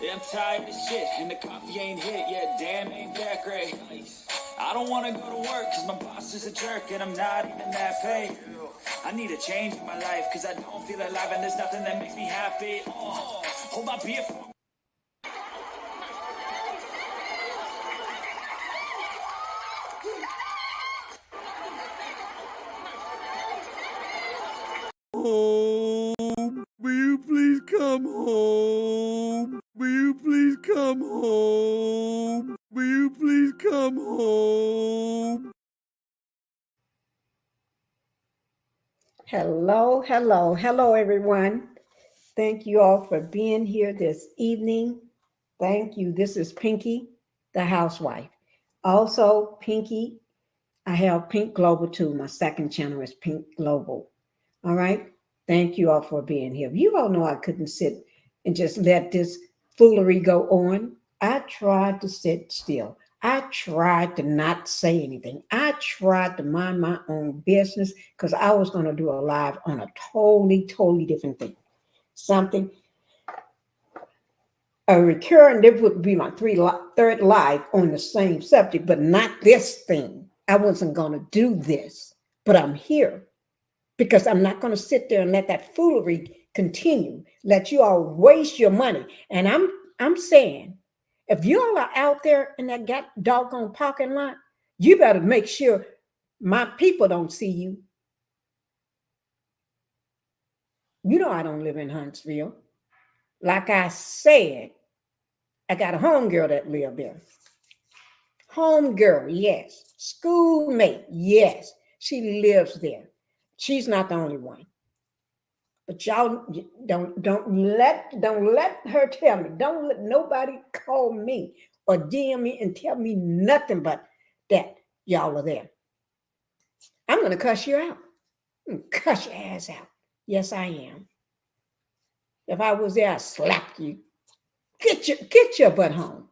Yeah, I'm tired of shit, and the coffee ain't hit. Yeah, damn, ain't that great. I don't want to go to work, cause my boss is a jerk, and I'm not even that paid. I need a change in my life, cause I don't feel alive, and there's nothing that makes me happy. Oh, hold my beer for home? Will you please come home? Will you please come home? Will you please come home? Hello, hello, hello, everyone. Thank you all for being here this evening. Thank you. This is Pinkie, the housewife. Also, Pinkie, I have Pink Global too. My second channel is Pink Global. All right. Thank you all for being here. You all know I couldn't sit and just let this foolery go on. I tried to sit still. I tried to not say anything. I tried to mind my own business because I was going to do a live on a totally different thing. Something, a recurring, this would be my third live on the same subject, but not this thing. I wasn't going to do this, but I'm here because I'm not going to sit there and let that foolery continue, let you all waste your money. And I'm saying, if you all are out there in that doggone parking lot, you better make sure my people don't see you. You know I don't live in Huntsville. Like I said, I got a homegirl that live there. Homegirl, yes. Schoolmate, yes. She lives there. She's not the only one. But y'all don't let her tell me. Don't let nobody call me or DM me and tell me nothing but that y'all are there. I'm gonna cuss you out. I'm gonna cuss your ass out. Yes, I am. If I was there, I'd slap you. Get your butt home.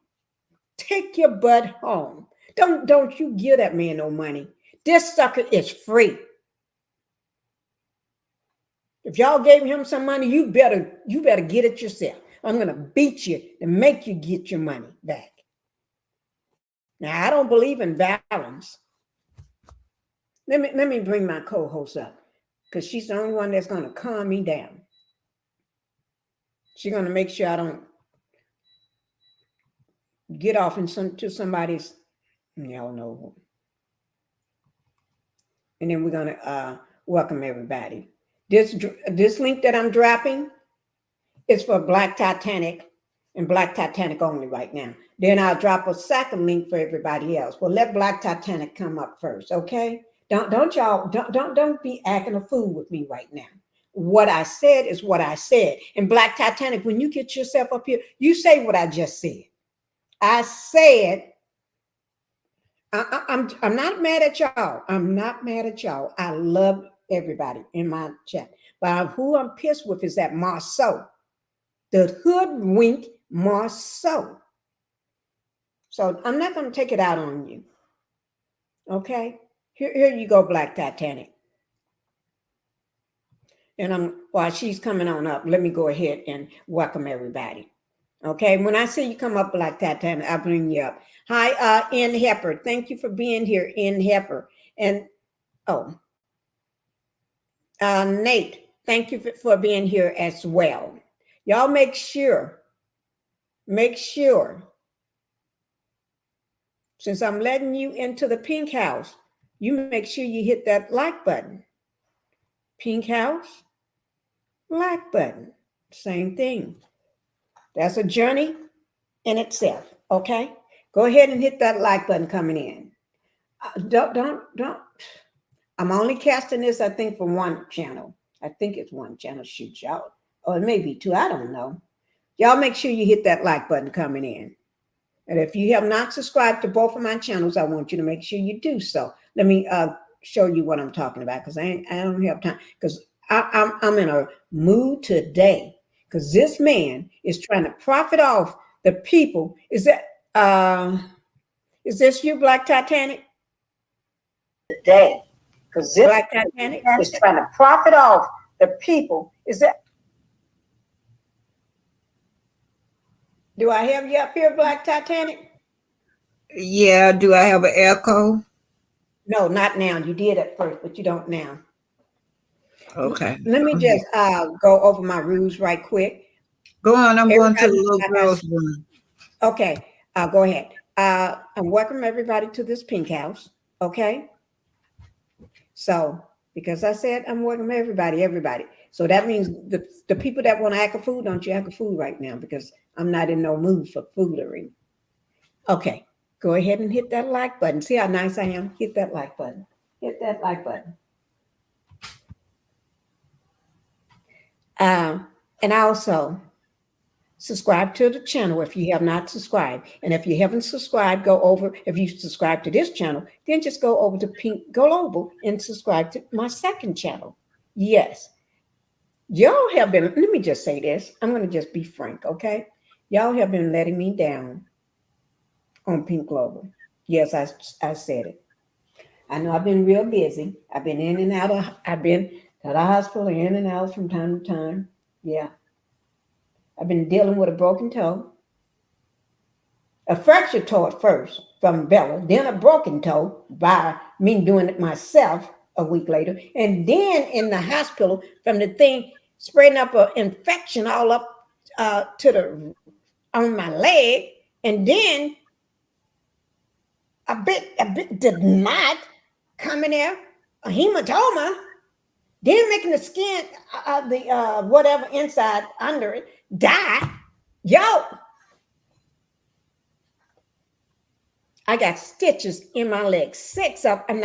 Take your butt home. Don't you give that man no money. This sucker is free. If y'all gave him some money, you better get it yourself. I'm gonna beat you to make you get your money back. Now I don't believe in violence. Let me bring my co-host up because she's the only one that's gonna calm me down. She's gonna make sure I don't get off into somebody's, y'all know. And then we're gonna welcome everybody. This link that I'm dropping is for Black Titanic and Black Titanic only right now. Then I'll drop a second link for everybody else. Well, let Black Titanic come up first, okay? Don't be acting a fool with me right now. What I said is what I said. And Black Titanic, when you get yourself up here, you say what I just said. I said, I'm not mad at y'all. I'm not mad at y'all. I love everybody in my chat. But who I'm pissed with is that Marsau, the hoodwink Marsau. So I'm not going to take it out on you. Okay? Here you go, Black Titanic. And while she's coming on up, let me go ahead and welcome everybody. Okay, when I see you come up like that, I'll bring you up. Hi, N. Hepper. Thank you for being here, N. Hepper. And, Nate, thank you for being here as well. Y'all make sure, since I'm letting you into the Pink House, you make sure you hit that like button. Pink House, like button, same thing. That's a journey in itself, okay? Go ahead and hit that like button coming in. Don't. I'm only casting this, I think, for one channel. I think it's one channel, shoot y'all. Or it may be two, I don't know. Y'all make sure you hit that like button coming in. And if you have not subscribed to both of my channels, I want you to make sure you do so. Let me show you what I'm talking about because I don't have time. Because I'm in a mood today. Because this man is trying to profit off the people. Is this you, Black Titanic? Today. Because this Black Titanic is trying to profit off the people. Is that? Do I have you up here, Black Titanic? Yeah, do I have an echo? No, not now. You did at first, but you don't now. Okay. Let me Go ahead. just go over my rules right quick. Go on, I'm going to the Everybody, little like girl's room. okay, go ahead. And welcome everybody to this pink house. Okay. So, because I said I'm welcome everybody. So that means the people that want to act a fool, don't you act a fool right now because I'm not in no mood for foolery. Okay. Go ahead and hit that like button. See how nice I am? Hit that like button. Hit that like button. And also subscribe to the channel if you have not subscribed. And if you haven't subscribed, go over. If you subscribe to this channel, then just go over to Pink Global and subscribe to my second channel. Yes. Y'all have been, let me just say this. I'm going to just be frank, okay? Y'all have been letting me down on Pink Global. Yes, I said it. I know I've been real busy. I've been in and out of, I've been to the hospital, in and out from time to time. Yeah. I've been dealing with a broken toe, a fractured toe at first from Bella, then a broken toe by me doing it myself a week later, and then in the hospital from the thing spreading up an infection all up on my leg, and then a bit did not come in there, a hematoma, then making the skin, the whatever inside under it die. Yo, I got stitches in my legs, six of them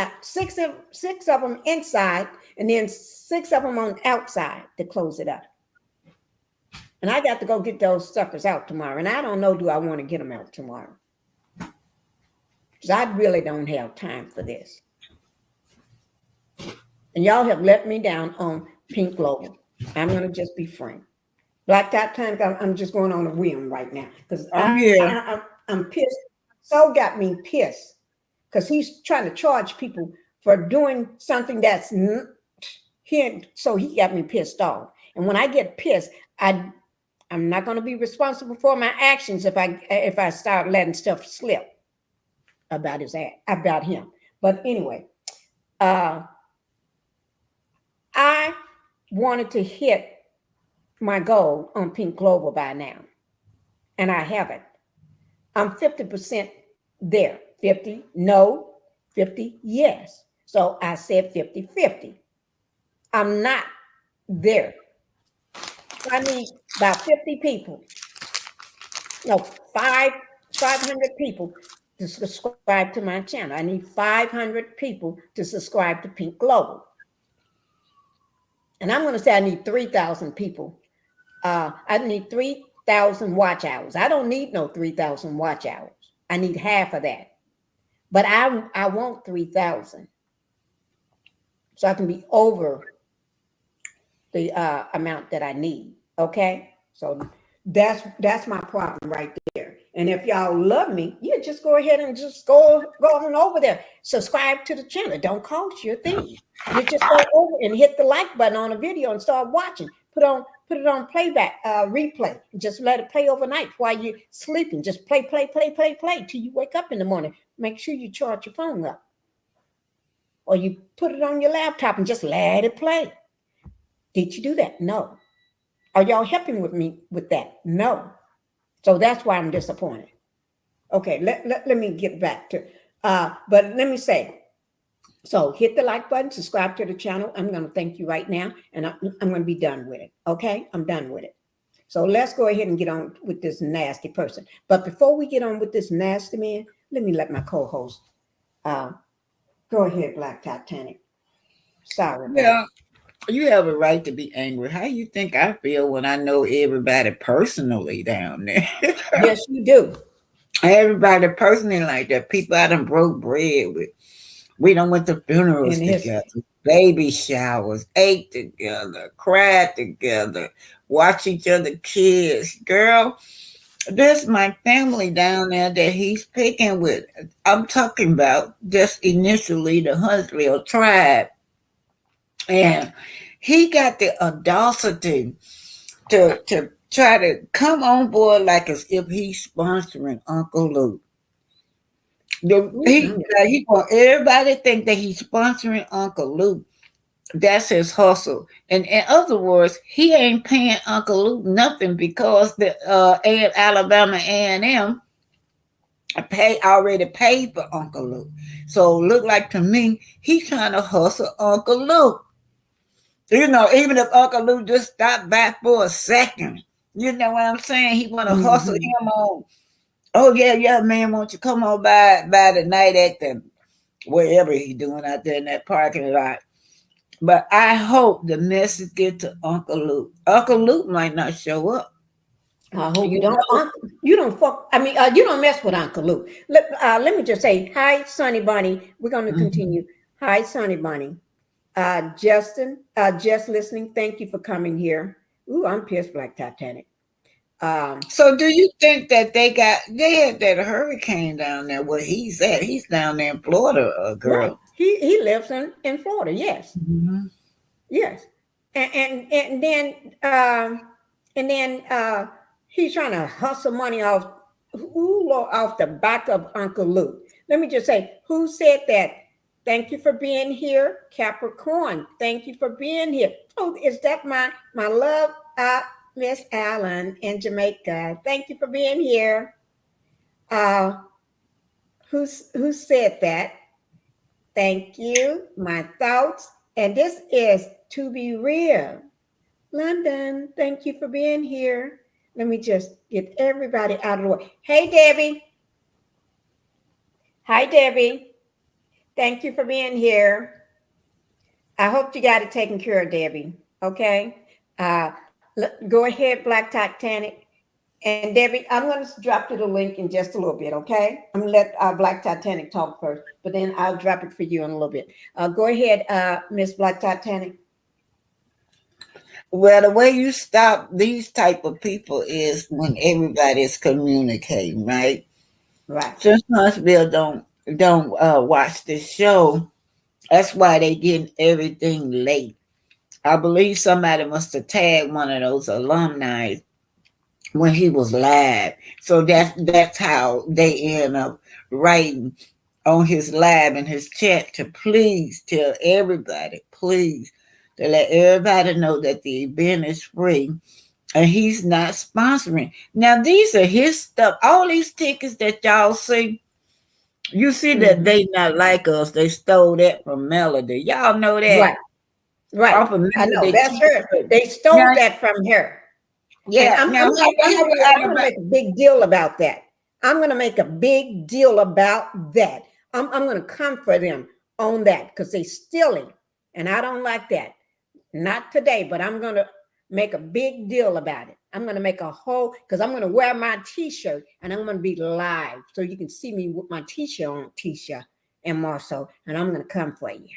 inside, and then 6 of them on the outside to close it up. And I got to go get those suckers out tomorrow. And I don't know, do I want to get them out tomorrow? Because I really don't have time for this. And y'all have let me down on Pink Global. I'm going to just be frank. Black Dot Time, I'm just going on a whim right now. Because I'm pissed. So got me pissed. Because he's trying to charge people for doing something that's here. So he got me pissed off. And when I get pissed, I'm not going to be responsible for my actions if I start letting stuff slip about him. But anyway, I wanted to hit my goal on Pink Global by now, and I haven't. I'm 50% there. 50 no, 50 yes. So I said 50-50. I'm not there. I need about 50 people. No, 500 people to subscribe to my channel. I need 500 people to subscribe to Pink Global. And I'm going to say I need 3,000 people. I need 3,000 watch hours. I don't need no 3,000 watch hours. I need half of that. But I want 3,000. So I can be over the amount that I need. Okay? So that's my problem right there. And if y'all love me, you just go ahead and just go on over there. Subscribe to the channel. It don't cost you a thing. You just go over and hit the like button on a video and start watching. Put it on playback, replay. Just let it play overnight while you're sleeping. Just play till you wake up in the morning. Make sure you charge your phone up. Or you put it on your laptop and just let it play. Did you do that? No. Are y'all helping with me with that? No. So that's why I'm disappointed. Okay, let me get back to, but let me say, so hit the like button, subscribe to the channel. I'm going to thank you right now, and I'm going to be done with it. Okay, I'm done with it. So let's go ahead and get on with this nasty person. But before we get on with this nasty man, let my co-host go ahead, Black Titanic. Sorry. Yeah, you have a right to be angry. How you think I feel when I know everybody personally down there? Yes, you do. Everybody personally like that. People I done broke bread with. We done went to funerals together, baby showers, ate together, cried together, watch each other kids. Girl, there's my family down there that he's picking with. I'm talking about just initially the Huntsville tribe. And he got the audacity to try to come on board like as if he's sponsoring Uncle Luke. He want everybody to think that he's sponsoring Uncle Luke. That's his hustle. And in other words, he ain't paying Uncle Luke nothing because the Alabama A&M already paid for Uncle Luke. So look like to me, he's trying to hustle Uncle Luke. You know, even if Uncle Luke just stopped back for a second, you know what I'm saying? He want to hustle him on. Oh yeah, man, won't you come on by tonight at the wherever he's doing out there in that parking lot. But I hope the message get to Uncle Luke. Uncle Luke might not show up. I hope you don't. You don't fuck. I mean, you don't mess with Uncle Luke. Let me just say, hi, Sonny Bunny. We're going to continue. Hi, Sonny Bunny. Justin, just listening. Thank you for coming here. Ooh, I'm pissed, Black Titanic. So do you think that they had that hurricane down there where he's at? He's down there in Florida, girl. Right. He lives in Florida. Yes. Mm-hmm. Yes. And then he's trying to hustle money off the back of Uncle Luke. Let me just say, who said that? Thank you for being here, Capricorn. Thank you for being here. Oh, is that my love, Miss Allen in Jamaica? Thank you for being here. Who said that? Thank you. My thoughts. And this is To Be Real. London, thank you for being here. Let me just get everybody out of the way. Hey, Debbie. Hi, Debbie. Thank you for being here. I hope you got it taken care of, Debbie. Okay. Go ahead, Black Titanic. And Debbie, I'm going to drop you the link in just a little bit, okay? I'm going to let Black Titanic talk first, but then I'll drop it for you in a little bit. Go ahead, Miss Black Titanic. Well, the way you stop these type of people is when everybody is communicating, right? Right. Since Huntsville don't watch this show, that's why they getting everything late. I believe somebody must have tagged one of those alumni when he was live. So that's how they end up writing on his live and his chat to please tell everybody, please, to let everybody know that the event is free and he's not sponsoring. Now, these are his stuff. All these tickets that y'all see, you see that they not like us. They stole that from Melody. Y'all know that. Right. I know. That's her. They stole that from her. Yeah, I'm going to make a big deal about that. I'm going to make a big deal about that. I'm going to come for them on that because they stealing, and I don't like that. Not today, but I'm going to make a big deal about it. I'm going to make a whole, because I'm going to wear my T-shirt, and I'm going to be live so you can see me with my T-shirt on, Tisha and Marsau, and I'm going to come for you.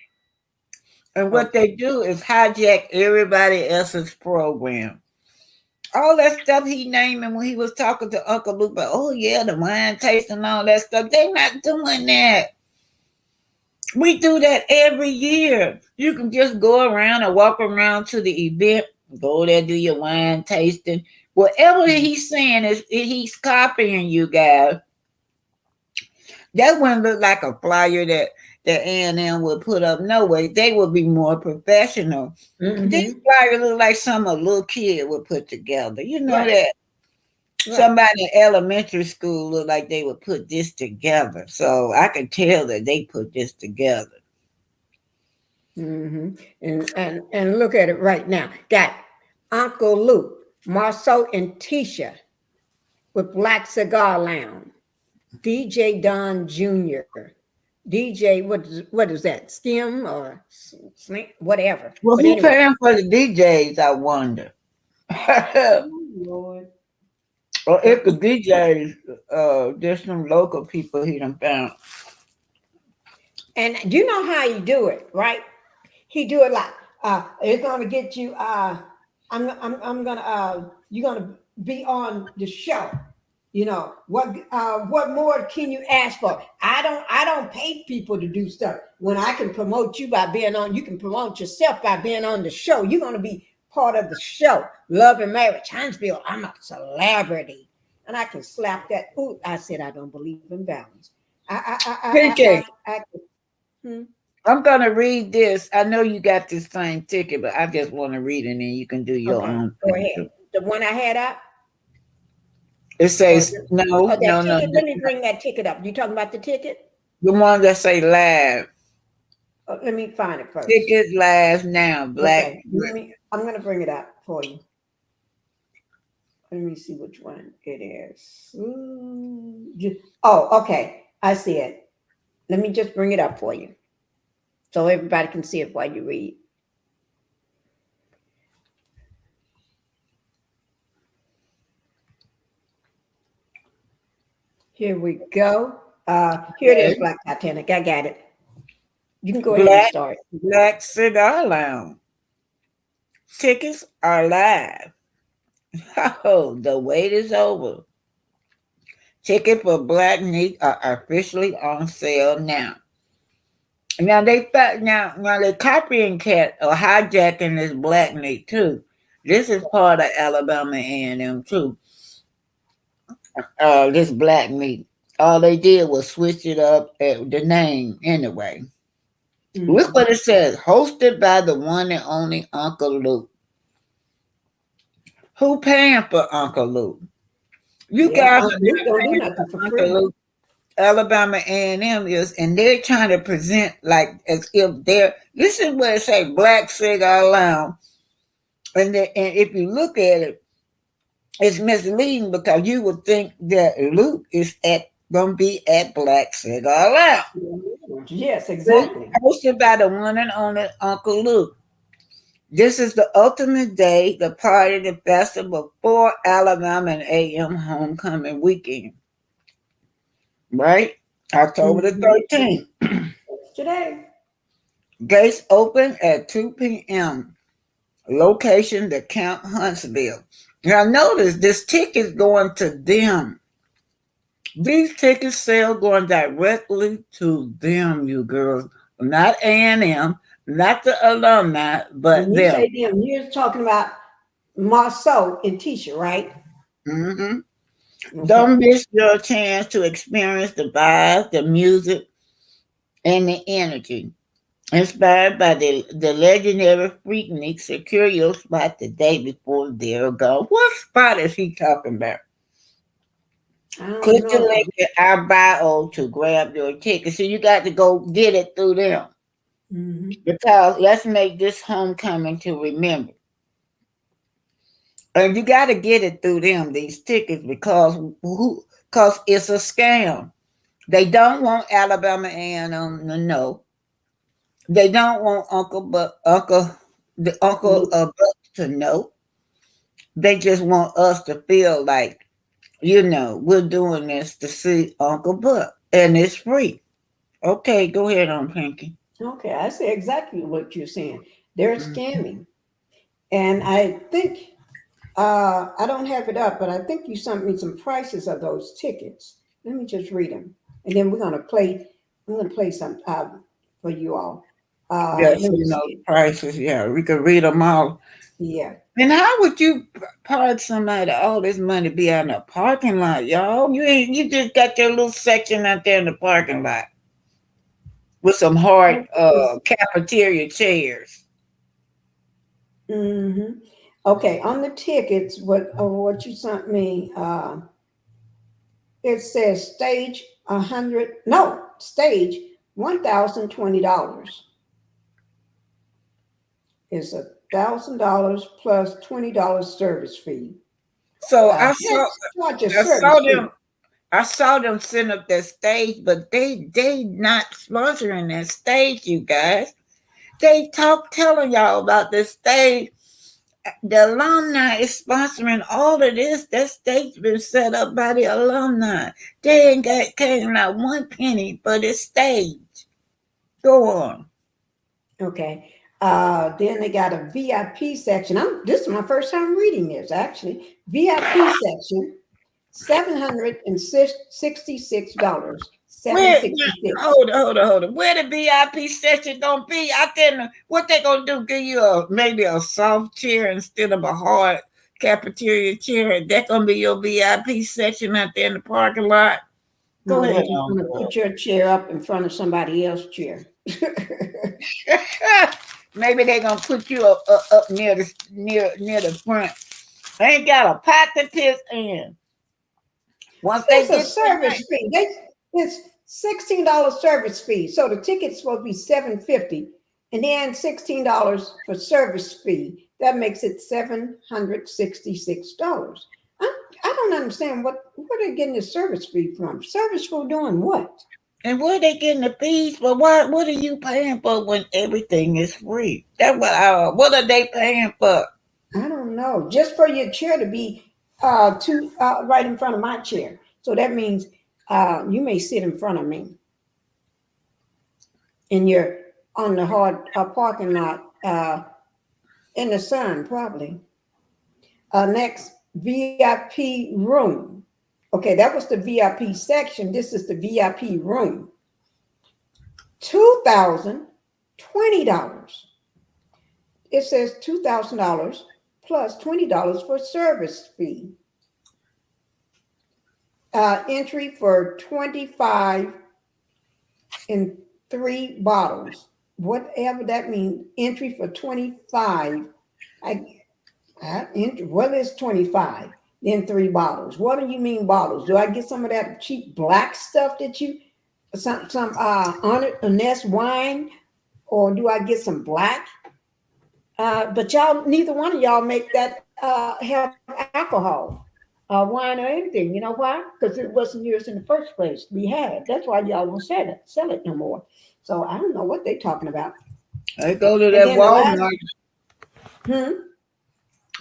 And what they do is hijack everybody else's program. All that stuff he naming when he was talking to Uncle Luke, but oh yeah, the wine taste and all that stuff. They not doing that. We do that every year. You can just go around and walk around to the event, go there, do your wine tasting. Whatever he's saying is he's copying you guys. That wouldn't look like a flyer that A&M would put up. No way. They would be more professional. Mm-hmm. This flyer look like some a little kid would put together. You know that. Right. Somebody in elementary school looked like they would put this together. So I can tell that they put this together. Mm-hmm. And look at it right now. Got Uncle Luke, Marsau and Tisha with Black Cigar Lounge, DJ Don Jr., DJ, what is that? Skim or Slim, whatever. Well, who's paying for the DJs, I wonder. Oh, Lord. Or if the DJs, there's some local people he done found. And you know how he do it, right? He do it like, it's gonna get you, you're gonna be on the show. You know, what more can you ask for? I don't pay people to do stuff. When I can promote you by being on, you can promote yourself by being on the show. You're going to be part of the show. Love and Marriage, Huntsville. I'm a celebrity. And I can slap that. Ooh, I said I don't believe in balance. Pinkie, Hmm? I'm gonna read this. I know you got this same ticket, but I just want to read it, and then you can do your Okay, own go thing ahead. too. The one I had up? It says no, Oh, that no, ticket. no. Let me bring that ticket up. You talking about the ticket? The one that say live. Let me find it first. Ticket live now. Black. Okay, I'm going to bring it up for you. Let me see which one it is. Oh, okay. I see it. Let me just bring it up for you so everybody can see it while you read. Here we go. Here it is, Black Titanic. I got it. You can go ahead and start. Black Cigar Lounge. Tickets are live. Oh, the wait is over. Tickets for Black Meat are officially on sale now. Now they copying cat or hijacking this Black Meat too. This is part of Alabama A&M too. This Black Meat. All they did was switch it up at the name anyway. Mm-hmm. Look what it says. Hosted by the one and only Uncle Luke. Who paying for Uncle Luke? You guys are don't do nothing for free. Luke. Alabama A&M is, and they're trying to present like as if they're. This is where it say Black Cigar Lounge, and if you look at it, it's misleading because you would think that Luke is gonna be at Black Cigar Lounge. Yes, exactly. Hosted by the one and only Uncle Luke. This is the ultimate day, the party, the festival for Alabama and AM homecoming weekend. Right? October the 13th. Today. Gates open at 2 p.m. Location, the Camp Huntsville. Now notice this ticket's going to them. These tickets sell going directly to them, you girls. Not A&M. Not the alumni, but when you say them, you're talking about Marsau and Tisha, right? Mm-hmm. Okay. Don't miss your chance to experience the vibes, the music, and the energy. Inspired by the legendary Freaknik, secure your spot the day before they're gone. What spot is he talking about? Click the link in our bio to grab your ticket. So you got to go get it through them. Mm-hmm. Because let's make this homecoming to remember. And you got to get it through them, these tickets, because it's a scam. They don't want Alabama A&M to know. They don't want Uncle to know. They just want us to feel like, we're doing this to see Uncle Buck, and it's free. Okay, go ahead on Pinkie. Okay, I see exactly what you're saying. They're scamming. And I think, I don't have it up, but I think you sent me some prices of those tickets. Let me just read them. And then I'm going to play some for you all. Prices. Yeah, we could read them all. Yeah. And how would you charge somebody all this money to be out in a parking lot, y'all? You just got your little section out there in the parking lot with some hard cafeteria chairs. Mm-hmm. Okay, on the tickets, what you sent me, it says stage $1,020. It's $1,000 plus $20 service fee. So I saw them setting up that stage, but they not sponsoring that stage, you guys. They telling y'all about this stage. The alumni is sponsoring all of this. That stage been set up by the alumni. They ain't paying not one penny for this stage. Go on. Okay. Then they got a VIP section. This is my first time reading this, actually. VIP section, $766. Where, $7.66. hold on. Where the VIP section gonna be? I think what they gonna do? Give you maybe a soft chair instead of a hard cafeteria chair? That gonna be your VIP section out there in the parking lot? Go No, they're ahead. just going to put your chair up in front of somebody else's chair. Maybe they're gonna put you up near the front. They ain't got a pot to piss in. Once There's they a get service fee. It's $16 service fee. So the ticket's supposed to be $7.50, and then $16 for service fee. That makes it $766. I don't understand where they getting the service fee from. Service for doing what? and where they getting the fees for? What are you paying for when everything is free? That's what are they paying for? I don't know. Just for your chair to be right in front of my chair. So that means you may sit in front of me, and you're on the hard parking lot in the sun, probably. Next, VIP room. Okay, that was the VIP section. This is the VIP room. $2,020. It says $2,000 plus $20 for service fee. Entry for 25 and 3 bottles. Whatever that means. Entry for 25. What is 25? Then 3 bottles. What do you mean bottles? Do I get some of that cheap black stuff that you, some honest wine, or do I get some black? But y'all, neither one of y'all make that have alcohol, wine, or anything. You know why? Because it wasn't yours in the first place to be had. That's why y'all won't sell it no more. So I don't know what they're talking about. I go to that Walmart.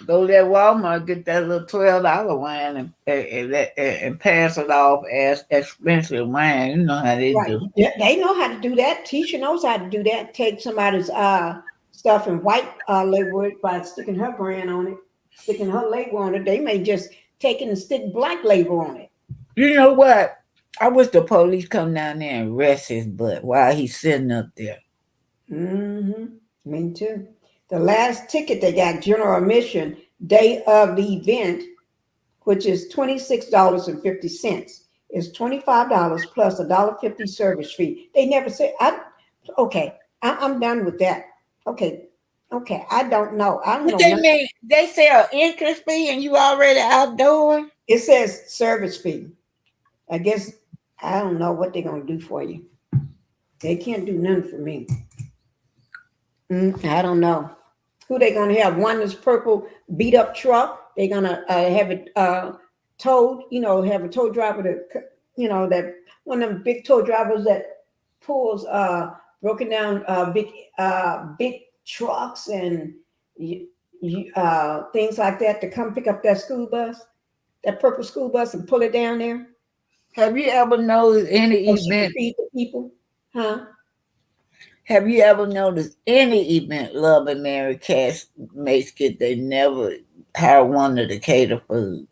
Go to that Walmart, get that little $12 wine and pass it off as expensive wine. You know how they do. Yeah, they know how to do that. Tisha knows how to do that. Take somebody's stuff and white label it by sticking her brand on it, sticking her label on it. They may just take it and stick black label on it. You know what? I wish the police come down there and arrest his butt while he's sitting up there. Me too. The last ticket they got, general admission, day of the event, which is $26.50. Is $25 plus $1.50 service fee. They never say. I'm done with that. Okay. I don't know. I don't know. They say an interest fee, and you already outdoors. It says service fee. I guess I don't know what they're gonna do for you. They can't do nothing for me. I don't know who they're gonna have. One is purple beat up truck. They're gonna have it towed. Have a tow driver that that one of them big tow drivers that pulls broken down big trucks and things like that to come pick up that school bus, that purple school bus, and pull it down there. Have you ever noticed any event? Feed the people, huh? Have you ever noticed any event Love and Mary cast makes it? They never hire one to cater food.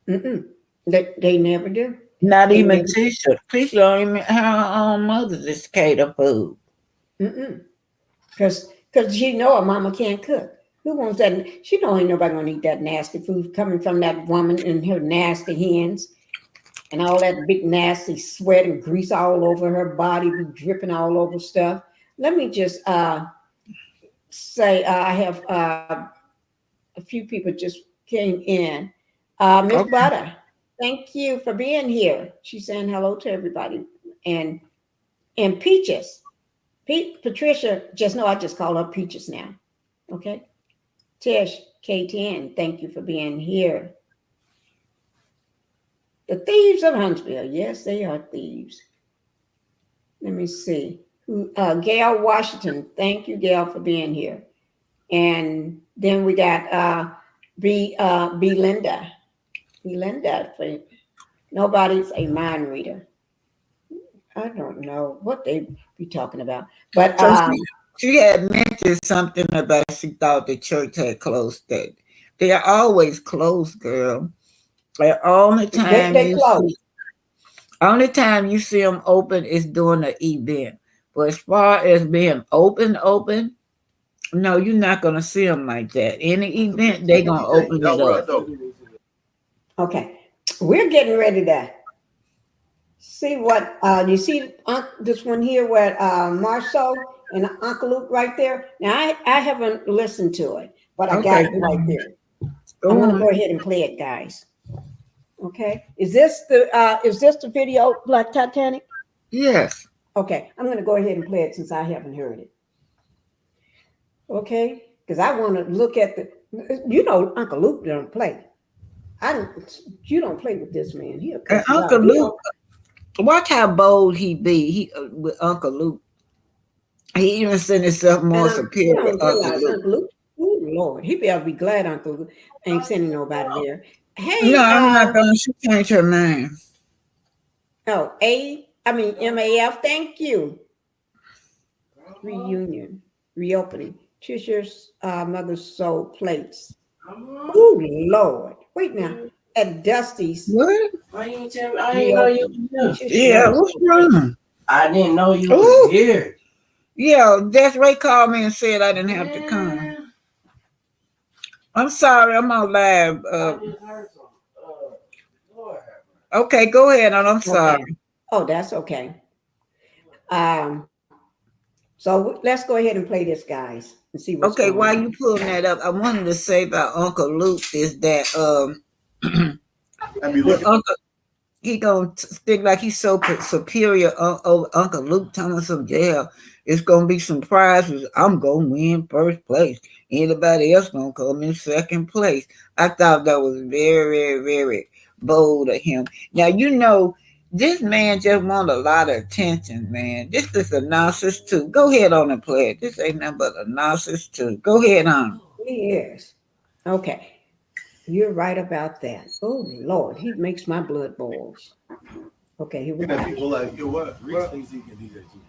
They never do. Not even Tisha. Tisha don't even hire her own mother to cater food. Because her mama can't cook. Who wants that? She know ain't nobody gonna eat that nasty food coming from that woman and her nasty hands. And all that big nasty sweat and grease all over her body, be dripping all over stuff. Let me just say I have a few people just came in. Miss Butter, thank you for being here. She's saying hello to everybody. And Peaches. Patricia, just know I just call her Peaches now. Okay. Tish, K10, thank you for being here. The thieves of Huntsville. Yes, they are thieves. Let me see. Gail Washington. Thank you, Gail, for being here. And then we got Belinda. Nobody's a mind reader. I don't know what they be talking about. But she had mentioned something about she thought the church had closed. That they are always closed, girl. Like all the time. They close. Only time you see them open is during an event. But as far as being open, no, you're not gonna see them like that. Any event, they're gonna open it up. Okay, we're getting ready to see what you see. This one here with Marsau and Uncle Luke right there. Now I haven't listened to it, but I got it right there. I'm gonna go ahead and play it, guys. Okay, is this the video, Black Titanic? Yes. Okay, I'm gonna go ahead and play it since I haven't heard it. Okay, because I want to look at Uncle Luke don't play. You don't play with this man here. And Uncle Luke, watch how bold he be. With Uncle Luke, he even sent himself more superior. Uncle Luke. Oh Lord, he better be glad Uncle Luke ain't sending nobody there. Hey, no, I'm not gonna change her name. Oh, MAF. Thank you. Reopening. Trisha's mother's soul plates. Oh Lord, wait now. At Dusty's. What? Why you tell me? I didn't know you were here. Yeah, what's wrong? I didn't know you were here. Yeah, Desiree called me and said I didn't have to come. I'm sorry, I'm on live. Okay, go ahead, and I'm sorry. Okay. Oh, that's okay. So let's go ahead and play this, guys, and see what's going on. While you pulling that up, I wanted to say about Uncle Luke is that he gonna think like he's so superior over Uncle Luke telling some it's gonna be some prizes. I'm gonna win first place. Anybody else gonna come in second place. I thought that was very, very bold of him. Now this man just want a lot of attention, man. This is a narcissist too. Go ahead on and play it. This ain't nothing but a narcissist too. Go ahead on. Yes. Okay. You're right about that. Oh Lord, he makes my blood boils. Okay, here we go. People like, what? Reese thinks he can DJ too.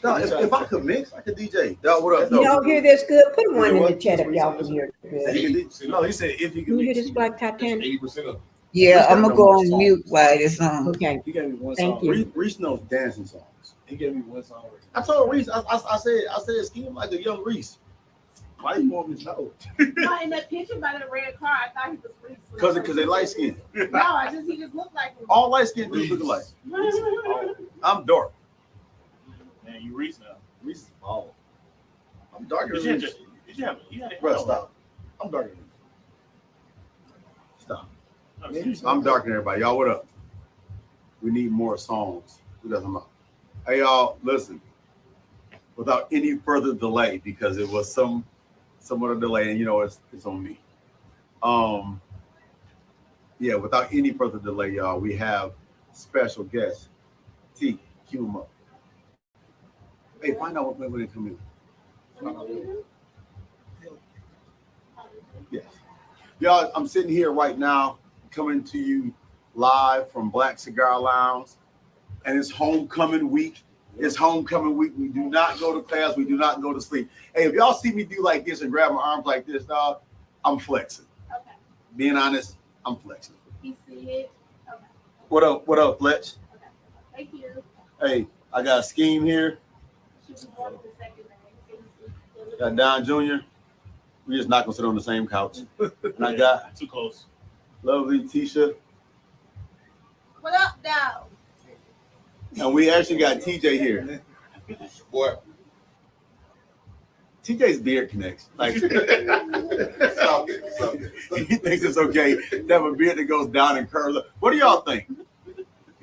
No, if I could mix, I could DJ. No, what up? Y'all hear this good? Put one in the chat if y'all can hear it. No, he said if you can hear this, Black Titanic? 80% of it. Yeah, I'm gonna go on mute while it's on. Okay. He gave me one Thank song. you. Reese knows dancing songs. He gave me one song. I told Reese, I said scheme like a young Reese. Why you want me to know? No, in that picture by the red car, I thought he was Reese. Because they light skinned. No, he just looked like him. All light skinned dudes look alike. I'm dark. Man, you Reese now. Reese is bald. I'm darker than Reese. Bro, stop. I'm darker than Reese. Stop. I'm darker than everybody. Y'all, what up? We need more songs. Who doesn't know? Hey, y'all, listen. Without any further delay, because it was somewhat of a delay, and it's on me. Yeah, without any further delay, y'all, we have special guest T. Cue him up. Hey, find out when they come in. Yes. Y'all, I'm sitting here right now, coming to you live from Black Cigar Lounge, and it's homecoming week. It's homecoming week. We do not go to class. We do not go to sleep. Hey, if y'all see me do like this and grab my arms like this, dog, I'm flexing. Okay. Being honest, I'm flexing. You see it? Okay. What up, Fletch? Okay. Thank you. Hey, I got a scheme here. Got Don Jr. We just not gonna sit on the same couch. And I got too close. Lovely Tisha. What up, dog? And we actually got TJ here. What? TJ's beard connects. Like, he thinks it's okay to have a beard that goes down and curls up. What do y'all think?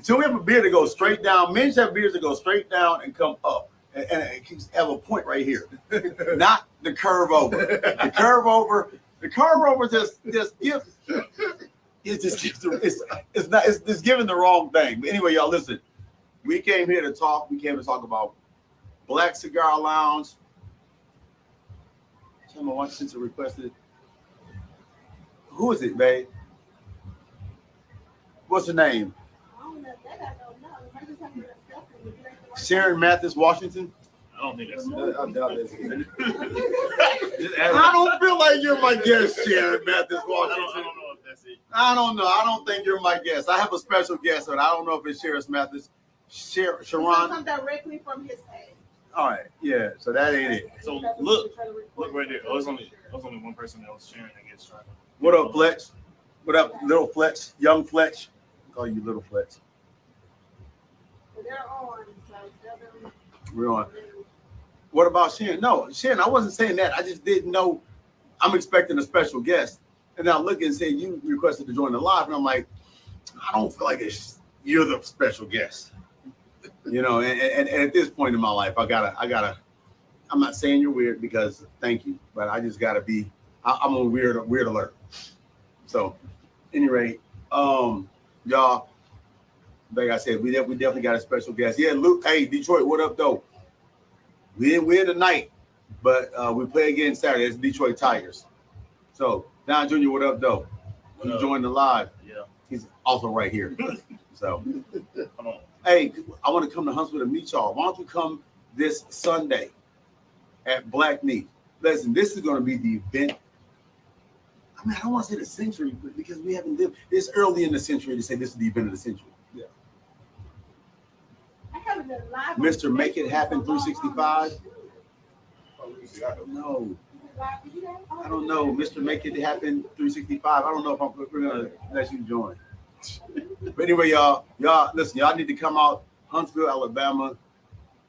So we have a beard that goes straight down. Men have beards that go straight down and come up. And it can have a point right here. Not the curve over. The curve over just gives. It's giving the wrong thing. But anyway, y'all listen. We came here to talk. We came to talk about Black Cigar Lounge. Tell me what since it requested. Who is it, babe? What's her name? I don't know. That I don't know. I just have to stuff in the Sharon Mathis Washington. I don't think that's it. I don't feel like you're my guest, Sharon Mathis Washington. I don't know if That's it. I don't know. I don't think you're my guest. I have a special guest, but I don't know if it's Sheriff Mathis. Sharon. Come directly from his page. All right. Yeah. So that ain't it. So look right there. Oh, it was only one person that was sharing. I guess trying to. What up, Fletch? What up, little Fletch? Young Fletch? I call you little Fletch. They're on, so tell them. We're on. What about Shannon? No, Shannon, I wasn't saying that. I just didn't know. I'm expecting a special guest. And I look and say, you requested to join the live. And I'm like, I don't feel like you're the special guest. You know, and at this point in my life, I gotta, I'm not saying you're weird because thank you, but I just gotta be, I'm on weird alert. So, anyway, y'all, like I said, we definitely got a special guest. Yeah, Luke, hey, Detroit, what up, though? We didn't win tonight, but we play again Saturday. It's Detroit Tigers. So, Don Jr., what up, though? He joined the live. Yeah. He's also right here. So, Come on. hey, I want to come to Huntsville to meet y'all. Why don't you come this Sunday at Black Knee? Listen, this is going to be the event. I mean, I don't want to say the century, but because we haven't lived, it's early in the century to say this is the event of the century. Yeah. I haven't been live. Mr. Make It Happen 365. No, I don't know. Mr. Make It Happen 365. I don't know if we're gonna let you join. But anyway, y'all listen. Y'all need to come out. Huntsville, Alabama.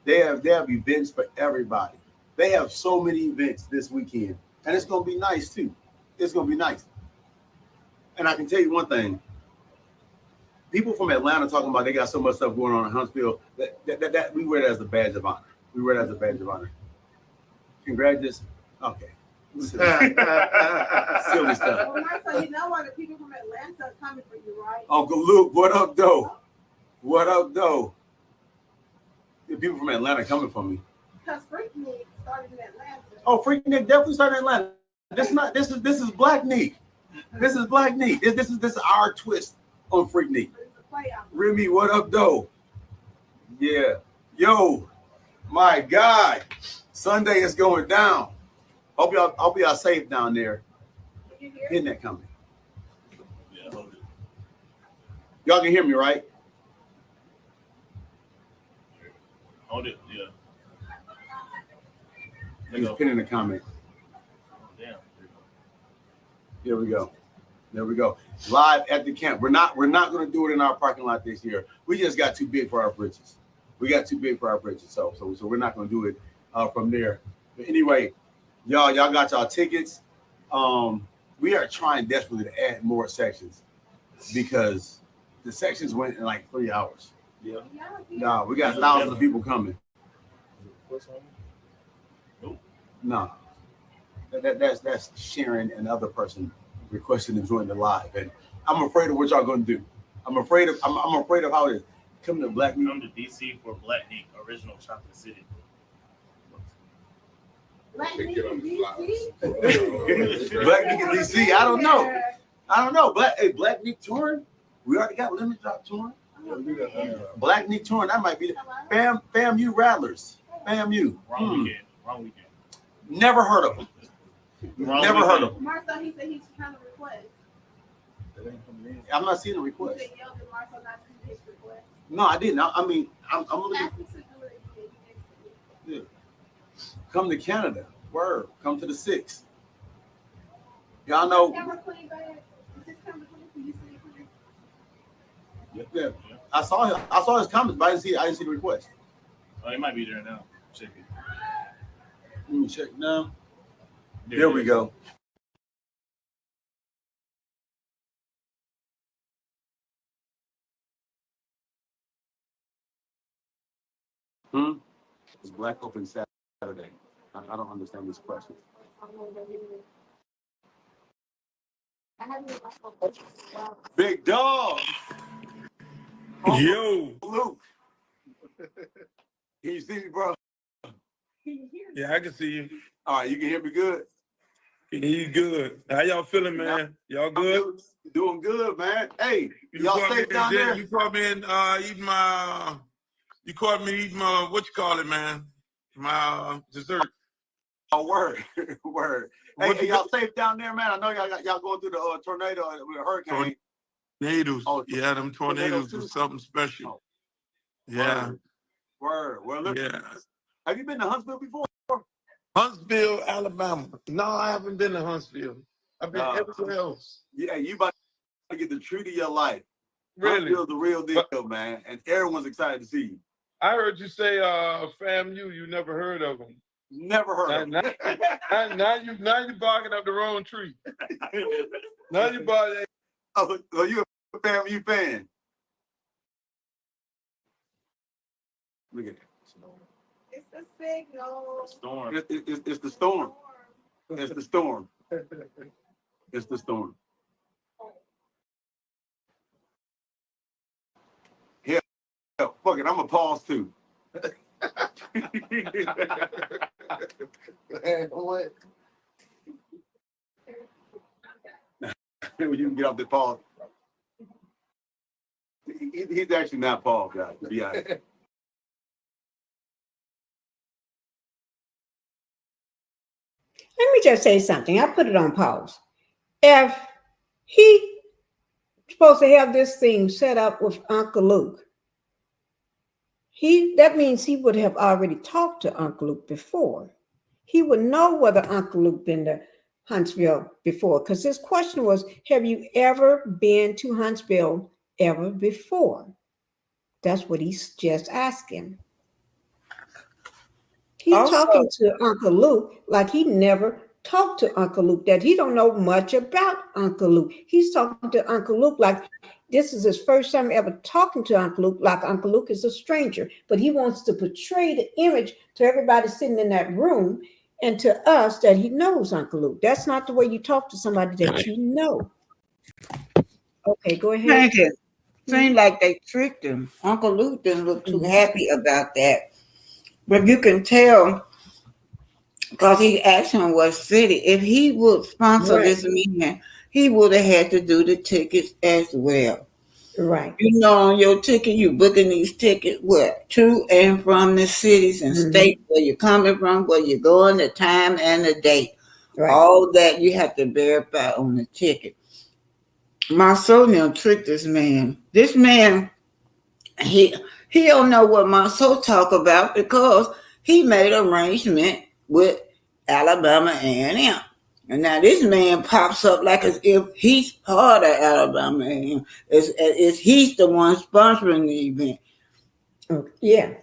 They have events for everybody. They have so many events this weekend, and it's gonna be nice too. It's gonna be nice. And I can tell you one thing. People from Atlanta talking about they got so much stuff going on in Huntsville that we wear it as a badge of honor. We wear it as a badge of honor. Congratulations. Okay. Silly stuff. Well, Marsau, you know why the people from Atlanta are coming for you, right? Uncle Luke, what up, though? What up, though? The people from Atlanta coming for me. Because Freaknik started in Atlanta. Oh, Freaknik definitely started in Atlanta. This is Black Neek. This is Black Neek. This is our twist on Freaknik. Remy, what up, though? Yeah. Yo, my God. Sunday is going down. Hope y'all safe down there. Hitting that coming. Yeah, hold it. Y'all can hear me, right? Hold it. Yeah. Just pin in the comment. Damn. Here we go. There we go. Live at the camp. We're not going to do it in our parking lot this year. We just got too big for our britches. We got too big for our britches. So we're not going to do it from there. But anyway, y'all got y'all tickets. We are trying desperately to add more sections because the sections went in like 3 hours. Yeah. No, we got thousands of people coming. No. That's Sharon and other person requesting to join the live, and I'm afraid of what y'all gonna do. I'm afraid of how it is. Come to Black Knee. Come to DC for Black Knee, original Chocolate City. Black Knee in DC? Black Knee in DC. I don't know. Black Knee touring. We already got Lemon Drop touring. Black Knee touring. That might be the FAMU Rattlers. FAMU. Wrong weekend. Never heard of them. Never heard of them. Marsau, he said he's trying to request. I'm not seeing a request. You said Marsau not seeing his request. No, I didn't. I mean, I'm looking. Ask him to do it. Yeah. Come to Canada. Word. Come to the 6th. Y'all know. Camera clean, babe. Is this camera clean? Can you see it clean? Yeah. I saw his comments, but I didn't see the request. Oh, it might be there now. Check it. Let me check now. There we go. It's Black Open Saturday. I don't understand this question. Big dog. Yo. Luke. Can you see me, bro? Yeah, I can see you. All right, you can hear me good? He's good. How y'all feeling, man? Y'all good? Doing good, man. Hey, y'all caught safe me down there? You caught me in eating my, what you call it, man? My dessert. Oh, word, word. Hey, y'all safe down there, man? I know y'all going through the tornado with a hurricane. Tornadoes. Oh, yeah, them tornadoes was something special. Oh. Yeah. Word. Well, look. Yeah. Have you been to Huntsville before? Huntsville, Alabama. No, I haven't been to Huntsville. I've been everywhere else. Yeah, you about to get the treat of your life. Really? Huntsville's the real deal, man. And everyone's excited to see you. I heard you say FAMU, you never heard of them. Never heard of them. Now you barking up the wrong tree. Now you barking. Oh, so you a FAMU fan? Look at that. It's the signal. Storm. It's the storm. It's the storm. It's the storm. Hell, fuck it. I'm gonna pause too. Man, what? You can get off the pause. He's actually not paused, guys, to be honest. Let me just say something. I put it on pause. If he supposed to have this thing set up with Uncle Luke, that means he would have already talked to Uncle Luke before. He would know whether Uncle Luke been to Huntsville before, because his question was, have you ever been to Huntsville ever before? That's what he's just asking. He's talking to Uncle Luke like he never talked to Uncle Luke, that he don't know much about Uncle Luke. He's talking to Uncle Luke like this is his first time ever talking to Uncle Luke, like Uncle Luke is a stranger. But he wants to portray the image to everybody sitting in that room and to us that he knows Uncle Luke. That's not the way you talk to somebody that you know. Okay, go ahead. Thank you. Seemed like they tricked him. Uncle Luke didn't look too happy about that. But you can tell because he asked him what city. If he would sponsor this meeting, he would have had to do the tickets as well. Right. You know, on your ticket, you booking these tickets what? To and from the cities and states where you're coming from, where you're going, the time and the date. Right. All that you have to verify on the ticket. Marsau now tricked this man. This man, he don't know what Marsau talk about because he made arrangement with Alabama A&M. And now this man pops up like as if he's part of Alabama A&M. As he's the one sponsoring the event. Yeah.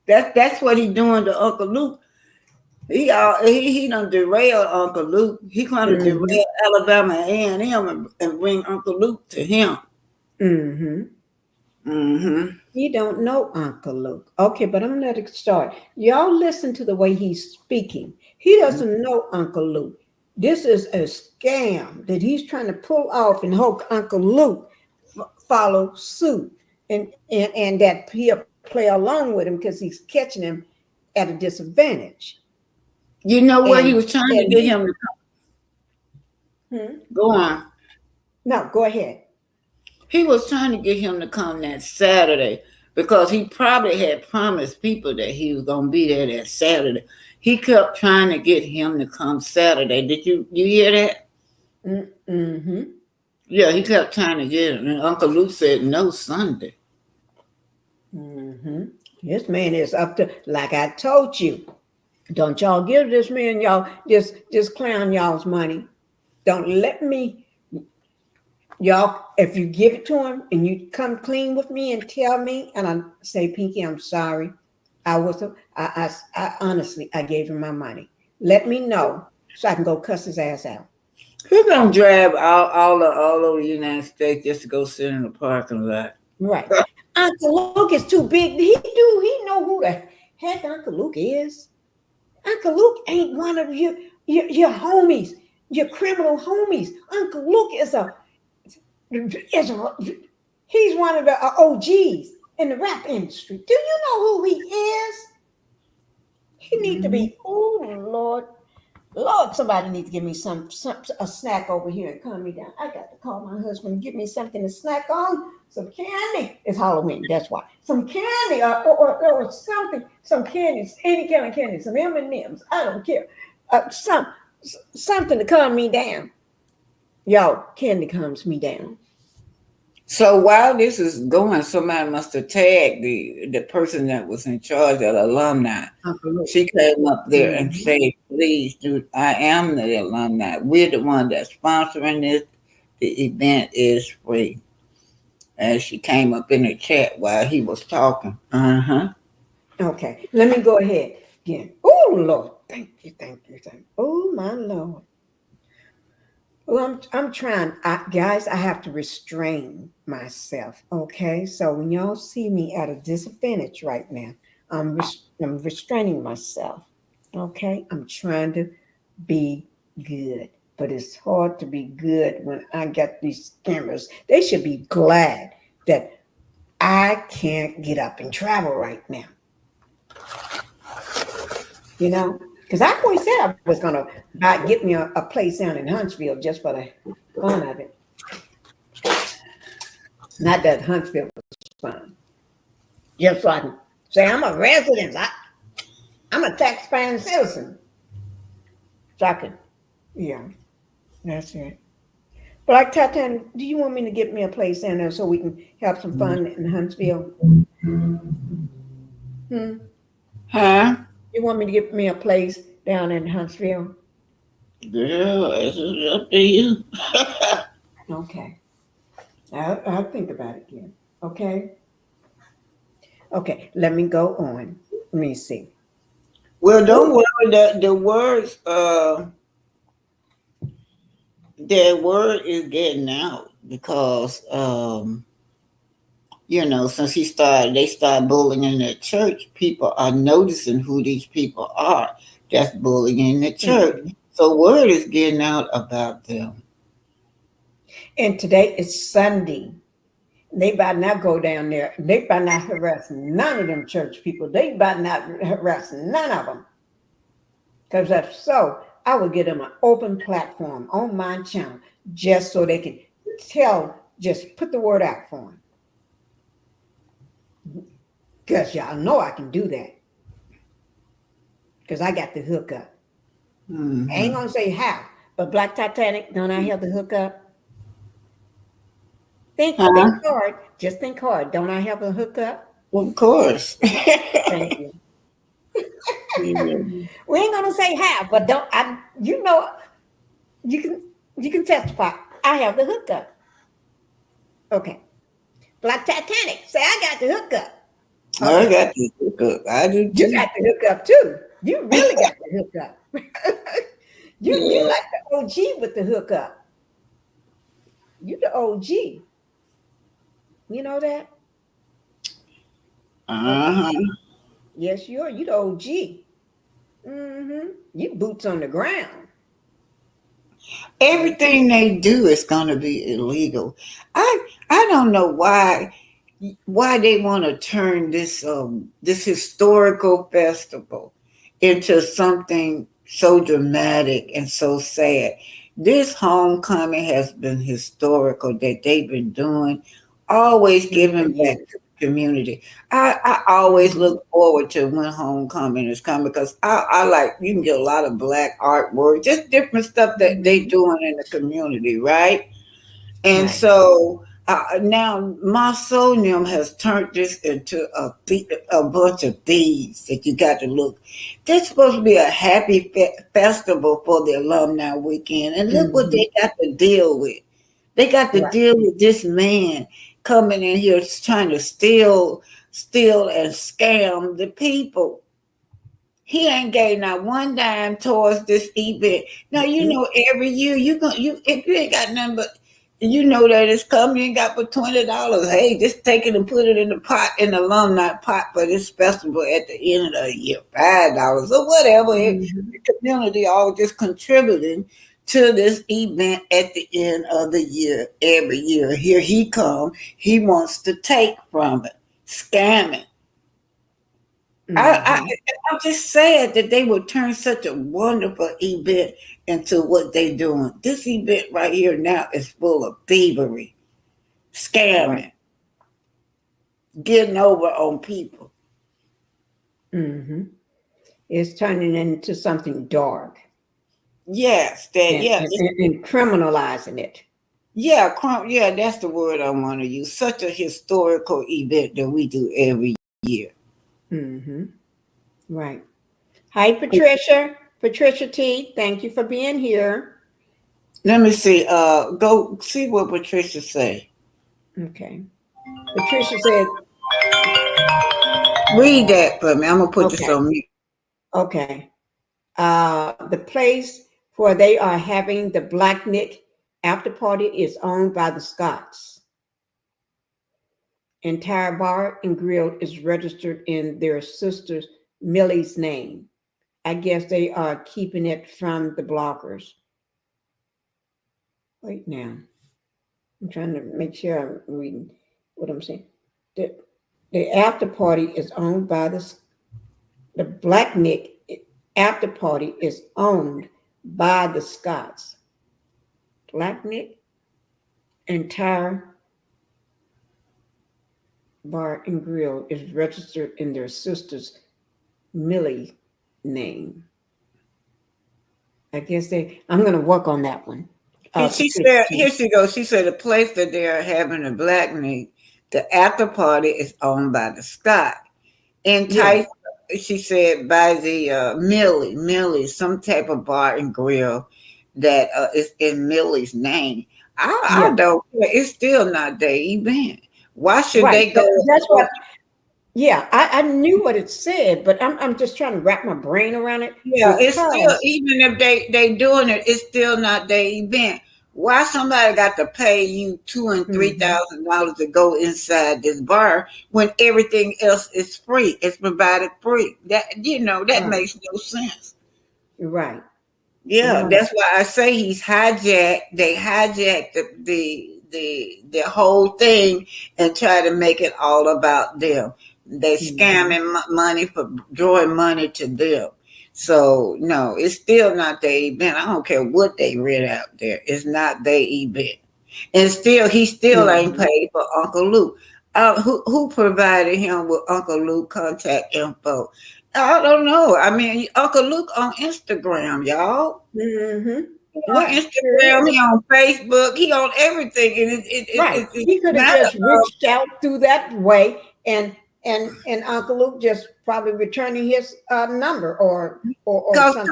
That's what he's doing to Uncle Luke. He done derail Uncle Luke. He going to derail Alabama A&M and bring Uncle Luke to him. You don't know Uncle Luke. Okay, but I'm going to let it start. Y'all listen to the way he's speaking. He doesn't know Uncle Luke. This is a scam that he's trying to pull off and hope Uncle Luke follow suit and that he'll play along with him because he's catching him at a disadvantage. You know what he was trying to get him to come? Go on. No, go ahead. He was trying to get him to come that Saturday because he probably had promised people that he was going to be there that Saturday. He kept trying to get him to come Saturday. Did you hear that? Yeah, he kept trying to get him. And Uncle Luke said no Sunday. This man is up to, like I told you, don't y'all give this man y'all this clown y'all's money. Don't let me, y'all, if you give it to him and you come clean with me and tell me, and I say, Pinkie, I'm sorry. I honestly, I gave him my money. Let me know so I can go cuss his ass out. He's gonna drive all over the United States just to go sit in the parking lot. Right. Uncle Luke is too big. He know who the heck Uncle Luke is. Uncle Luke ain't one of your homies, your criminal homies. Uncle Luke is he's one of the OGs in the rap industry. Do you know who he is? He need to be, oh Lord, somebody needs to give me a snack over here and calm me down. I got to call my husband and give me something to snack on. Some candy. It's Halloween, that's why. Some candy or something, some candies, any kind of candy, some M&Ms. I don't care. something to calm me down. Y'all, candy calms me down. So while this is going, somebody must have tagged the person that was in charge of the alumni. She came up there and said, please, dude, I am the alumni. We're the one that's sponsoring this. The event is free. And she came up in the chat while he was talking. Okay, let me go ahead again. Oh, Lord. Thank you. Oh, my Lord. Well, I'm trying, guys. I have to restrain myself. Okay, so when y'all see me at a disadvantage right now, I'm restraining myself. Okay, I'm trying to be good, but it's hard to be good when I got these scammers. They should be glad that I can't get up and travel right now. You know. Because I always said I was going to get me a place down in Huntsville just for the fun of it. Not that Huntsville was fun. Just so I can say I'm a resident. I'm a taxpaying citizen. So I can, yeah, that's it. But like Tatiana, do you want me to get me a place down there so we can have some fun in Huntsville? Huh? You want me to get me a place down in Huntsville? Girl, it's up to you. Okay. I'll think about it again. Okay. Okay, let me go on. Let me see. Well, don't worry that the words their word is getting out because since they started bullying in the church, people are noticing who these people are that's bullying in the church. Mm-hmm. So word is getting out about them. And today is Sunday. They better not go down there. They better not harass none of them church people. They better not harass none of them. Because if so, I will give them an open platform on my channel just so they can just put the word out for them. Because y'all know I can do that. Because I got the hookup. Mm-hmm. I ain't going to say how, but Black Titanic, don't I have the hookup? Think hard. Just think hard. Don't I have a hookup? Well, of course. Thank you. We ain't gonna say how, but you can testify. I have the hookup. Okay. Black Titanic, say I got the hookup. Okay. I got the hookup. I do too. You got the hookup too. You really got the hookup. You like the OG with the hookup. You the OG. You know that? Okay. Yes, you are. You the OG. Mm-hmm. You boots on the ground. Everything they do is going to be illegal. I don't know why they want to turn this historical festival into something so dramatic and so sad. This homecoming has been historical that they've been doing, always giving back to the community. I always look forward to when homecoming is coming because I like, you can get a lot of Black artwork, just different stuff that they doing in the community, right? And so now Marsau has turned this into a bunch of thieves that you got to look. This is supposed to be a happy festival for the alumni weekend. And look what they got to deal with. They got to deal with this man coming in here trying to steal and scam the people. He ain't gave not one dime towards this event. Now, every year if you ain't got nothing but that it's coming, you ain't got but $20. Hey, just take it and put it in the pot, in the alumni pot for this festival at the end of the year, $5 or whatever. The community all just contributing to this event at the end of the year. Every year, here he come. He wants to take from it, scamming. I'm just sad that they would turn such a wonderful event into what they're doing. This event right here now is full of thievery, scamming, getting over on people. It's turning into something dark. Yes, and criminalizing it. Yeah, that's the word I want to use. Such a historical event that we do every year. Mm-hmm. Right. Hi, Patricia. Patricia T. Thank you for being here. Let me see. Go see what Patricia say. Okay. Patricia said, read that for me. I'm gonna put this on mute. Okay. The place where they are having the Black Nick after party is owned by the Scotts. Entire bar and grill is registered in their sister Millie's name. I guess they are keeping it from the bloggers. Wait now. I'm trying to make sure I'm reading what I'm saying. The after party is owned by the Black Nick after party is owned by the Scotts. Black Nick entire bar and grill is registered in their sister's Millie name. I guess I'm going to work on that one. She said, here she goes. She said the place that they are having a Black Nick, the after party is owned by the Scott. Enticed, she said, by the Millie, some type of bar and grill that is in Millie's name. I don't care. It's still not their event. Why should they go? That's what. Yeah, I knew what it said, but I'm just trying to wrap my brain around it. Yeah, it's still, even if they doing it, it's still not their event. Why somebody got to pay you $2,000 and $3,000 to go inside this bar when everything else is free? It's provided free. That that makes no sense. Right. Yeah, that's why I say he's hijacked. They hijacked the whole thing and try to make it all about them. They scamming money for drawing money to them. So no, it's still not their event. I don't care what they read out there. It's not their event. And still, he still ain't paid for Uncle Luke. Who provided him with Uncle Luke contact info? I don't know. I mean, Uncle Luke on Instagram, y'all. Mm-hmm. On Instagram, he on Facebook, he on everything. And he could have just reached out through that way, and Uncle Luke just probably returning his number or something.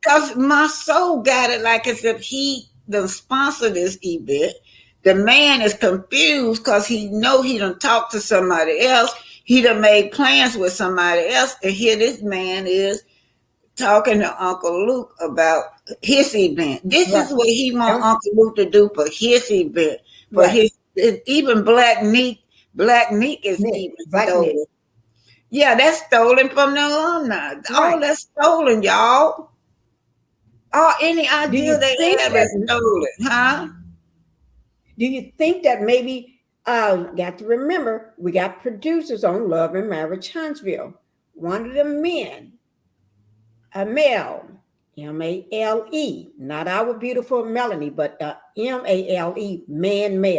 Because Marsau got it like as if he done sponsor this event. The man is confused because he know he done talked to somebody else. He done made plans with somebody else, and here this man is talking to Uncle Luke about his event. This is what he want Uncle Luke to do for his event. For his even Black Meek is even stolen. Yeah, that's stolen from the alumni. All that's stolen, y'all. Any idea they have is stolen, huh? Do you think that maybe got to remember we got producers on Love and Marriage Huntsville. One of the men, a male, M-A-L-E, not our beautiful Melanie, but M-A-L-E, man,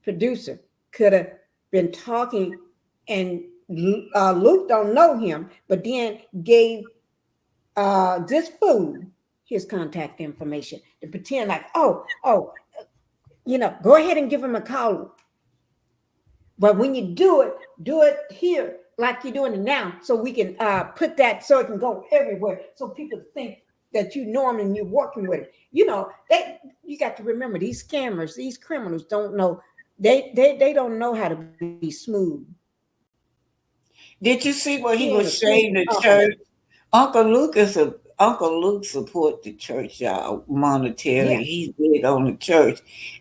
producer, could have been talking, and Luke don't know him, but then gave this fool his contact information to pretend like, go ahead and give him a call. But when you do it here like you're doing it now, so we can put that so it can go everywhere, so people think that you know them and you're working with it. You got to remember, these scammers, these criminals don't know. They don't know how to be smooth. Did you see what he was saying to church? Uncle Luke support the church, y'all, monetarily. Yeah. He's big on the church.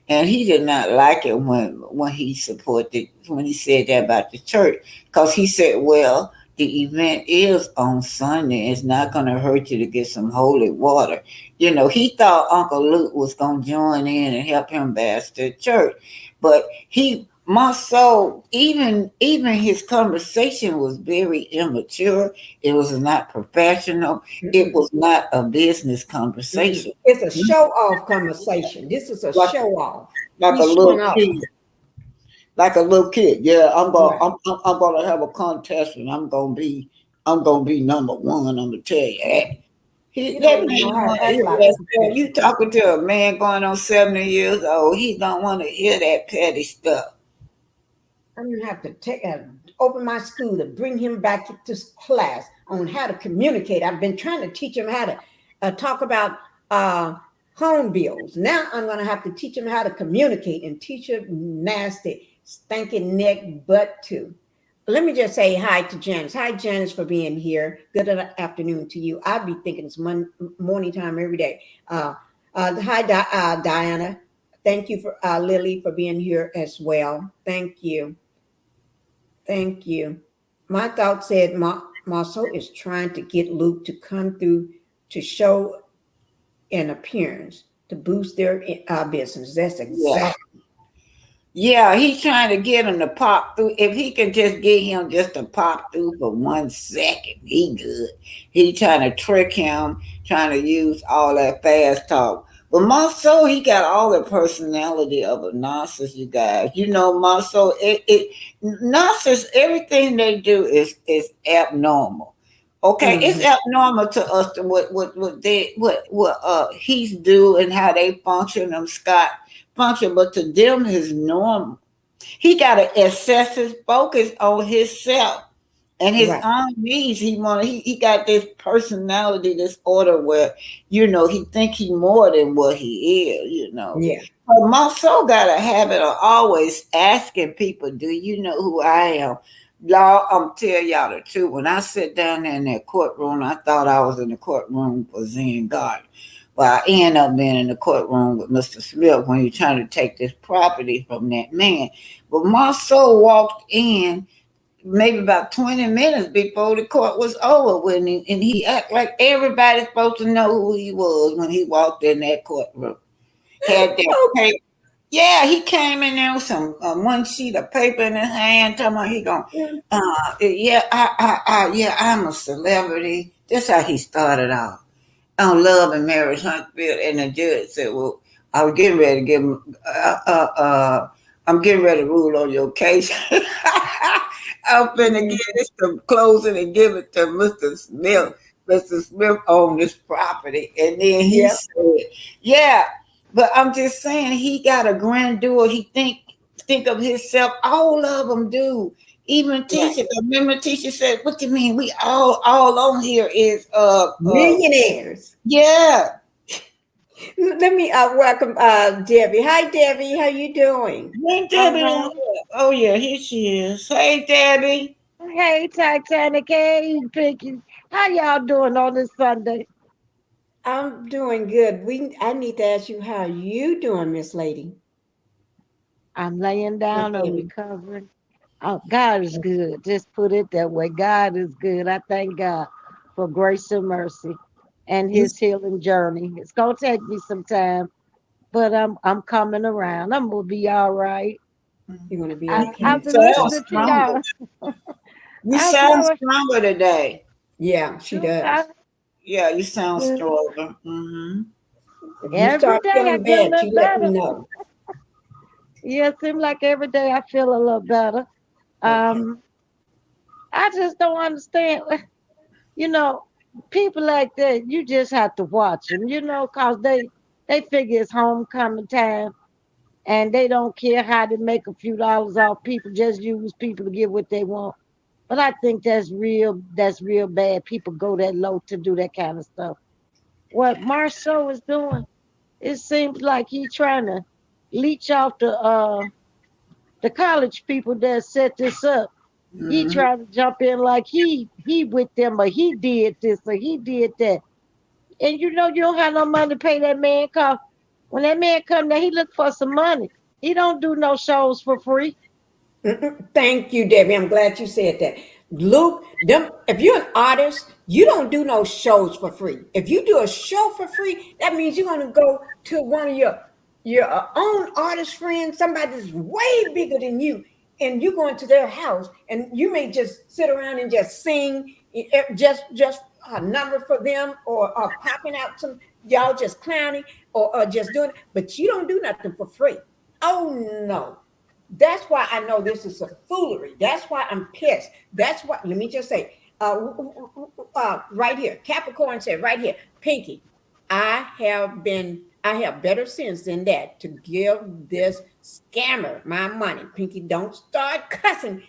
And he did not like it when he said that about the church. Because he said, well, the event is on Sunday. It's not going to hurt you to get some holy water. He thought Uncle Luke was going to join in and help him bash the church. But Marsau, even his conversation was very immature. It was not professional. It was not a business conversation. It's a show-off conversation. This is a show-off. Like a little kid. Yeah, I'm gonna have a contest and I'm gonna be number one. I'm gonna tell you that. He don't even know how to act like you talking to a man going on 70 years old. He don't want to hear that petty stuff. I'm gonna have to open my school to bring him back to class on how to communicate. I've been trying to teach him how to talk about home bills. Now I'm gonna have to teach him how to communicate and teach him nasty, stinking neck butt too. Let me just say hi to Janice. Hi, Janice, for being here. Good afternoon to you. I'll be thinking it's morning time every day. Hi, Diana. Thank you for Lily for being here as well. Thank you. Thank you. My thought said Marsau is trying to get Luke to come through to show an appearance to boost their business. That's exactly. Yeah, he's trying to get him to pop through. If he can just get him just to pop through for 1 second, he good. He trying to trick him, trying to use all that fast talk. But Marsau, he got all the personality of a narcissist, you guys. You know, Marsau, narcissists, everything they do is abnormal. Okay, it's abnormal to us to what he's doing, how they function, function, but to them is normal. He got to assess his focus on himself and his own needs. He got this personality disorder where, you know, he think he more than what he is, you know. Yeah. But Marsau got a habit of always asking people, do you know who I am? Law, I'm tell y'all the truth. When I sit down there in that courtroom, I thought I was in the courtroom for Zen Garden. Well, I end up being in the courtroom with Mr. Smith when he's trying to take this property from that man. But Marsau walked in maybe about 20 minutes before the court was over with him, and he acted like everybody's supposed to know who he was when he walked in that courtroom. Had that paper. Yeah, he came in there with some one sheet of paper in his hand, talking about he going, I'm a celebrity. That's how he started off. On Love and Marriage Huntsville, and the judge said, well, I was getting ready to give him, I'm getting ready to rule on your case. I'm finna get this to closing and give it to Mr. Smith. Mr. Smith owned this property. And then he said, yeah, but I'm just saying he got a grandeur. He think of himself. All of them do. Even Tisha, remember Tisha said, what do you mean? We all on here is millionaires. Yeah. Let me welcome Debbie. Hi, Debbie. How you doing? Hey, Debbie. Oh, yeah, here she is. Hey, Debbie. Hey, Titanic. Hey, Pinkie. How y'all doing on this Sunday? I'm doing good. I need to ask you, how you doing, Miss Lady? I'm laying down and recovering. Oh, God is good. Just put it that way. God is good. I thank God for grace and mercy and his healing journey. It's gonna take me some time, but I'm coming around. I'm gonna be all right. You're gonna be okay. I've been listening to y'all. You sound stronger today. Yeah, she does. Yeah, you sound stronger. Mm-hmm. Every day I feel a little better. Yeah, it seems like every day I feel a little better. I just don't understand. You know, people like that, you just have to watch them, you know, because they figure it's homecoming time and they don't care how to make a few dollars off people, just use people to get what they want. But I think that's real bad. People go that low to do that kind of stuff. What Marsau is doing, it seems like he's trying to leech off the college people that set this up. Mm-hmm. He tried to jump in like he with them, or he did this, or he did that. And you know, you don't have no money to pay that man, because when that man come there, he look for some money. He don't do no shows for free. Thank you, Debbie. I'm glad you said that. Luke, if you're an artist, you don't do no shows for free. If you do a show for free, that means you're going to go to one of your own artist friends, somebody that's way bigger than you, and you go into their house, and you may just sit around and just sing just a number for them, or popping out some, y'all just clowning, or just doing it, but you don't do nothing for free. Oh, no. That's why I know this is a foolery. That's why I'm pissed. That's why, let me just say, Right here. Capricorn said right here, Pinkie, I have better sense than that to give this scammer my money. Pinkie, don't start cussing.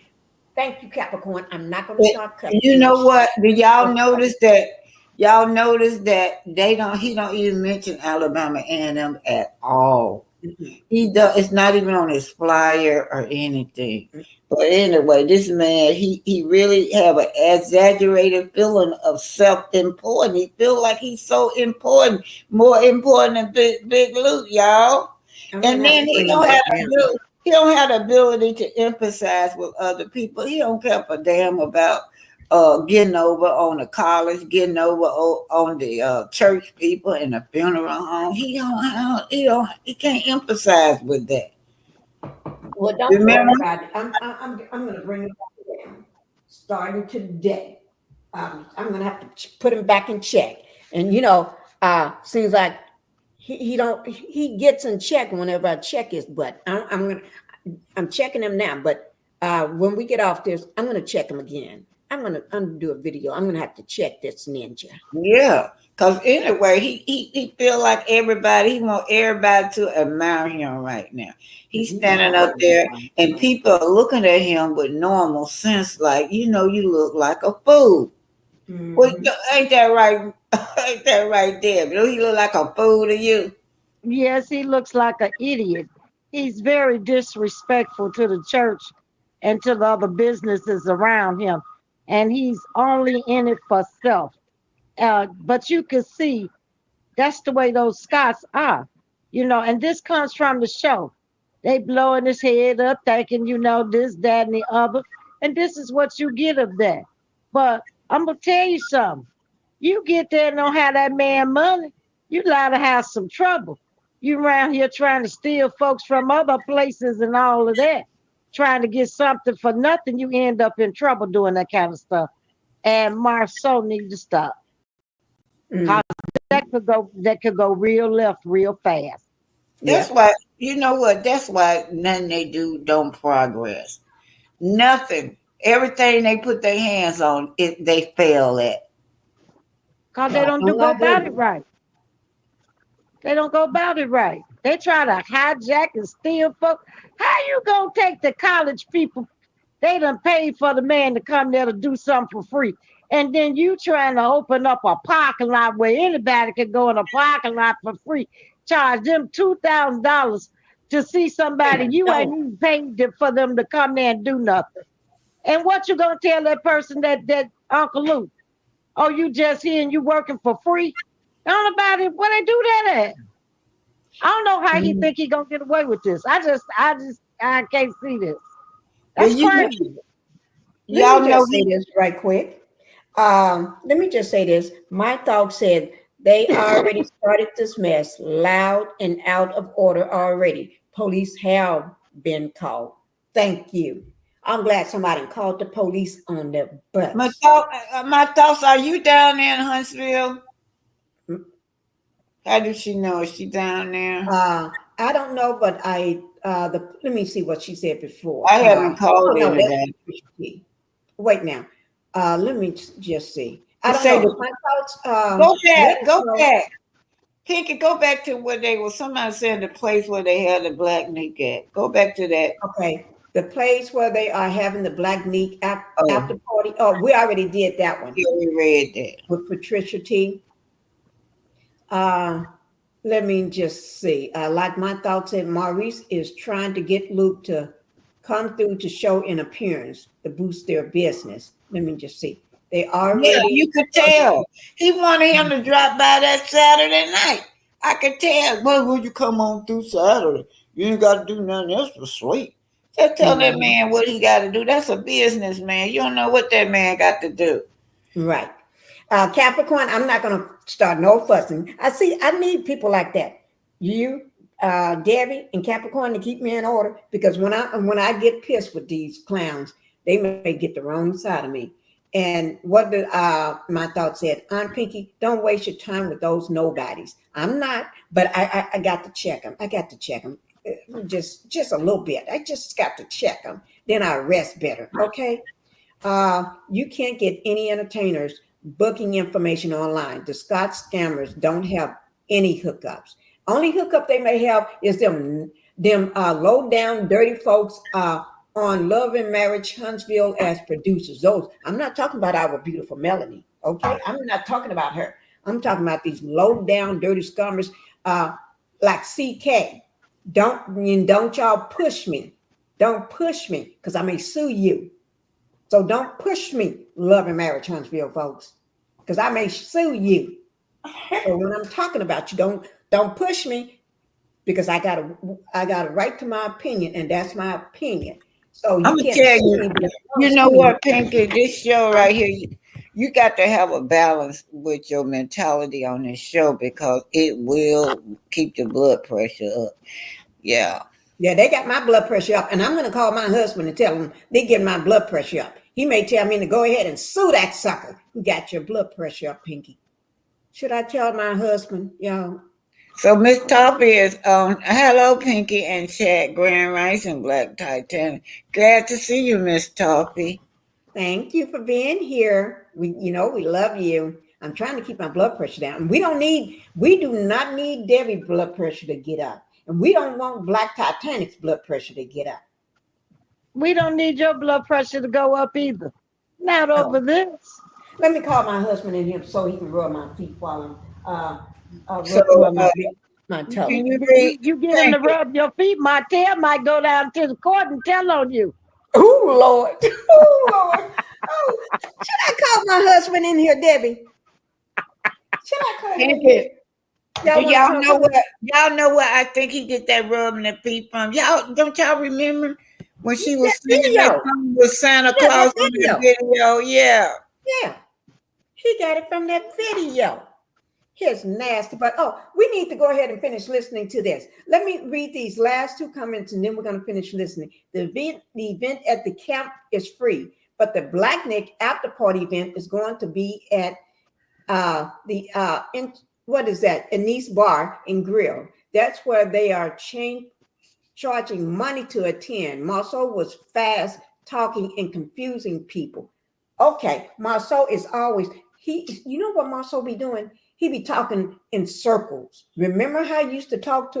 Thank you, Capricorn. I'm not going to start cussing. You know what? Do y'all notice that? Y'all notice that they don't. He don't even mention Alabama A&M at all. He does. It's not even on his flyer or anything. But anyway, this man, he really have an exaggerated feeling of self-importance. He feel like he's so important, more important than Big Luke, y'all. And then he don't have the ability to emphasize with other people. He don't care a damn about getting over on the college, getting over on the church people and the funeral home. He can't emphasize with that. Well, don't worry about it. I'm going to bring it back down. Starting today, I'm going to have to put him back in check. And seems like he gets in check whenever I check his butt. I'm checking him now, but when we get off this, I'm going to check him again. I'm gonna do a video. I'm gonna have to check this ninja. Yeah, because anyway, he feel like everybody. He want everybody to admire him right now. He's standing up there, and people are looking at him with normal sense, like you look like a fool. Mm-hmm. Well, ain't that right? Ain't that right there? Do he look like a fool to you? Yes, he looks like an idiot. He's very disrespectful to the church and to the other businesses around him. And he's only in it for self. But you can see that's the way those Scots are, and this comes from the show. They blowing his head up, thinking, this, that, and the other. And this is what you get of that. But I'm going to tell you something. You get there and don't have that man money, you liable to have some trouble. You around here trying to steal folks from other places and all of that. Trying to get something for nothing, you end up in trouble doing that kind of stuff. And Marsau needs to stop. That could go real left real fast. That's why, you know what? That's why nothing they do don't progress. Nothing. Everything they put their hands on, they fail at. Because they don't go about it right. They don't go about it right. They try to hijack and steal folks. How you gonna take the college people? They done paid for the man to come there to do something for free. And then you trying to open up a parking lot where anybody can go in a parking lot for free. Charge them $2,000 to see somebody you ain't even paid for them to come there and do nothing. And what you gonna tell that person that Uncle Luke? Oh, you just here and you working for free? Don't nobody where they do that at? I don't know how he think he gonna get away with this. I can't see this. That's crazy. Y'all know say this right quick. Let me just say this. My thought said they already started this mess, loud and out of order already. Police have been called. Thank you. I'm glad somebody called the police on their butts. My thoughts, are you down there in Huntsville? How does she know? Is she down there? I don't know, but let me see what she said before. I haven't called her today. Wait now. Let me just see. I don't know. My thoughts, go back. Pinkie, go back to where they were. Somebody said the place where they had the black meat at. Go back to that. Okay. The place where they are having the black meat after party. Oh, we already did that one. Yeah, we read that. With Patricia T. Let me just see. Like my thoughts said, Maurice is trying to get Luke to come through to show an appearance to boost their business. Let me just see. They already. Yeah, you could tell. He wanted him to drop by that Saturday night. I could tell. Well, would you come on through Saturday? You ain't got to do nothing else but sleep. Just tell that man what he got to do. That's a business, man. You don't know what that man got to do. Right. Capricorn, I'm not going to start no fussing. I need people like that. You, Debbie, and Capricorn to keep me in order, because when I get pissed with these clowns, they may get the wrong side of me. And what did my thought said, Aunt Pinkie, don't waste your time with those nobodies. I'm not, but I got to check them. I got to check them. Just a little bit. I just got to check them. Then I rest better. Okay. You can't get any entertainers booking information online. The Scott scammers don't have any hookups. Only hookup they may have is them low down dirty folks on Love and Marriage Huntsville as producers. Those I'm not talking about our beautiful Melanie. Okay, I'm not talking about her. I'm talking about these low down dirty scammers like CK. Don't y'all push me. Don't push me because I may sue you. So don't push me, Love and Marriage Huntsville folks, because I may sue you. So when I'm talking about you, don't push me because I got a right to my opinion, and that's my opinion. So I'm gonna tell you, you know what, Pinkie, this show right here, you got to have a balance with your mentality on this show because it will keep the blood pressure up. Yeah. Yeah, they got my blood pressure up, and I'm going to call my husband and tell him they get my blood pressure up. He may tell me to go ahead and sue that sucker who got your blood pressure up, Pinkie. Should I tell my husband, y'all? So Miss Toppy is on. Hello, Pinkie and Chad, Grand Rising, Black Titanic. Glad to see you, Miss Toppy. Thank you for being here. We love you. I'm trying to keep my blood pressure down. We do not need Debbie's blood pressure to get up. And we don't want Black Titanic's blood pressure to get up. We don't need your blood pressure to go up either. Not over this. Let me call my husband in here so he can rub my feet while I'm rub my toe. You get him to rub your feet, my tail might go down to the court and tell on you. Oh, Lord. Oh, Lord. Oh, should I call my husband in here, Debbie? Should I call him in here? Y'all know where I think he get that rubbing the feet from? Don't y'all remember when she was singing that song with Santa Claus in the video? Yeah. Yeah. He got it from that video. Here's nasty, but we need to go ahead and finish listening to this. Let me read these last two comments and then we're going to finish listening. The event at the camp is free, but the Black Nick after party event is going to be at Anise Bar and Grill. That's where they are charging money to attend. Marsau was fast talking and confusing people. Okay, Marsau is always, you know what Marsau be doing? He be talking in circles. Remember how he used to talk to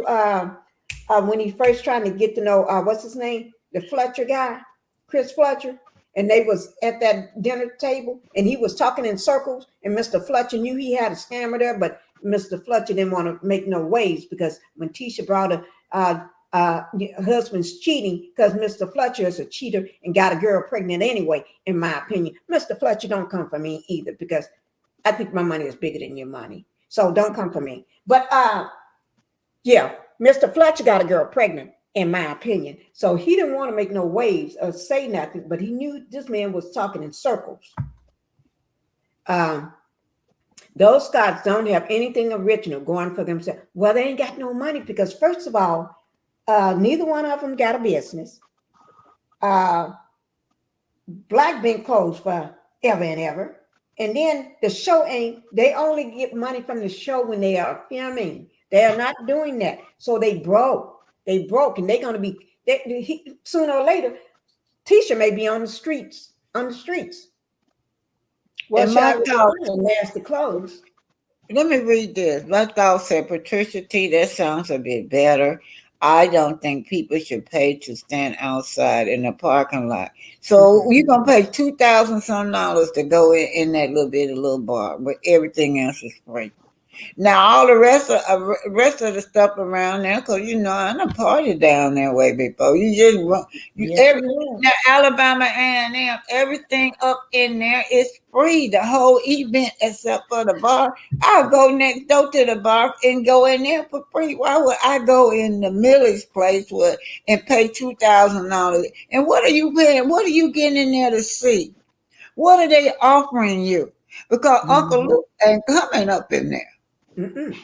when he first trying to get to know what's his name? The Fletcher guy, Chris Fletcher. And they was at that dinner table and he was talking in circles and Mr. Fletcher knew he had a scammer there, but Mr. Fletcher didn't want to make no waves because when Tisha brought husband's cheating because Mr. Fletcher is a cheater and got a girl pregnant anyway, in my opinion. Mr. Fletcher don't come for me either because I think my money is bigger than your money. So don't come for me. But Mr. Fletcher got a girl pregnant, in my opinion. So he didn't want to make no waves or say nothing, but he knew this man was talking in circles. Those Scots don't have anything original going for themselves. Well, they ain't got no money because first of all, neither one of them got a business. Black been closed for ever and ever. And then the show they only get money from the show when they are filming. They are not doing that. So they broke. And they're going to be, sooner or later, Tisha may be on the streets. Well, nasty clothes. Let me read this. Like I said, Patricia T, that sounds a bit better. I don't think people should pay to stand outside in the parking lot. So you're going to pay $2,000 some to go in that little bar, but everything else is free. Now, all the rest of the stuff around there, because, I done party down that way before. You just run. Now, Alabama A&M, everything up in there is free. The whole event except for the bar. I'll go next door to the bar and go in there for free. Why would I go in the Millie's place and pay $2,000? And what are you paying? What are you getting in there to see? What are they offering you? Because Uncle Luke ain't coming up in there. Mm-mm.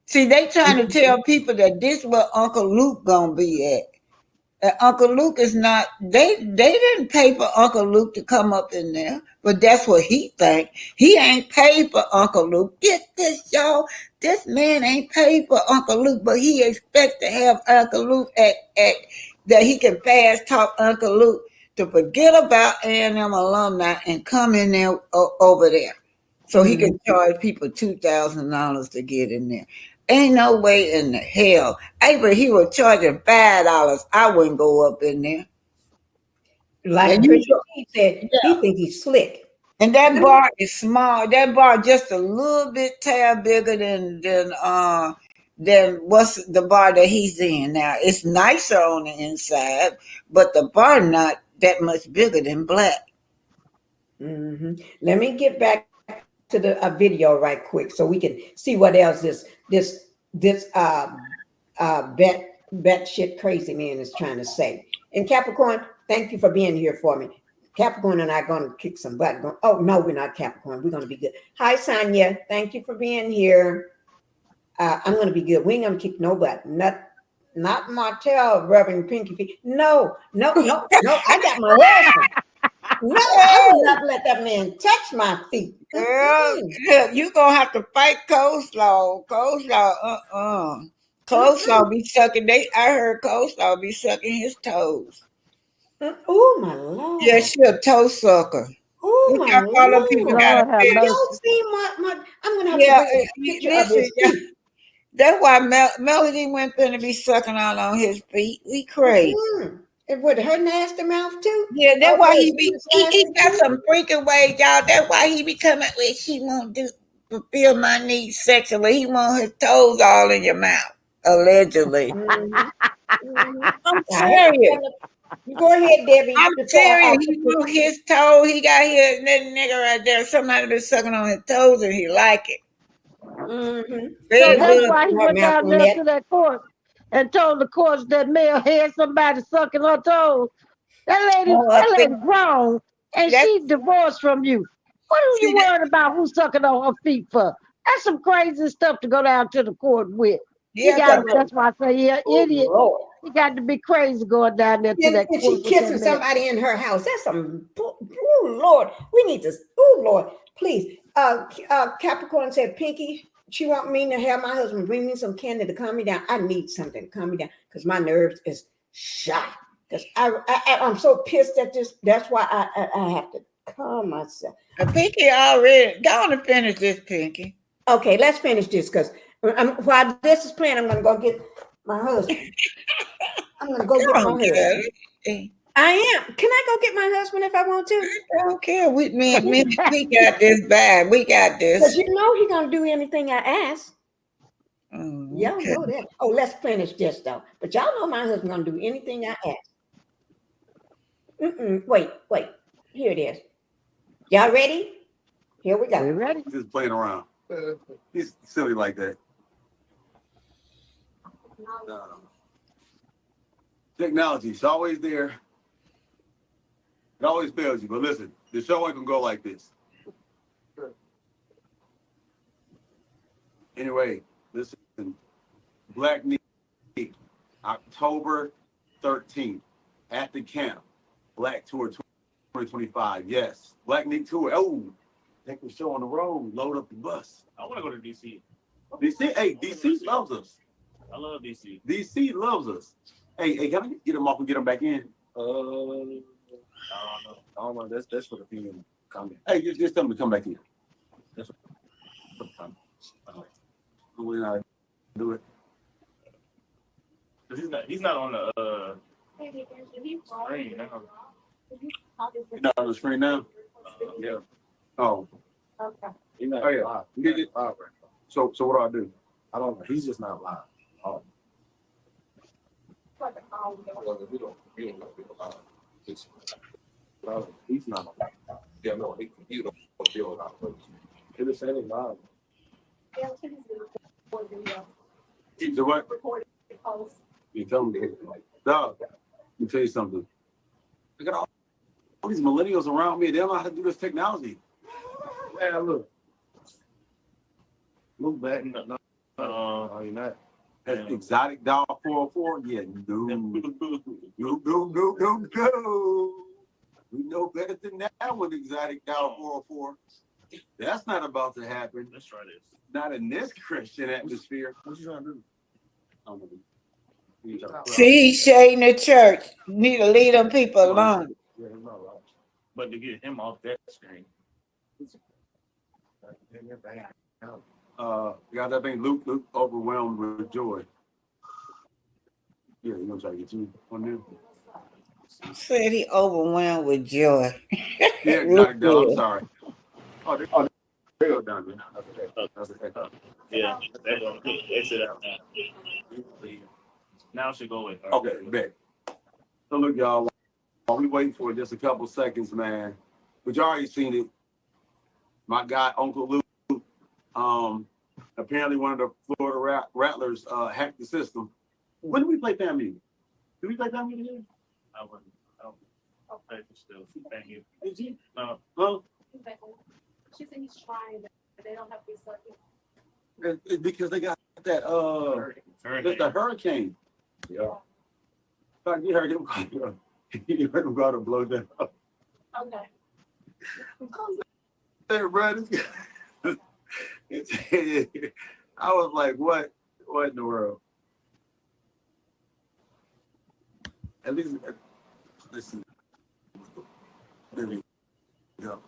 See, they trying to tell people that this is where Uncle Luke gonna be at. And Uncle Luke is not. They didn't pay for Uncle Luke to come up in there, but that's what he think. He ain't paid for Uncle Luke. Get this, y'all. This man ain't paid for Uncle Luke, but he expect to have Uncle Luke at that he can fast talk Uncle Luke to forget about A&M alumni and come in there over there. So he could charge people $2,000 to get in there. Ain't no way in the hell. Hey, but he was charging $5. I wouldn't go up in there. Like Christian T said, he think he's slick. And that bar is small. That bar just a little bit tad bigger than what's the bar that he's in now. It's nicer on the inside, but the bar not that much bigger than Black. Let me get back to the video right quick so we can see what else this bet shit crazy man is trying to say. And Capricorn, thank you for being here for me. Capricorn and I are going to kick some butt. Oh, no, we're not Capricorn. We're going to be good. Hi, Sonia. Thank you for being here. I'm going to be good. We ain't going to kick no butt. Not Martell rubbing Pinkie feet. No. I got my husband. No, I will not let that man touch my feet. Girl, you're going to have to fight Coleslaw. Coleslaw be sucking. I heard Coleslaw be sucking his toes. Oh, my Lord. Yeah, she a toe sucker. Oh, my Lord. People Y'all see my, I'm going to have to bring a picture of his feet. That's why Melody went finna be sucking all on his feet. We crazy. And with her nasty mouth too? Yeah, that's why he got some freaking ways, y'all. That's why he be coming with she won't fulfill my needs sexually. He want his toes all in your mouth, allegedly. I'm serious. Go ahead, Debbie. I'm serious. He want his toe. He got here, that nigga right there. Somebody been sucking on his toes and he like it. So that's why he went down there to that court and told the courts that Mel had somebody sucking her toes. That lady grown and she divorced from you. What are you worried about who's sucking on her feet for? That's some crazy stuff to go down to the court with. That's why I say, idiot. Lord. He got to be crazy going down there to that court. She kissing somebody in her house. That's some, Lord. We need to, Lord, please. Capricorn said, Pinkie, she want me to have my husband bring me some candy to calm me down. I need something to calm me down because my nerves is shot. Because I'm so pissed at this. That's why I have to calm myself. Pinkie already, go on and finish this, Pinkie. Okay, let's finish this because while this is playing, I'm going to go get my husband. I'm going to go get my husband. I am. Can I go get my husband if I want to? I don't care. We got this bad. We got this. Because you know he's going to do anything I ask. Y'all know that. Oh, let's finish this, though. But y'all know my husband going to do anything I ask. Wait. Here it is. Y'all ready? Here we go. We ready? Just playing around. He's silly like that. Technology, it's always there. It always fails you. But listen, the show ain't gonna go like this. Anyway, listen. Black Knee, October 13th at the camp. Black Tour 2025. Yes. Black Knee Tour. Oh, take the show on the road. Load up the bus. I want to go to DC. DC, hey, DC loves us. I love DC. DC loves us. Hey, can I get them off and get them back in? I don't know. That's for the people coming. Hey, just tell them to come back in. That's for the time. We know how to do it. He's not on the screen now. You're not on the screen now? Yeah. Oh. Okay. He's not live. So what do? I don't know. He's just not live. Oh. He's not on. Yeah, no, he don't feel about it. It is saying live. The what? You tell me. Dog, let me tell you something. I got all these millennials around me. They don't know how to do this technology. Yeah, look. Look back. No, you're not. That's exotic dog 404. Yeah, no. We know better than that with exotic dog 404. That's not about to happen. Let's try this. Not in this Christian atmosphere. What you trying to do? See, he's shading the church. You need to leave them people alone. Yeah, he's not right. But to get him off that screen. Got that thing, Luke overwhelmed with joy. Yeah, you gonna try to get you on there? Said he overwhelmed with joy. Yeah, knock it down. I'm sorry. Oh, they go down there. Okay. Yeah, they're going to exit out now. Now she go with her. Okay, bet. So look, y'all, while we wait for just a couple seconds, man, but you already seen it. My guy, Uncle Luke, apparently one of the Florida Rattlers hacked the system. When did we play Family? Did we play Family today? I wouldn't. I'll pay for still. Thank you. Did you? No. Huh? She said he's trying, but they don't have to be certain. It's because they got that that's the hurricane. Yeah. You heard him you heard him go to blow that up. Okay. Hey, bro, I was like, what in the world? At least listen. There we go.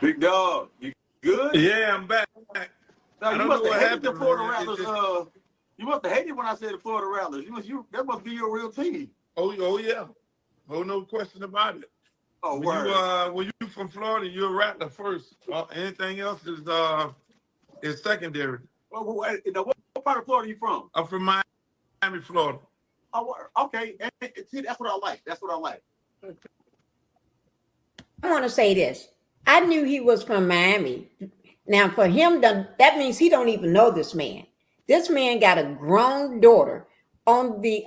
Big dog, you good? Yeah, I'm back. No, you must have hated the Florida Rattlers. You must have hated when I said the Florida Rattlers. That must be your real team. Oh yeah. Oh, no question about it. Oh, when you from Florida, you're a Rattler first. Anything else is secondary. Well, what part of Florida are you from? I'm from Miami, Florida. Oh, okay. See, that's what I like. I want to say this. I knew he was from Miami. Now, for him, that means he don't even know this man. This man got a grown daughter on the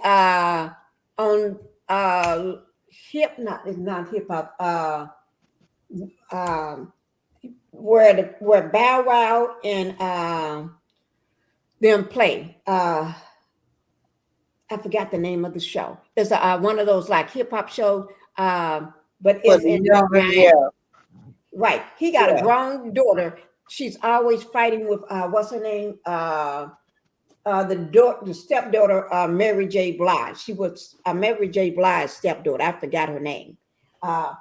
hip hop. Where Bow Wow and them play. I forgot the name of the show. It's one of those like hip hop shows, but it's in Miami. Right. He got a grown daughter. She's always fighting with what's her name? The stepdaughter, Mary J. Blige. She was Mary J. Blige's stepdaughter. I forgot her name. No,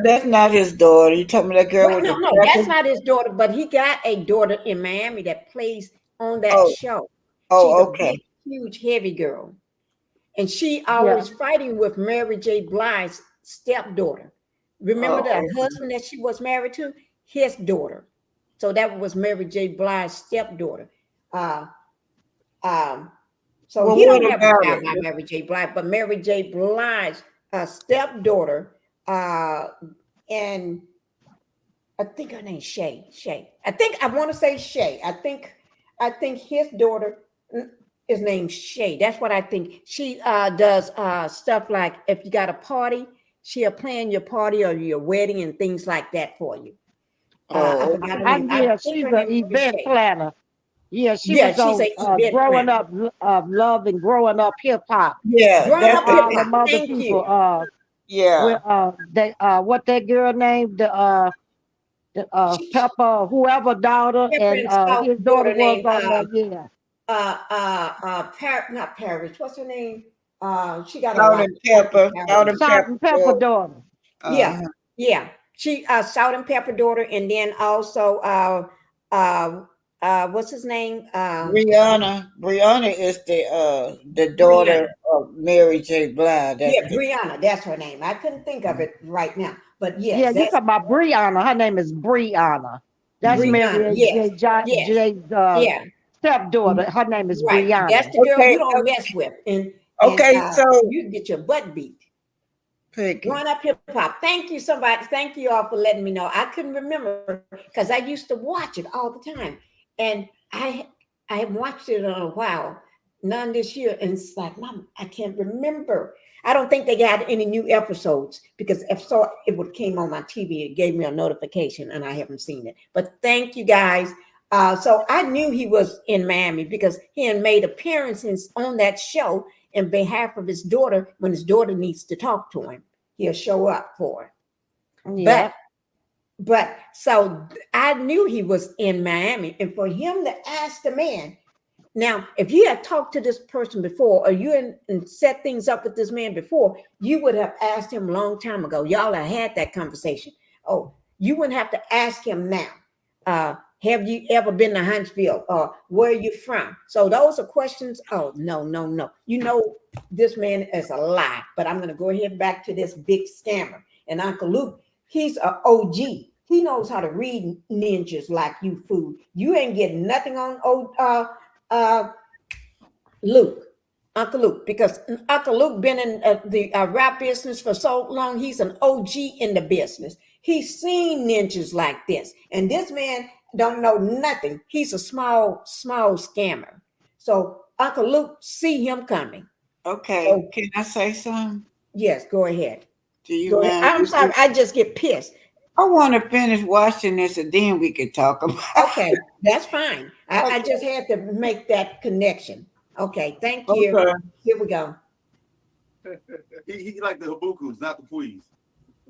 that's not his daughter. You told me that girl. No, that's not his daughter. But he got a daughter in Miami that plays on that show. Oh, she's okay. A big, huge, heavy girl, and she always fighting with Mary J. Blige's stepdaughter. Remember the husband that she was married to? His daughter. So that was Mary J. Blige's stepdaughter. So he don't have a child by Mary J. Blige, but Mary J. Blige's stepdaughter, and I think her name's Shay. I want to say Shay. I think his daughter is named Shay. That's what I think. She does stuff like if you got a party, she'll plan your party or your wedding and things like that for you. I forgot her name. She's an event planner. Yeah, she's a growing up love and growing up hip hop. Yeah, growing up hip hop. Them other Thank people. What that girl named the Pepper, whoever daughter, and his daughter was on there. Not Paris. What's her name? She got Salt and Pepper daughter. Yeah. She Salt and Pepper daughter, and then also what's his name? Brianna. Brianna is the daughter of Mary J. Blige. Brianna, that's her name. I couldn't think of it right now, but yes. Yeah, you talking about Brianna. Her name is Brianna. That's Mary J's stepdaughter. Her name is Brianna. That's the girl you don't mess with. And so you can get your butt beat. Growing up hip hop. Thank you, somebody. Thank you all for letting me know. I couldn't remember because I used to watch it all the time. And I haven't watched it in a while, none this year. And it's like, Mom, I can't remember. I don't think they got any new episodes because if so, it would came on my TV. It gave me a notification and I haven't seen it. But thank you guys. So I knew he was in Miami because he had made appearances on that show in behalf of his daughter. When his daughter needs to talk to him, he'll show up for her. Yeah. But so I knew he was in Miami, and for him to ask the man, now, if you had talked to this person before, or and set things up with this man before, you would have asked him a long time ago. Y'all have had that conversation. Oh, you wouldn't have to ask him now. Have you ever been to Huntsville? Or where are you from? So those are questions. Oh, no, no, no. You know, this man is a lie, but I'm going to go ahead back to this big scammer. And Uncle Luke, he's an OG. He knows how to read ninjas like you fool. You ain't getting nothing on Luke, Uncle Luke, because Uncle Luke been in the rap business for so long. He's an OG in the business. He's seen ninjas like this, and this man don't know nothing. He's a small scammer. So Uncle Luke see him coming. Okay, so, can I say something? Yes, go ahead. Do you mind? I'm sorry, I just get pissed. I want to finish watching this, and then we can talk about Okay, that's fine. I just had to make that connection. Okay, thank you. Okay. Here we go. He like the Habukus, not the Please.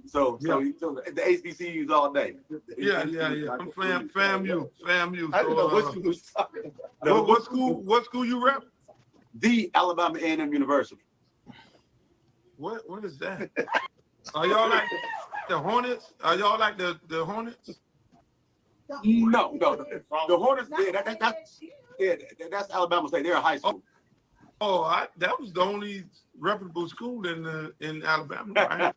So the HBCUs all day. Yeah. I'm FAMU. I don't know what school you rep? The Alabama A&M University. What is that? Are y'all like the Hornets? Are y'all like the Hornets? No. The Hornets, that's Alabama State. They're a high school. That was the only reputable school in Alabama, right?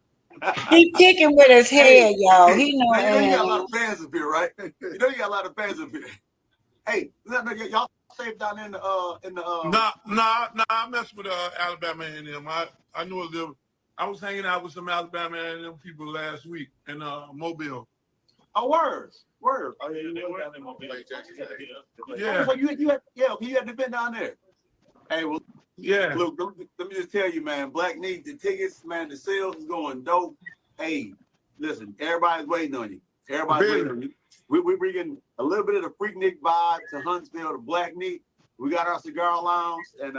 He's kicking with his head, y'all. He know. You know you got a lot of fans up here, right? You know you got a lot of fans up here. Hey, y'all safe down in the Nah, I messed with Alabama A&M. I knew a little. I was hanging out with some Alabama A&M people last week in Mobile. Oh, word. Oh, yeah, they were down in Mobile. Yeah. So you had to been down there. Hey, well, yeah. Look, let me just tell you, man. Black Need the tickets, man. The sales is going dope. Hey, listen, everybody's waiting on you. Waiting on you. We're bringing a little bit of the Freaknik vibe to Huntsville, to Black Need. We got our cigar lounge, and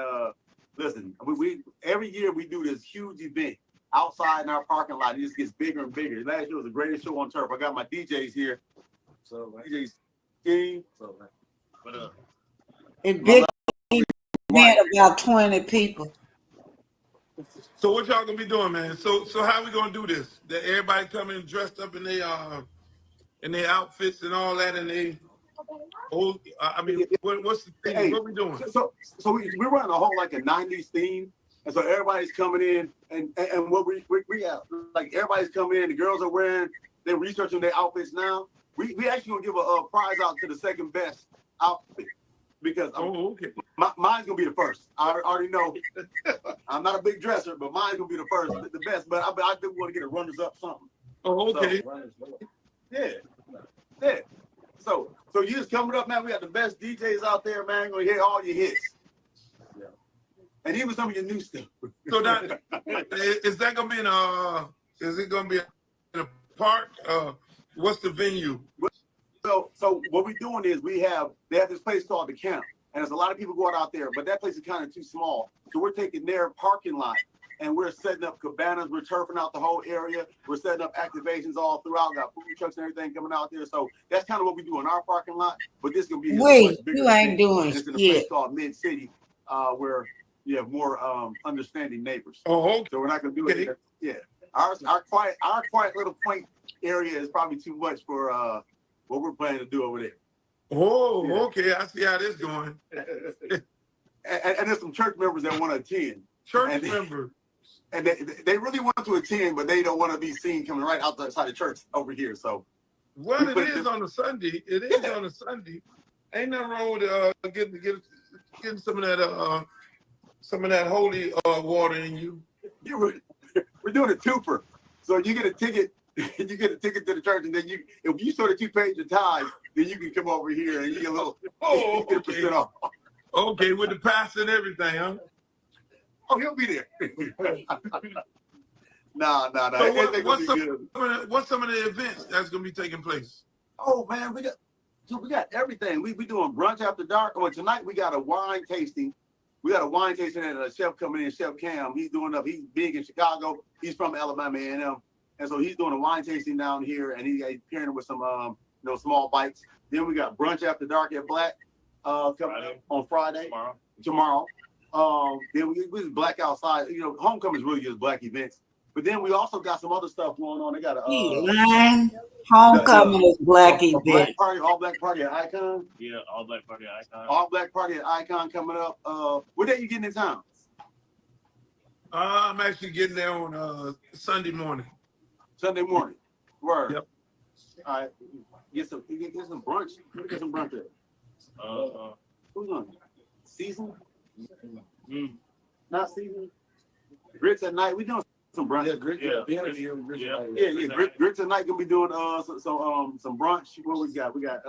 listen, we every year we do this huge event outside in our parking lot. It just gets bigger and bigger. Last year was the greatest show on turf. I got my DJs here. So DJs King. So man. But it big event, about 20 people. So what y'all gonna be doing, man? So how we gonna do this? That everybody coming dressed up in their outfits and all that, and they what's the thing? What we doing? So we're running a whole like a 90s theme. And so everybody's coming in, and what we have, like everybody's coming in. The girls are they're researching their outfits now. We actually gonna give a prize out to the second best outfit because mine's gonna be the first. I already know. I'm not a big dresser, but mine's gonna be the first, the best. But I do want to get a runners up something. Oh, okay. So, yeah. So you just coming up, man. We got the best DJs out there, man. Gonna hear all your hits. And even some of your new stuff. So that is that gonna be is it gonna be in a park? What's the venue? So what we're doing is they have this place called the Camp, and there's a lot of people going out there, but that place is kind of too small. So we're taking their parking lot and we're setting up cabanas. We're turfing out the whole area. We're setting up activations all throughout. Got food trucks and everything coming out there. So that's kind of what we do in our parking lot. But this is gonna be wait, you ain't doing it's in a place called Mid City, where you have more understanding neighbors. Oh, okay. So we're not gonna do it. Yeah, our quiet little quaint area is probably too much for what we're planning to do over there. Oh, yeah. Okay. I see how this going. and there's some church members that want to attend. Church members. And they really want to attend, but they don't want to be seen coming right outside the church over here. So, well, it is on a Sunday. It is on a Sunday. Ain't nothing wrong with getting some of that holy water in you. We're doing a twofer. So you get a ticket. You get a ticket to the church, and then if you sort of 2 paid your tithe, then you can come over here and you get a little. Oh, get a % off. Okay, with the pastor and everything, huh? Oh, he'll be there. No. So what's some of the events that's gonna be taking place? Oh man, we got everything. We doing brunch after dark. Well, tonight we got a wine tasting. We got a wine tasting and a chef coming in, Chef Cam. He's big in Chicago. He's from Alabama A&M. And so he's doing a wine tasting down here, and he's pairing it with some small bites. Then we got brunch after dark at Black coming up on Friday. Tomorrow. Then we just black outside. Homecoming is really just black events. But then we also got some other stuff going on. They got a homecoming is black event. All black party at Icon. Yeah, all black party at Icon. All black party at Icon coming up. What day you getting in town? I'm actually getting there on Sunday morning. Sunday morning. Word. Yep. All right. Get some brunch. Let me get some brunch there. Who's on? Season? Not season. Grits at night. We doing some brunch. Yeah. Grits at night gonna be doing some brunch. What we got? We got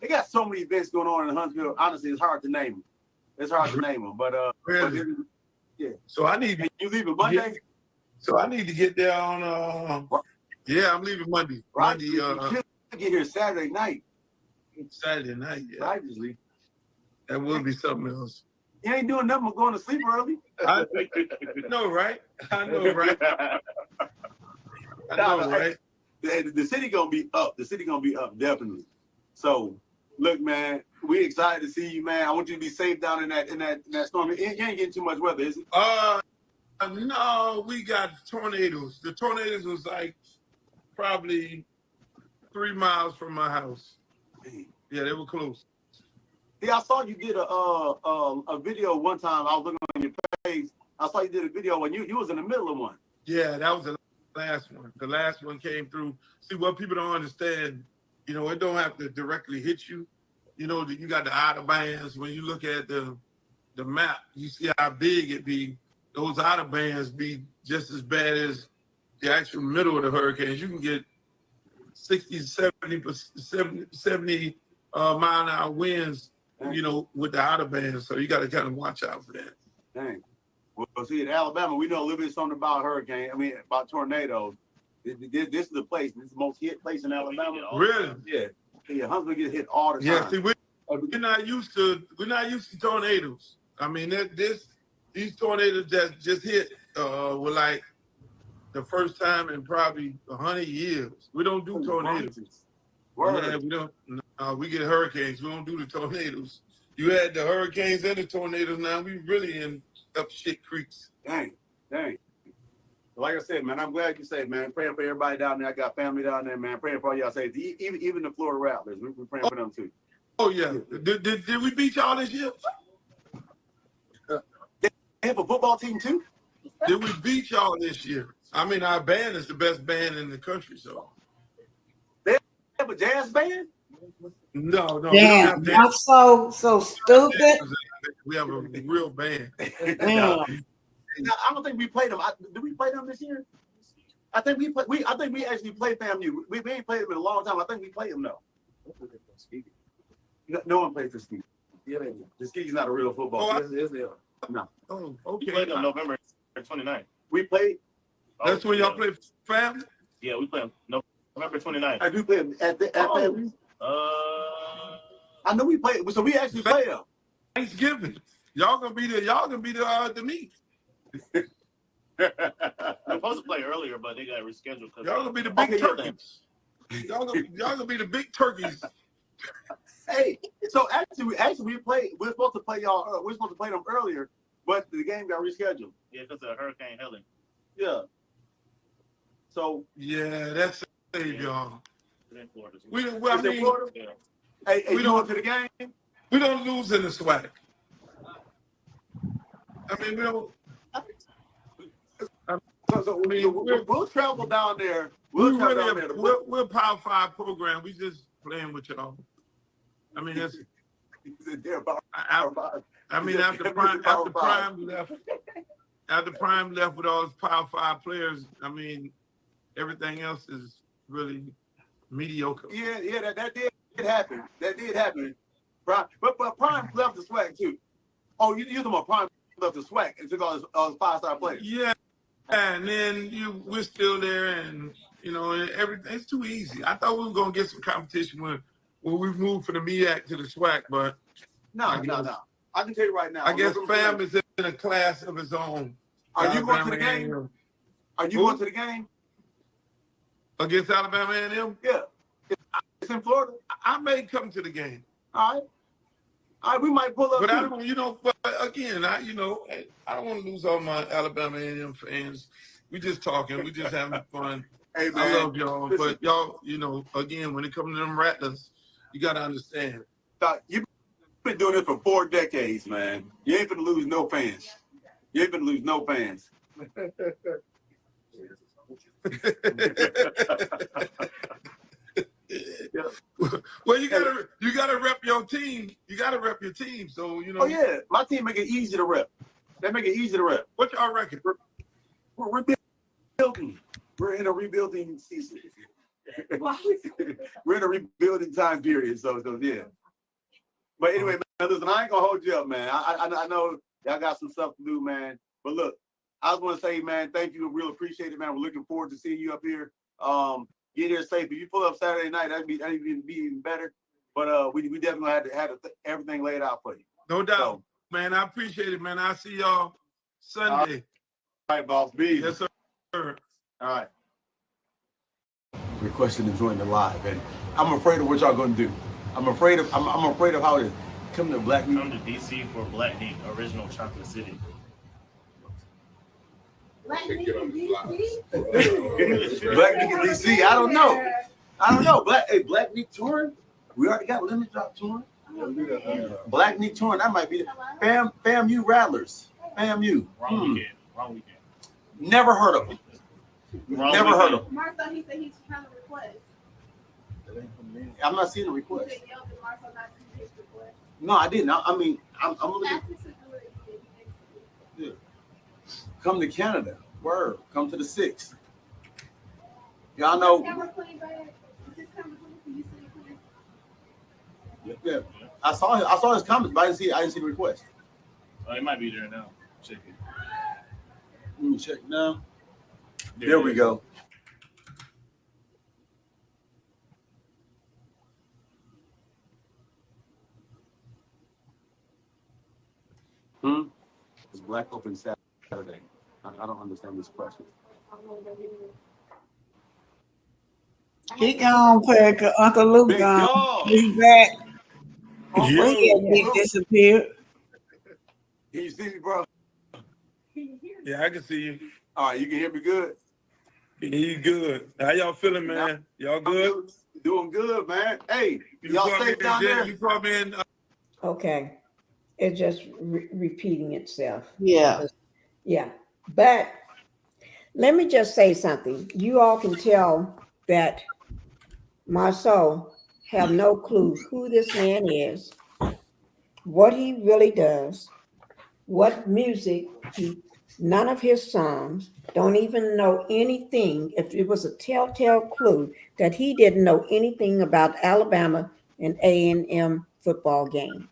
they got so many events going on in Huntsville. Honestly, it's hard to name them. But yeah. So I need. You leaving Monday? So I need to get there on. Yeah, I'm leaving Monday. Right. Monday. You get here Saturday night. Saturday night. Yeah. Right, usually. That will be something else. You ain't doing nothing but going to sleep early. I know, right? I know, right? The city gonna be up. The city gonna be up, definitely. So, look, man, we excited to see you, man. I want you to be safe down in that storm. You ain't getting too much weather, is it? No, we got tornadoes. The tornadoes was like probably 3 miles from my house. Yeah, they were close. Yeah, I saw you did a video one time. I was looking on your page. I saw you did a video when you was in the middle of one. Yeah, that was the last one. The last one came through. See, what people don't understand, it don't have to directly hit you. You got the outer bands. When you look at the map, you see how big it be. Those outer bands be just as bad as the actual middle of the hurricanes. You can get 60, 70 mile an hour winds, with the outer bands. So you got to kind of watch out for that. Dang. Well, see, in Alabama, we know a little bit something about about tornadoes. This is the place. This is the most hit place in Alabama. Really? Yeah. Huntsville gets hit all the time. Yeah. See, we're not used to tornadoes. I mean, these tornadoes that just hit were like the first time in probably 100 years. We don't do tornadoes. Yeah, we don't. We get hurricanes. We don't do the tornadoes. You had the hurricanes and the tornadoes. Now we really in up shit creeks. Dang. Like I said, man, I'm glad you said, man. Praying for everybody down there. I got family down there, man. Praying for all y'all. Say even the Florida Rattlers. We're praying for them too. Oh yeah. Did we beat y'all this year? They have a football team too. Did we beat y'all this year? I mean, our band is the best band in the country, so. They have a jazz band? No. Damn, not so stupid. We have a real band. I don't think we played them. Did we play them this year? I think we actually played FAMU. We ain't played them in a long time. I think we played them though. No one plays Tuskegee. Yeah, Tuskegee's not a real football. No. Oh, okay. We played on November 29th. We played. That's when y'all play family? Yeah, we played on November 29th. I do play them at FAMU. I know we played. So we actually played them. Thanksgiving. Y'all gonna be the meat. We're supposed to play earlier, but they got rescheduled. Y'all gonna be the big turkeys. Y'all gonna be the big turkeys. Hey, so actually we played. We're supposed to play y'all. We're supposed to play them earlier, but the game got rescheduled. Yeah, because of Hurricane Helen. Yeah. So yeah, that's saved y'all. Florida? Yeah. Hey, we don't to the game. We don't lose in the SWAC. I mean, we don't. We'll travel down there. We're a Power 5 program. We just playing with y'all. I mean, that's. After Prime left with all his Power 5 players, I mean, everything else is really mediocre. Yeah, that did happen. That did happen. But Prime left the SWAC too. Oh, you talking about Prime left the SWAC and took all his 5-star players. Yeah, and then we're still there, and everything's too easy. I thought we were gonna get some competition when we moved from the MEAC to the SWAC, but no. I can tell you right now. I guess Fam is in a class of his own. Are you going to the game? Are you going to the game? Against Alabama A&M? Yeah. It's in Florida. I may come to the game. All right. All right, we might pull up. But too. I don't, but again, I don't want to lose all my Alabama A&M fans. We just talking. We just having fun. Hey, man. I love y'all. Listen. But y'all, again, when it comes to them Rattlers, you got to understand. You've been doing this for 4 decades, man. You ain't gonna lose no fans. You ain't gonna lose no fans. Well, you gotta rep your team. You gotta rep your team. So Oh yeah, my team make it easy to rep. They make it easy to rep. What's our record? We're rebuilding. We're in a rebuilding season. We're in a rebuilding time period. So yeah. But anyway, man, listen, I ain't gonna hold you up, man. I know y'all got some stuff to do, man. But look, I was gonna say, man, thank you. Real appreciate it, man. We're looking forward to seeing you up here. Get here safe. If you pull up Saturday night, that'd be even better. But we definitely have everything laid out for you. No doubt, man. I appreciate it, man. I'll see y'all Sunday. All right, boss. B. Yes, sir. All right. Requesting to join the live, and I'm afraid of what y'all gonna do. I'm afraid of how it is. Come to Black Meat. Come to DC for Black Meat, original Chocolate City. Black Meat in DC? Black Meat in DC. I don't know. Black Meat touring. We already got Lemon Drop touring. Black Meat touring. That might be FAMU Rattlers. FAMU. Wrong weekend. Never heard of them. Never heard of them. Marsau, he said he's trying to request. I'm not seeing the request. He said, yo, did Marsau not see his request? No, I didn't. I'm looking. Ask him to do it. Yeah. Come to Canada. Word. Come to the 6th. Y'all know. Yeah. I saw his comments, but I didn't see the request. Oh, it might be there now. Check it. Let me check now. There we go. Is Black open Saturday? I don't understand this question. He gone, Uncle Luke Big gone. dog. He's back. Yo. He disappeared. Can you see me, bro? Yeah, I can see you. All right, you can hear me good? He's good. How y'all feeling, man? Y'all good? Doing good, man. Hey, You y'all brought safe me down in- there? You brought me in. Okay. It's just repeating itself. Yeah. Yeah. But let me just say something. You all can tell that Marsau have no clue who this man is, what he really does, what music none of his songs, don't even know anything. If it was a telltale clue that he didn't know anything about Alabama and A&M football game.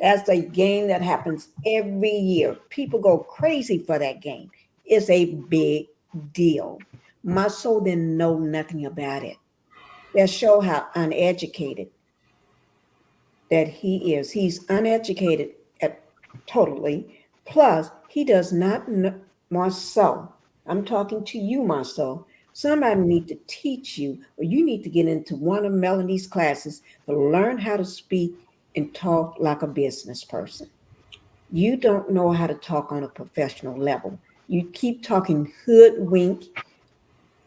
That's a game that happens every year. People go crazy for that game. It's a big deal. Marsau didn't know nothing about it. That show how uneducated that he is. He's uneducated totally. Plus, he does not know. Marsau, I'm talking to you, Marsau. Somebody need to teach you, or you need to get into one of Melanie's classes to learn how to speak and talk like a business person. You don't know how to talk on a professional level. You keep talking hood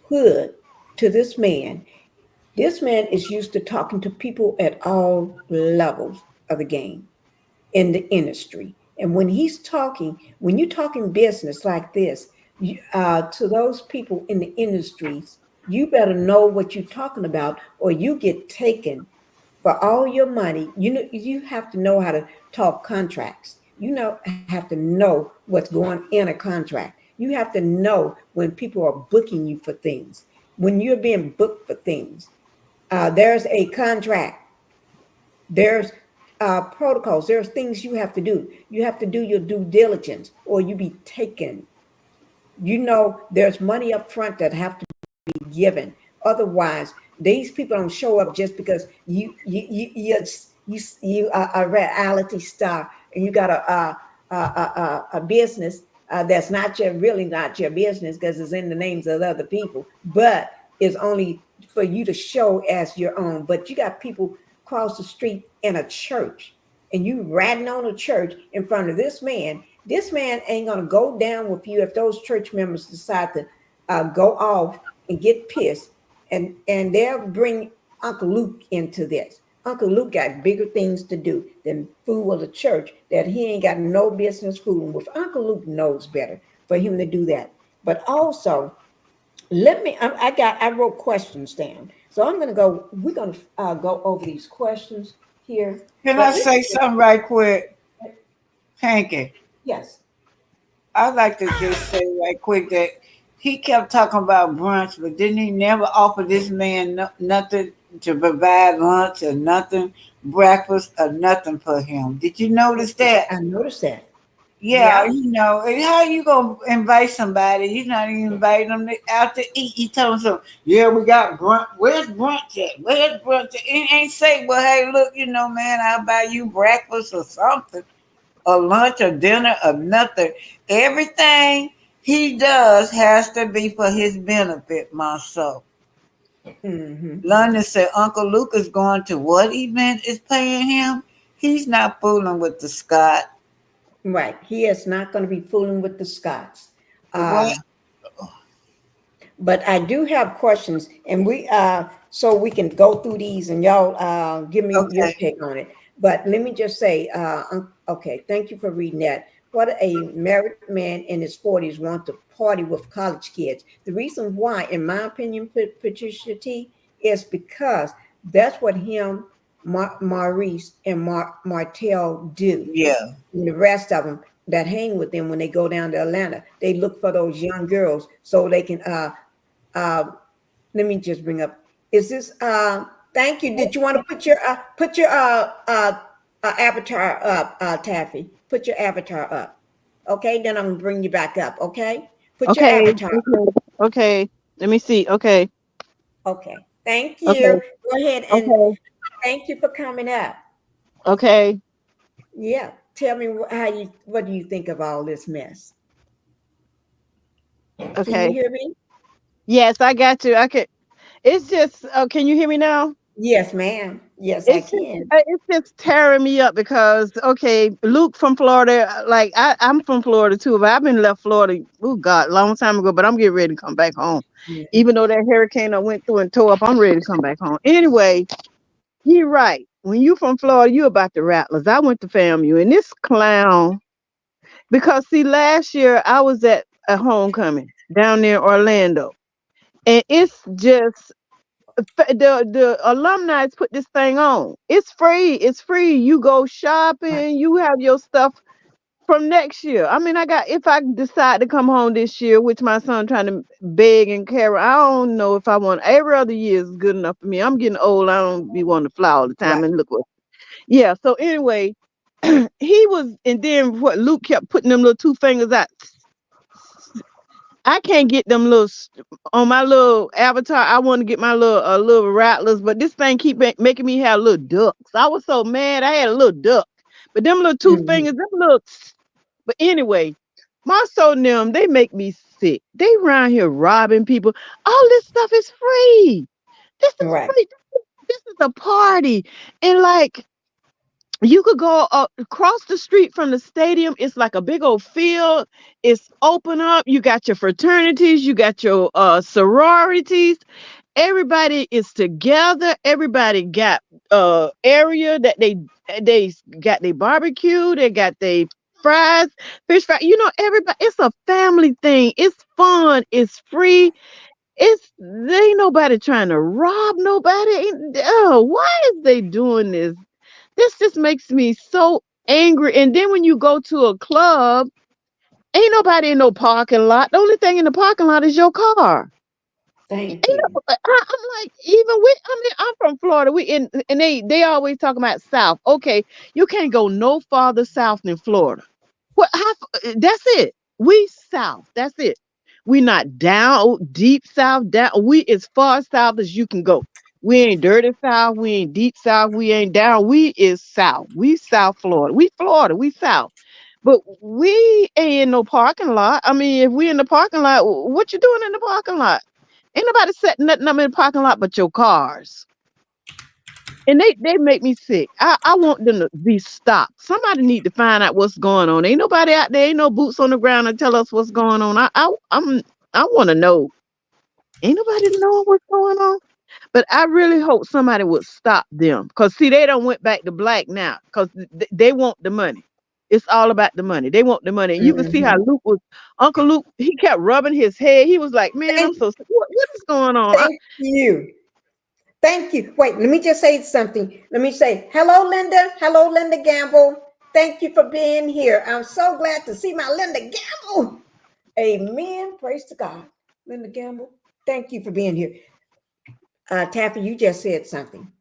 to this man. This man is used to talking to people at all levels of the game in the industry. And when he's talking, when you're talking business like this, to those people in the industries, you better know what you're talking about, or you get taken for all your money. You have to know how to talk contracts. Have to know what's going in a contract. You have to know when people are booking you for things. When you're being booked for things, there's a contract. There's protocols. There's things you have to do. You have to do your due diligence, or you be taken. There's money up front that have to be given. Otherwise, these people don't show up just because you are a reality star and you got a business that's really not your business because it's in the names of other people. But is only for you to show as your own. But you got people across the street in a church, and you ratting on a church in front of this man. This man ain't gonna go down with you if those church members decide to go off and get pissed, and they'll bring Uncle Luke into this. Uncle Luke got bigger things to do than fool with a church that he ain't got no business fooling with. Uncle Luke knows better for him to do that. But also, I wrote questions down. So we're gonna go over these questions here. Can I say something right quick? Pinkie. Yes. I'd like to just say right quick that he kept talking about brunch, but didn't he never offer this man nothing to provide lunch or nothing, breakfast or nothing for him? Did you notice that? I noticed that. Yeah, you know, how you gonna invite somebody? You're not even inviting them out to eat. You tell them so. Yeah, we got brunch. Where's brunch at? Where's brunch at? It ain't say, well, hey, look, you know, man, I'll buy you breakfast or something, or lunch or dinner or nothing. Everything he does has to be for his benefit, Marsau. London said Uncle Luke is going to what event is paying him? He's not fooling with the Scott. Right. He is not going to be fooling with the Scots. But I do have questions, and so we can go through these, and y'all give me your take on it. But let me just say, okay, thank you for reading that. What a married man in his 40s wants to party with college kids. The reason why, in my opinion, Patricia T, is because that's what him, Maurice, and Martell do. Yeah. And the rest of them that hang with them when they go down to Atlanta, they look for those young girls so they can, let me just bring up, is this, thank you. Did you want to put your avatar up, Taffy? Put your avatar up. Okay, then I'm gonna bring you back up. Okay, put your avatar up. Okay, let me see. Okay. Thank you. Okay. Go ahead and thank you for coming up. Okay. Yeah, tell me what do you think of all this mess? Okay. Can you hear me? Yes, I got you. It's just, can you hear me now? Yes, ma'am. Yes, I can. It's just tearing me up because, okay, Luke from Florida, like I'm from Florida too, but I've been left Florida, oh God, long time ago, but I'm getting ready to come back home. Yeah. Even though that hurricane I went through and tore up, I'm ready to come back home. Anyway, you're right. When you from Florida, you about the Rattlers. I went to FAMU, and this clown, because see, last year I was at a homecoming down there in Orlando, and it's just the alumni put this thing on. It's free. It's free. You go shopping. You have your stuff from next year. I mean, if I decide to come home this year, which my son trying to beg and carry, I don't know if I want. Every other year is good enough for me. I'm getting old. I don't be wanting to fly all the time. And look what. Yeah. So anyway, he was, and then what? Luke kept putting them little two fingers out. I can't get them little on my little avatar. I want to get my little rattlers, but this thing keep making me have little ducks. I was so mad. I had a little duck, but them little two fingers, them little. But anyway, Marsau and them, they make me sick. They around here robbing people. All this stuff is free. This is free. This is a party, and like. You could go across the street from the stadium. It's like a big old field. It's open up. You got your fraternities. You got your sororities. Everybody is together. Everybody got area that they got their barbecue. They got their fries, fish fry. You know, everybody. It's a family thing. It's fun. It's free. There ain't nobody trying to rob nobody. Why is they doing this? This just makes me so angry. And then when you go to a club, ain't nobody in no parking lot. The only thing in the parking lot is your car. Thank you. I'm like, I'm from Florida. And they always talk about South. Okay, you can't go no farther south than Florida. That's it. We South. That's it. We not down deep South. Down. We as far south as you can go. We ain't dirty South. We ain't deep South. We ain't down. We is South. We South Florida. We Florida. We South. But we ain't in no parking lot. I mean, if we in the parking lot, what you doing in the parking lot? Ain't nobody setting nothing up in the parking lot but your cars. And they make me sick. I want them to be stopped. Somebody need to find out what's going on. Ain't nobody out there, ain't no boots on the ground to tell us what's going on. I want to know. Ain't nobody knowing what's going on. But I really hope somebody would stop them. Because, see, they done went back to black now. Because they want the money. It's all about the money. They want the money. And you can see how Uncle Luke, he kept rubbing his head. He was like, man, I'm so sick. What is going on? Thank you. Thank you. Wait, let me just say something. Let me say, hello, Linda. Hello, Linda Gamble. Thank you for being here. I'm so glad to see my Linda Gamble. Amen. Praise to God. Linda Gamble, thank you for being here. Taffy, you just said something.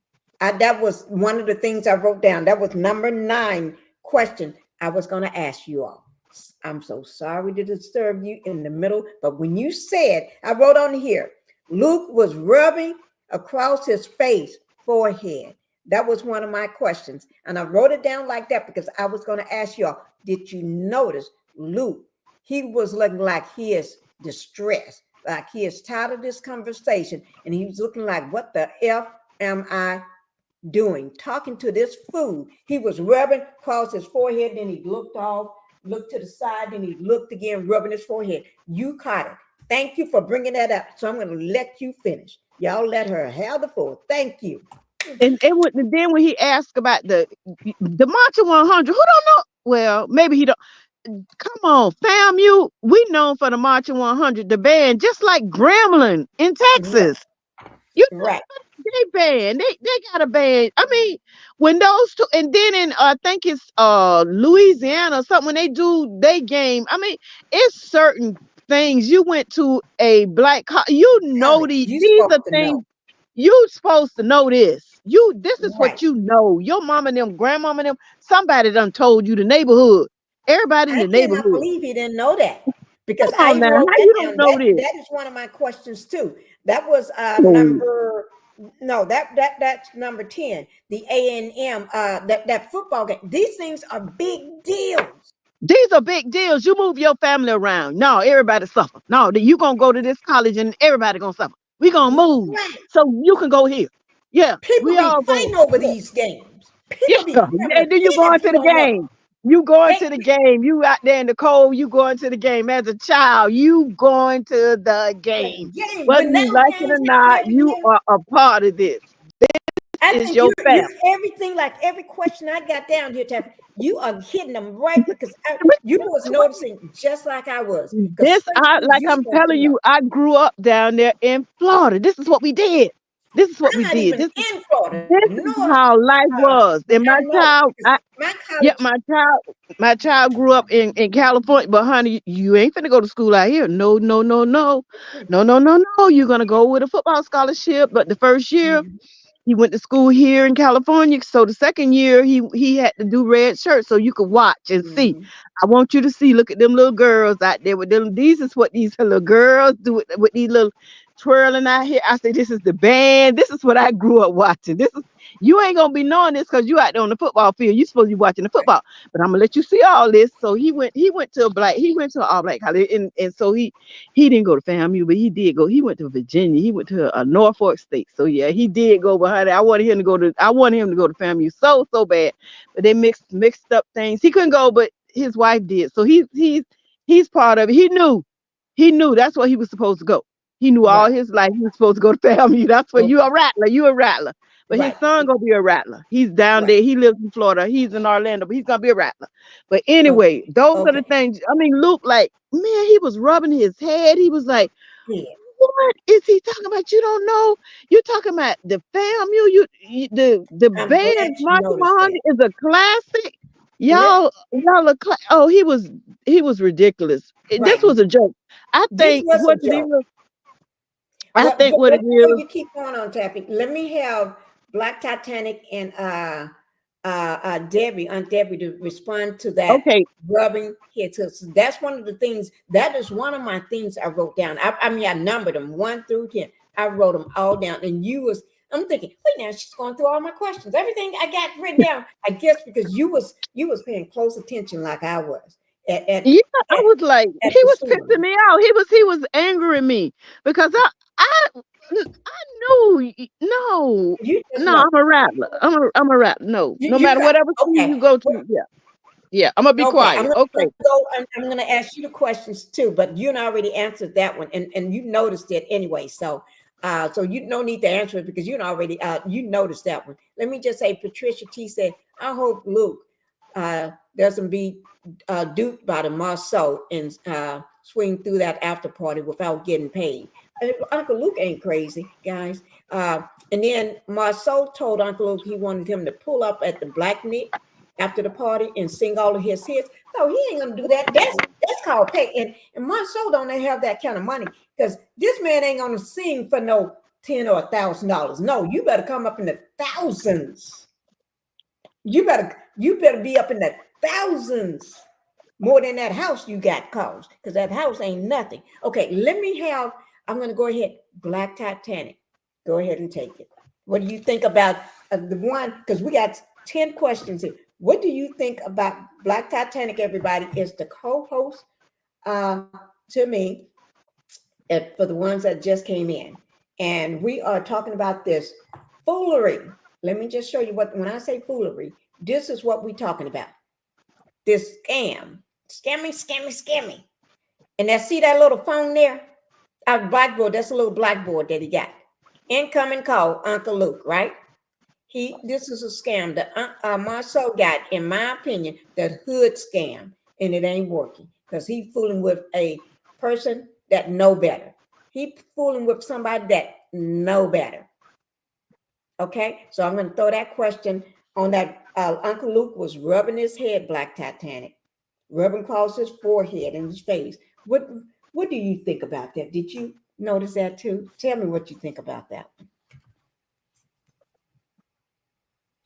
That was one of the things I wrote down. That was number 9 question I was going to ask you all. I'm so sorry to disturb you in the middle, but when you said, I wrote on here, Luke was rubbing across his face, forehead. That was one of my questions. And I wrote it down like that because I was going to ask y'all, did you notice Luke? He was looking like he is distressed, like he is tired of this conversation. And he was looking like, what the F am I doing? Talking to this fool. He was rubbing across his forehead. Then he looked off, looked to the side, then he looked again, rubbing his forehead. You caught it. Thank you for bringing that up. So I'm going to let you finish. Y'all let her have the floor. Thank you. And then when he asked about the Macho 100, who don't know? Well, maybe he don't. Come on, FAMU. We known for the Macho 100, the band, just like Gremlin in Texas. You know, right. They band. They got a band. I mean, when those two, and then in I think it's Louisiana or something, when they do they game. I mean, it's certain things. You went to a black you know Alex, these are things you supposed to know this. This is what you know. Your mama and them, grandmama and them, somebody done told you the neighborhood. Everybody in the neighborhood. I cannot believe he didn't know that. Because Come on now, how you don't know this? That is one of my questions too. That was that's number 10. The AAMU, that football game. These things are big deals. These are big deals. You move your family around. No, everybody suffer. No, you gonna go to this college and everybody gonna suffer. We gonna move so you can go here. Yeah, people be fighting over these games. And then you going to the game. You going to the game. You out there in the cold. You going to the game as a child. You going to the game. Whether you like it or not, you are a part of this. This is your family. Everything, like every question I got down here, Taffy, you are hitting them right because you was noticing just like I was. I'm telling you, I grew up down there in Florida. This is what we did. This is what we did. This in Florida. This is how life was. And my child grew up in California. But honey, you ain't finna go to school out here. No. You're gonna go with a football scholarship. But the first year, he went to school here in California. So the second year, he had to do red shirts so you could watch and see. I want you to see. Look at them little girls out there with them. This is what these little girls do with these little twirling out here. I say, this is the band. This is what I grew up watching. You ain't gonna be knowing this because you out there on the football field. You supposed to be watching the football, but I'm gonna let you see all this. So he went to an all black college, and so he didn't go to FAMU, but he did go. He went to Virginia. He went to Norfolk State. So yeah, he did go behind it. I wanted him to go to FAMU so bad, but they mixed up things. He couldn't go, but his wife did. So he's part of it. He knew that's where he was supposed to go. He knew all his life he was supposed to go to FAMU. That's where you a rattler. But his son gonna be a rattler. He's down there. He lives in Florida. He's in Orlando, but he's gonna be a rattler. But anyway, those are the things. I mean, Luke, like, man, he was rubbing his head. He was like, what is he talking about? You don't know. You're talking about the FAMU. The band Macho 100 is a classic. Y'all are he was ridiculous. This was a joke. I think what it is. I think what it is. You keep going on, Taffy. Let me have Black Titanic and Aunt Debbie to respond to that. Okay. Rubbing heads. So that's one of the things. That is one of my things I wrote down. I mean, I numbered them 1 through 10. I wrote them all down. And I'm thinking, wait, now she's going through all my questions. Everything I got written down. I guess because you was paying close attention like I was. I was like, he was pissing me out. He was angering me because I knew. No, You just no, know. I'm a rattler. I'm a rattler. No, no You matter got whatever school okay. you go to. Yeah, yeah. I'm gonna be Okay, I'm quiet. gonna Okay. go. I'm gonna ask you the questions too, but you already answered that one, and you noticed it anyway. So, so you no need to answer it because you already you noticed that one. Let me just say, Patricia T said, "I hope Luke doesn't be duped by the Marsau and swing through that after party without getting paid." Uncle Luke ain't crazy, guys. And then Marsau told Uncle Luke he wanted him to pull up at the Black Nick after the party and sing all of his hits. No, he ain't gonna do that. That's called pay. And Marsau don't have that kind of money because this man ain't gonna sing for no $10 or $1,000. No, you better come up in the thousands. You better be up in the thousands more than that house you got caused because that house ain't nothing. Okay, I'm gonna go ahead. Black Titanic. Go ahead and take it. What do you think about the one? Because we got 10 questions here. What do you think about Black Titanic? Everybody is the co-host to me for the ones that just came in. And we are talking about this foolery. Let me just show you when I say foolery, this is what we're talking about. This scammy. And see that little phone there? Our blackboard, that's a little blackboard that he got. Incoming call, Uncle Luke, right? This is a scam that Marsau got, in my opinion, that hood scam, and it ain't working because he fooling with a person that know better. He fooling with somebody that know better. Okay, so I'm going to throw that question on that. Uncle Luke was rubbing his head, Black Titanic, rubbing across his forehead and his face. What do you think about that? Did you notice that too? Tell me what you think about that.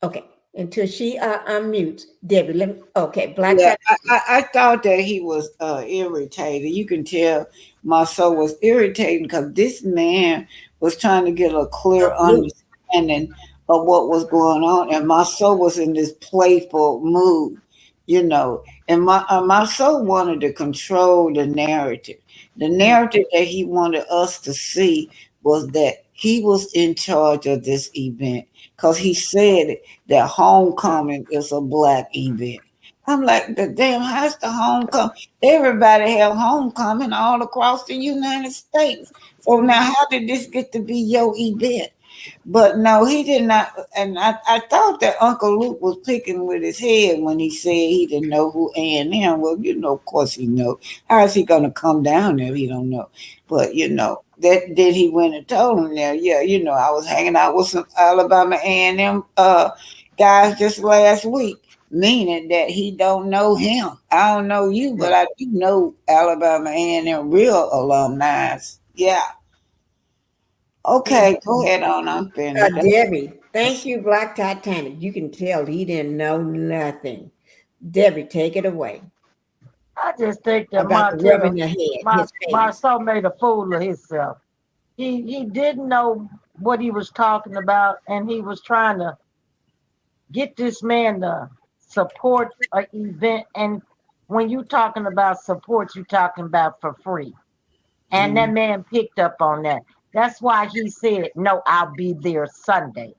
Okay, until she unmutes, Debbie. Black. Yeah, I thought that he was irritated. You can tell my soul was irritating because this man was trying to get a clear understanding of what was going on, and my soul was in this playful mood, And my soul wanted to control the narrative. The narrative that he wanted us to see was that he was in charge of this event because he said that homecoming is a Black event. I'm like, the damn, how's the homecoming? Everybody have homecoming all across the United States. So now how did this get to be your event? But no, he did not. And I thought that Uncle Luke was picking with his head when he said he didn't know who A&M. Well, of course he knows. How is he going to come down there if he don't know? But, that did he went and told him there. Yeah, I was hanging out with some Alabama A&M guys just last week, meaning that he don't know him. I don't know you, but I do know Alabama A&M real alumni. Yeah. Okay, go ahead on. I'm finished. Debbie, thank you, Black Titanic. You can tell he didn't know nothing. Debbie, take it away. I just think that Marsau made a fool of himself. He didn't know what he was talking about, and he was trying to get this man to support an event. And when you're talking about support, you're talking about for free. And that man picked up on that. That's why he said, "No, I'll be there Sunday."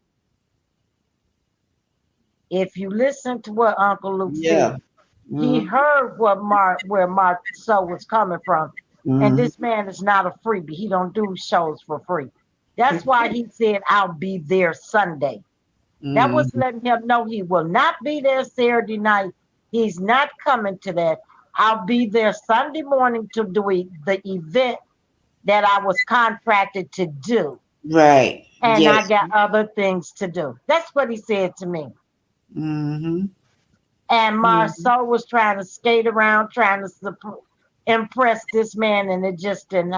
If you listen to what Uncle Luke said, he heard where Marsau was coming from. And this man is not a freebie. He don't do shows for free. That's why he said, "I'll be there Sunday." That was letting him know he will not be there Saturday night. He's not coming to that. I'll be there Sunday morning to do the event that I was contracted to do. Right. And I got other things to do. That's what he said to me. Mm-hmm. And Marsau was trying to skate around, trying to impress this man, and it just didn't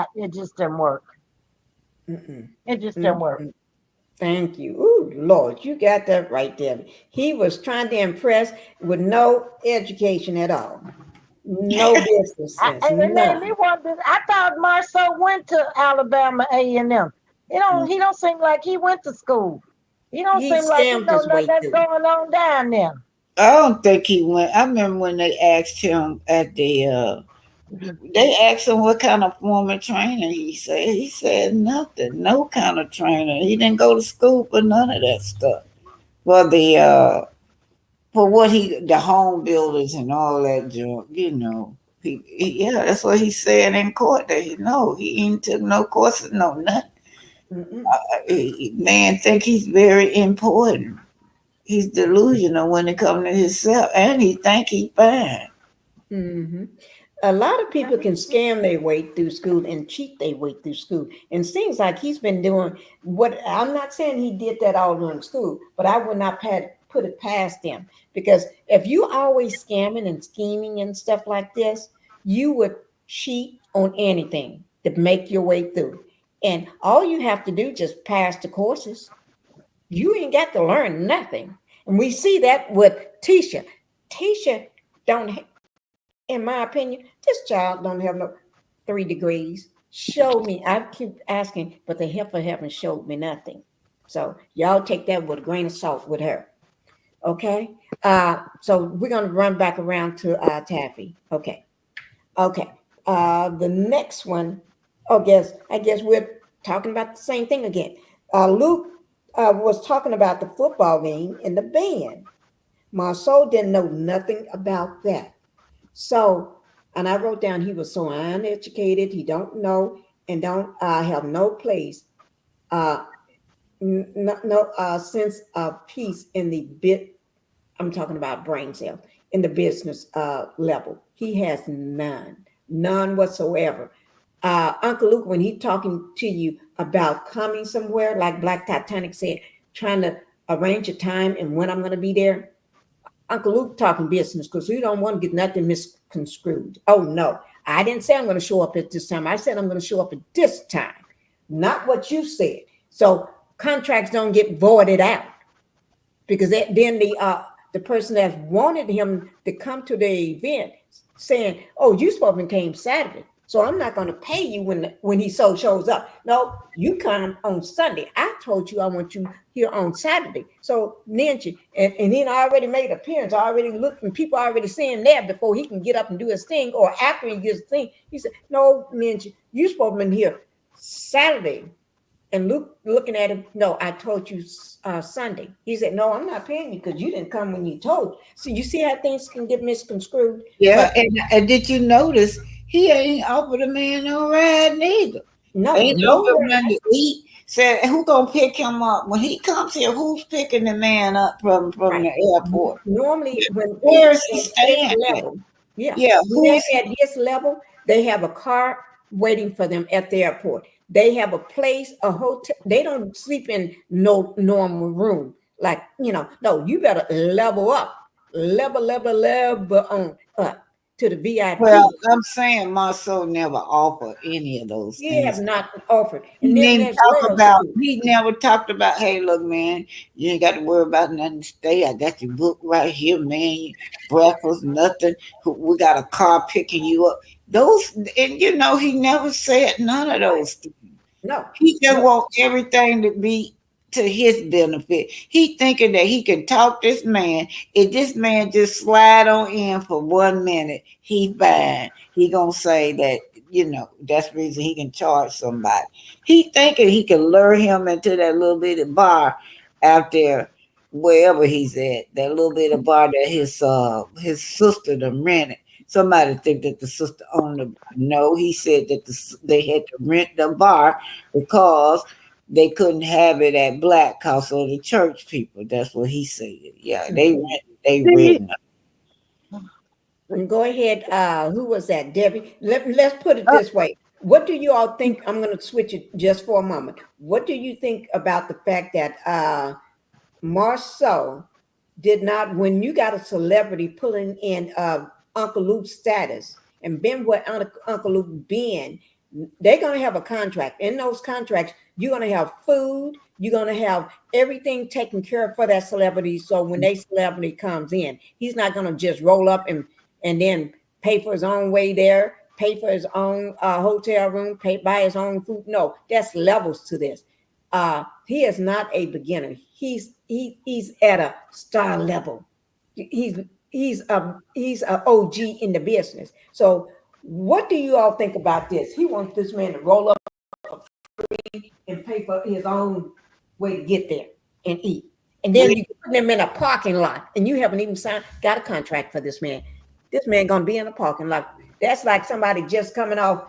work. It just didn't work. Thank you. Ooh, Lord, you got that right, Debbie. He was trying to impress with no education at all. No business sense. It made me wonder. I thought Marsau went to Alabama A&M. He don't seem like he went to school. He don't seem like he know nothing that's going on down there. I don't think he went. I remember when they asked him at the They asked him what kind of former trainer he said. He said nothing, no kind of trainer. He didn't go to school for none of that stuff. For for what the home builders and all that junk, yeah, that's what he said in court. That he ain't took no courses, no nothing. Man think he's very important. He's delusional when it comes to himself, and he think he fine. Mm-hmm. A lot of people can scam their way through school and cheat their way through school. And seems like he's been doing what I'm not saying he did that all during school, but I would not put it past him. Because if you always scamming and scheming and stuff like this, you would cheat on anything to make your way through. And all you have to do is just pass the courses. You ain't got to learn nothing. And we see that with Tisha. Tisha don't, in my opinion, this child don't have no 3 degrees. Show me. I keep asking, but the heifer haven't showed me nothing. So y'all take that with a grain of salt with her. Okay. So we're gonna run back around to Taffy. Okay. The next one, I guess we're talking about the same thing again. Luke was talking about the football game and the band. Marsau didn't know nothing about that. So, and I wrote down he was so uneducated, he don't know and don't have no place, no sense of peace in the bit. I'm talking about brain cell in the business level. He has none whatsoever. Uncle Luke, when he talking to you about coming somewhere, like Black Titanic said, trying to arrange a time and when I'm going to be there, Uncle Luke talking business because we don't want to get nothing misconstrued. Oh, no. I didn't say I'm going to show up at this time. I said I'm going to show up at this time, not what you said. So contracts don't get voided out because then the person that wanted him to come to the event saying, oh, you supposed to came Saturday. So I'm not going to pay you when he shows up. No, you come on Sunday. I told you I want you here on Saturday. So Nancy, and then I already made an appearance. I already looked, and people already seeing there before he can get up and do his thing, or after he gets his thing. He said, no, Nancy, you supposed to be here Saturday. And Luke looking at him, no, I told you Sunday. He said, no, I'm not paying you because you didn't come when you told. So you see how things can get misconstrued? Yeah, and did you notice he ain't offered a man no ride neither? No, ain't offered nothing to eat. Said, who gonna pick him up? When he comes here, who's picking the man up from the airport? Normally, when where is he staying? Level, yeah. When they're at this level, they have a car waiting for them at the airport. They have a place, a hotel. They don't sleep in no normal room. Like, no, you better level up, level on up to the VIP. Well, I'm saying Marsau never offered any of those things. He have not offered. And he never talked about, hey, look, man, you ain't got to worry about nothing to stay. I got your book right here, man. Breakfast, nothing. We got a car picking you up. Those, and he never said none of those things. No. He just want everything to be to his benefit. He thinking that he can talk this man. If this man just slide on in for 1 minute, he fine. He gonna say that, that's the reason he can charge somebody. He thinking he can lure him into that little bitty bar out there, wherever he's at, that little bitty bar that his sister done rented. Somebody think that the sister owned the bar. No, he said that they had to rent the bar because they couldn't have it at Black House or the church people. That's what he said. Yeah, they rent. Go ahead. Who was that? Debbie. Let's put it this way. What do you all think? I'm going to switch it just for a moment. What do you think about the fact that Marsau did not, when you got a celebrity pulling in Uncle Luke's status and been what Uncle Luke been, they're going to have a contract. In those contracts, you're going to have food. You're going to have everything taken care of for that celebrity. So when that celebrity comes in, he's not going to just roll up and then pay for his own way there, pay for his own hotel room, buy his own food. No, that's levels to this. He is not a beginner. He's at a star level. He's a OG in the business. So What do you all think about this? He wants this man to roll up and pay for his own way to get there and eat. And then you put him in a parking lot and you haven't even got a contract for this man. This man gonna be in a parking lot. That's like somebody just coming off,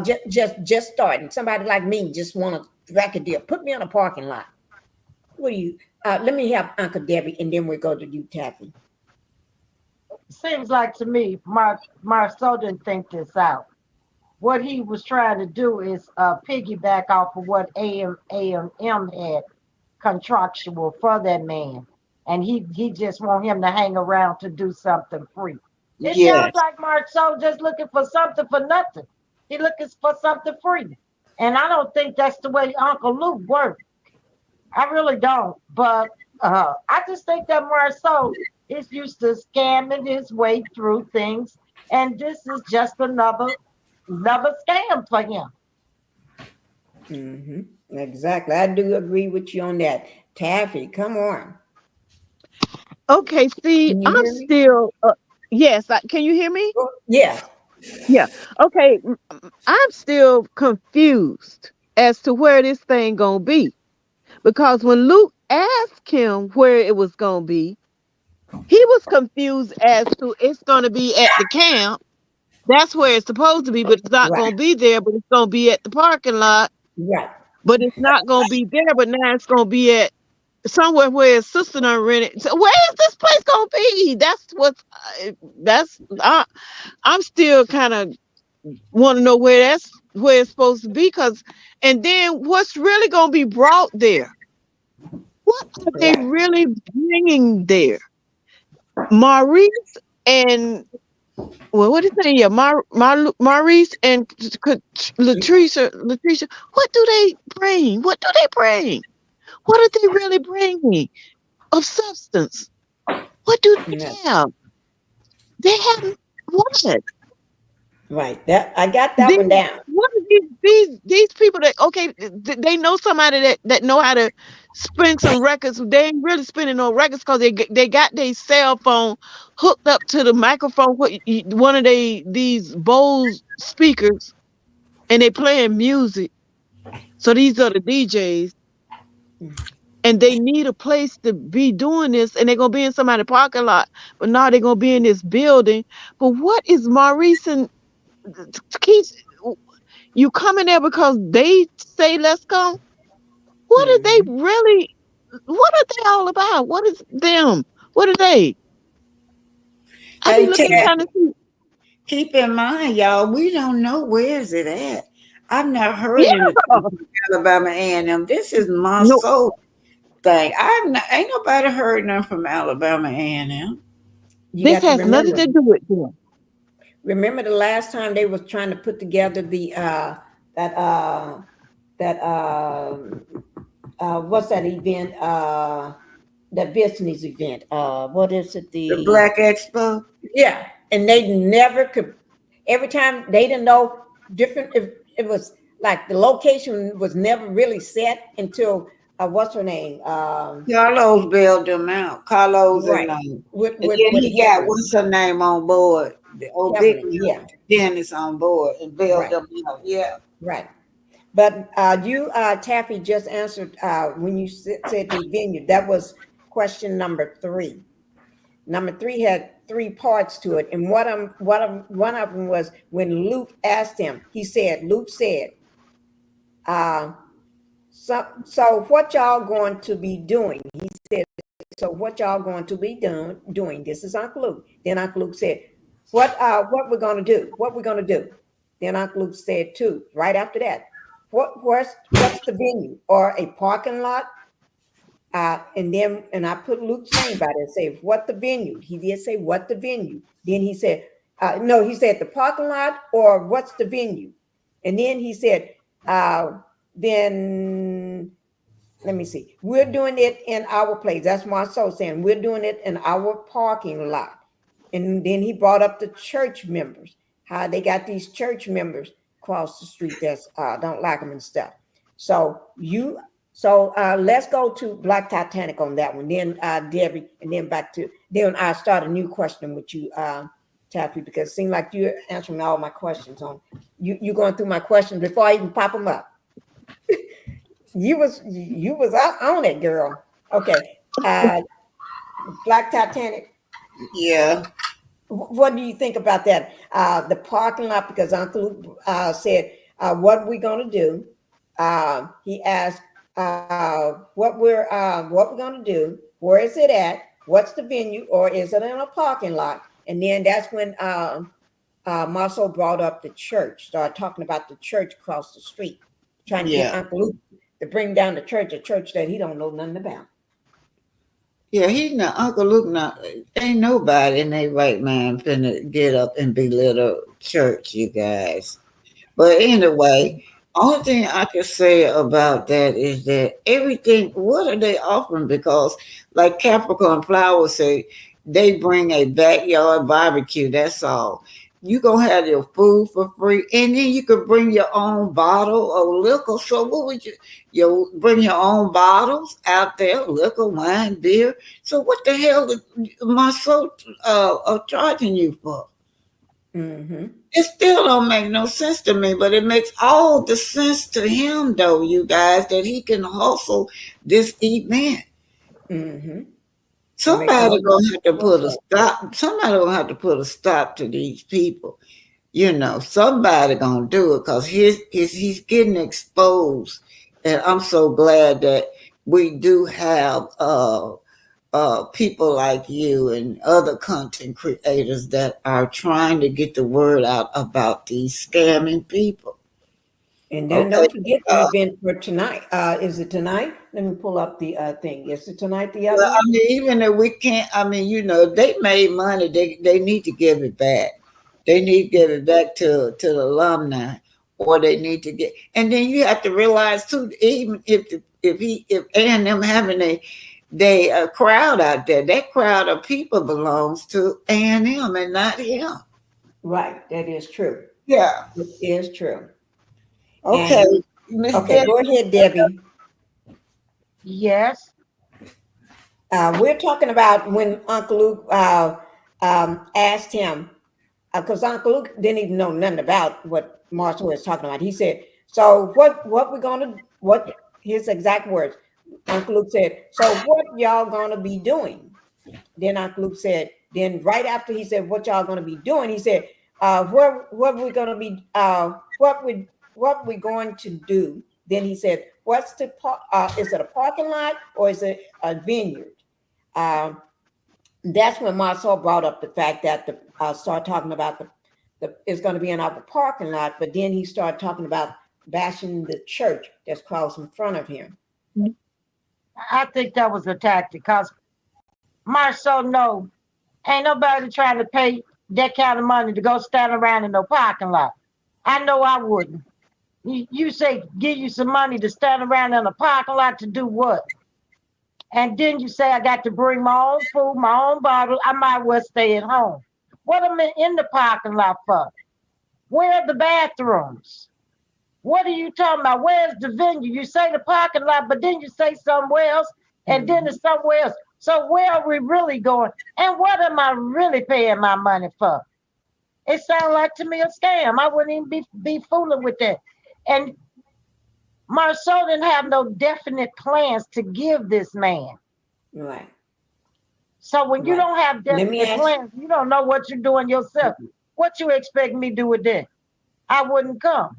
just starting. Somebody like me just want a record deal. Put me in a parking lot. What do you, let me have Uncle Debbie and then we'll go to you, Taffy. Seems like to me, Marsau didn't think this out. What he was trying to do is piggyback off of what AAMU had contractual for that man. And he just want him to hang around to do something free. It sounds like Marsau just looking for something for nothing. He looking for something free. And I don't think that's the way Uncle Luke worked. I really don't. But I just think that Marsau is used to scamming his way through things. And this is just another scam for him. Mm-hmm. Exactly. I do agree with you on that. Taffy, come on. Okay, see, I'm still, yes, can you hear me? Yeah. Yeah. Okay, I'm still confused as to where this thing gonna be. Because when Luke asked him where it was gonna be, he was confused as to it's gonna be at the camp. That's where it's supposed to be, but it's not gonna be there, but it's gonna be at the parking lot. Right. But it's not gonna be there, but now it's gonna be at somewhere where his sister done rented. So where is this place gonna be? I'm still kind of want to know where it's supposed to be, and then what's really gonna be brought there? What are they really bringing there? Maurice and what is it? Yeah, Maurice and Latricia. What do they bring? What are they really bringing of substance? What do they have? They have what? Right. That I got that one down. What are these people that they know somebody that know how to spin some records? They ain't really spinning no records because they got their cell phone hooked up to the microphone, one of these Bose speakers, and they playing music. So these are the DJs. And they need a place to be doing this, and they're gonna be in somebody's parking lot, but now they're gonna be in this building. But what is Maurice and Keith? You coming there because they say let's go? What are they really? What are they all about? What is them? What are they? Hey, keep in mind, y'all, we don't know where's it at. I've never heard anything from Alabama A&M. This is my soul thing. Ain't nobody heard nothing from Alabama A&M. This has nothing to do with them. Remember the last time they was trying to put together the what's that event? That business event. What is it? The Black Expo. Yeah, and they never could. Every time they didn't know different. It was like the location was never really set until what's her name? Carlos bailed them out. Carlos and then he got what's her name on board. The old big Dennis on board and bailed them out. Yeah, right. But you, Taffy, just answered when you said the venue. That was question number 3. Number 3 had 3 parts to it, and one of them was when Luke asked him. Luke said, so what y'all going to be doing? He said, so what y'all going to be doing? This is Uncle Luke. Then Uncle Luke said, what we're going to do? What we're going to do? Then Uncle Luke said too, right after that, what's the venue or a parking lot? And I put Luke's name by there and say, what the venue? He did say, what the venue? Then he said, no, he said the parking lot or what's the venue? And then he said, then let me see. We're doing it in our place. That's Marsau saying we're doing it in our parking lot. And then he brought up the church members, how they got these church members across the street that don't like them and stuff. So let's go to Black Titanic on that one. Then Debbie, and then back to then I start a new question with you, Taffy, because it seemed like you're answering all my questions on you going through my questions before I even pop them up. you was out on it, girl. Okay. Black Titanic. Yeah. What do you think about that? The parking lot, because Uncle Luke said, "What are we going to do?" He asked, "What we're going to do? Where is it at? What's the venue, or is it in a parking lot?" And then that's when Marsau brought up the church, started talking about the church across the street, trying to get Uncle Luke to bring down the church, a church that he don't know nothing about. Yeah, he's not Uncle Luke. Not ain't nobody in their right mind finna get up and belittle church, you guys. But anyway, only thing I can say about that is that everything. What are they offering? Because, like Capricorn Flowers say, they bring a backyard barbecue. That's all. You gonna have your food for free, and then you could bring your own bottle of liquor. So what would you bring your own bottles out there, liquor, wine, beer? So what the hell is Marsau charging you for? Mm-hmm. It still don't make no sense to me, but it makes all the sense to him, though, you guys, that he can hustle this event. Mm-hmm. Somebody gonna have to put a stop. Somebody gonna have to put a stop to these people. You know, somebody gonna do it because he's getting exposed, and I'm so glad that we do have people like you and other content creators that are trying to get the word out about these scamming people. And then don't forget the event for tonight. Is it tonight? Let me pull up the thing. Is it tonight? The other? Well, I mean, even if we can't, I mean, you know, they made money. They need to give it back. They need to give it back to the alumni, or they need to get. And then you have to realize too, even if A&M having a crowd out there, that crowd of people belongs to A&M and not him. Right, that is true. Yeah, it is true. Okay, okay, go ahead, Debbie. Yes. We're talking about when Uncle Luke asked him, because Uncle Luke didn't even know nothing about what Marsau was talking about. He said, "So what we're gonna what?" His exact words. Uncle Luke said, "So what y'all gonna be doing?" Then Uncle Luke said, then right after he said, "What y'all gonna be doing?" He said, what we gonna be what we going to do?" Then he said, "What's the is it a parking lot or is it a vineyard?" That's when Marsau brought up the fact that started talking about it's going to be in our parking lot, but then he started talking about bashing the church that's across in front of him. I think that was a tactic because Marsau know ain't nobody trying to pay that kind of money to go stand around in no parking lot. I know I wouldn't. You say give you some money to stand around in a parking lot to do what? And then you say I got to bring my own food, my own bottle. I might well stay at home. What am I in the parking lot for? Where are the bathrooms? What are you talking about? Where's the venue? You say the parking lot, but then you say somewhere else, and then it's somewhere else. So where are we really going? And what am I really paying my money for? It sounds like to me a scam. I wouldn't even be fooling with that. And Marsau didn't have no definite plans to give this man. Right. So when you don't have definite plans, you don't know what you're doing yourself. What you expect me to do with that? I wouldn't come.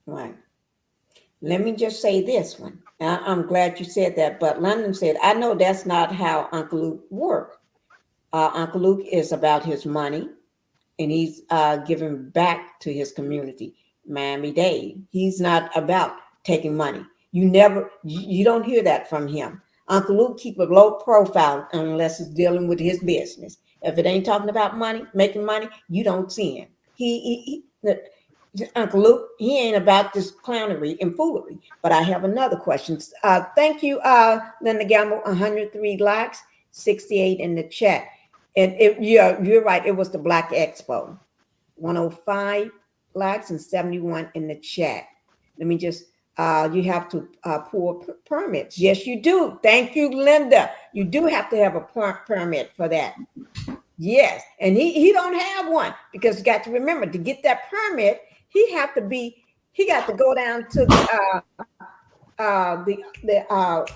Right. Let me just say this one. I'm glad you said that, but London said, "I know that's not how Uncle Luke works. Uncle Luke is about his money, and he's giving back to his community. Miami-Dade. He's not about taking money. You don't hear that from him. Uncle Luke keep a low profile unless it's dealing with his business. If it ain't talking about money, making money, you don't see him. Uncle Luke, he ain't about this clownery and foolery." But I have another question. Thank you, Linda Gamble, 103 likes, 68 in the chat. And you're right, it was the Black Expo. 105 likes and 71 in the chat. Let me just, you have to pull permits. Yes, you do. Thank you, Linda. You do have to have a permit for that. Yes, and he don't have one because you got to remember to get that permit, he got to go down to the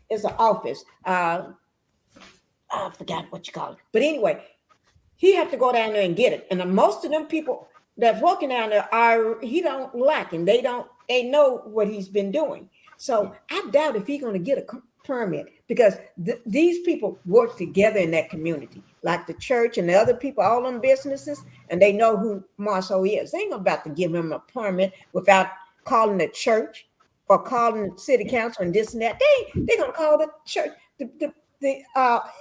it's an office. I forgot what you call it, but anyway, he had to go down there and get it. And most of them people that's working down there he don't like, and they know what he's been doing. So I doubt if he's going to get a permit because these people work together in that community, like the church and the other people, all them businesses, and they know who Marsau is. They ain't about to give him a permit without calling the church or calling the city council and this and that. They're going to call the church, the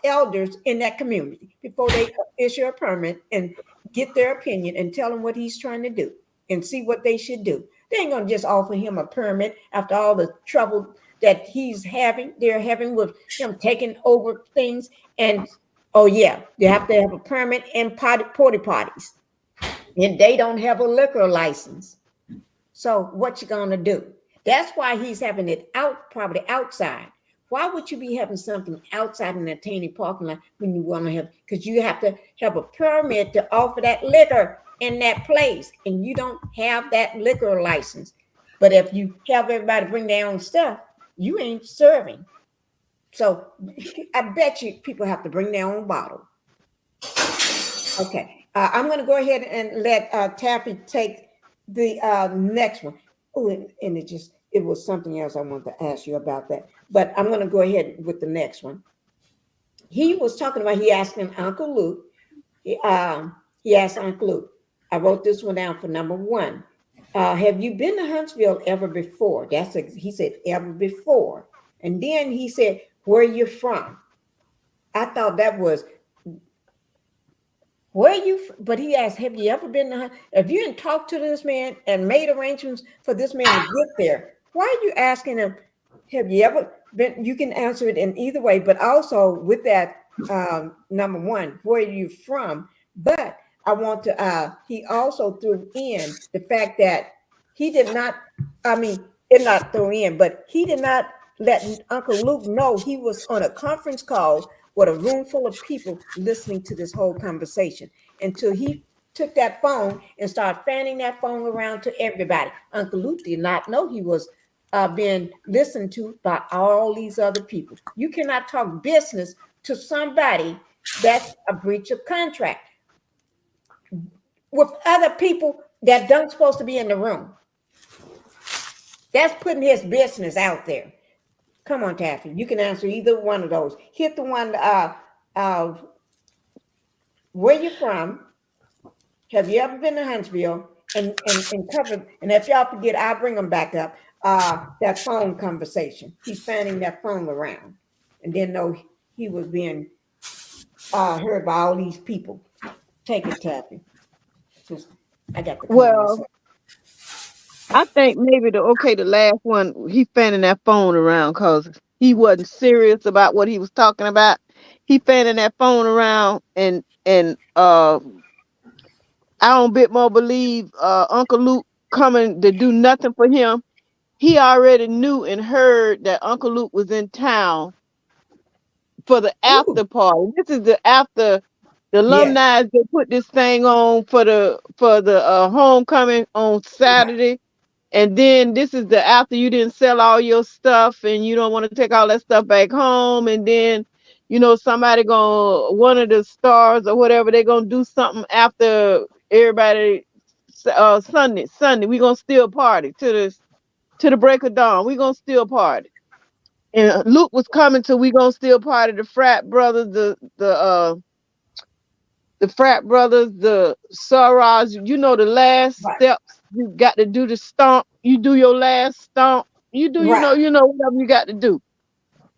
elders in that community before they issue a permit and get their opinion and tell them what he's trying to do and see what they should do. They ain't gonna just offer him a permit after all the trouble that they're having with him taking over things. And oh yeah, they have to have a permit and porta potties, and they don't have a liquor license. So what you gonna do? That's why he's having it probably outside. Why would you be having something outside in a tiny parking lot when you want to have? Because you have to have a permit to offer that liquor in that place, and you don't have that liquor license. But if you have everybody bring their own stuff, you ain't serving. So I bet you people have to bring their own bottle. Okay, I'm going to go ahead and let Taffy take the next one. Oh, and it was something else I wanted to ask you about that. But I'm going to go ahead with the next one. He was talking about, he asked him, Uncle Luke, he asked Uncle Luke, I wrote this one down for number one. Have you been to Huntsville ever before? He said, ever before. And then he said, where you from? I thought that was, but he asked, have you ever been to Huntsville? If you didn't talk to this man and made arrangements for this man to get there, why are you asking him, have you ever been? You can answer it in either way, but also with that, number one, where are you from? But I want to, he also threw in the fact that he did not, it not throw in, but he did not let Uncle Luke know he was on a conference call with a room full of people listening to this whole conversation until he took that phone and started fanning that phone around to everybody. Uncle Luke did not know he was being listened to by all these other people. You cannot talk business to somebody that's a breach of contract with other people that don't supposed to be in the room. That's putting his business out there. Come on, Taffy. You can answer either one of those. Hit the one, where you from? Have you ever been to Huntsville? And cover, and if y'all forget, I'll bring them back up. That phone conversation. He's fanning that phone around and didn't know he was being heard by all these people. Take it, Taffy. I got the well, I think maybe the last one, he fanning that phone around because he wasn't serious about what he was talking about. He fanning that phone around and I don't bit more believe Uncle Luke coming to do nothing for him. He already knew and heard that Uncle Luke was in town for the after party. This is the after the alumni. They put this thing on for the homecoming on Saturday, and then this is the after you didn't sell all your stuff and you don't want to take all that stuff back home, and then somebody one of the stars or whatever, they're gonna do something after everybody. Sunday we gonna still party to the break of dawn. We gonna still party. And Luke was coming to we gonna still party. The frat brothers, the frat brothers, the sorors, the last steps. You got to do the stomp. You do your last stomp. You do, whatever you got to do.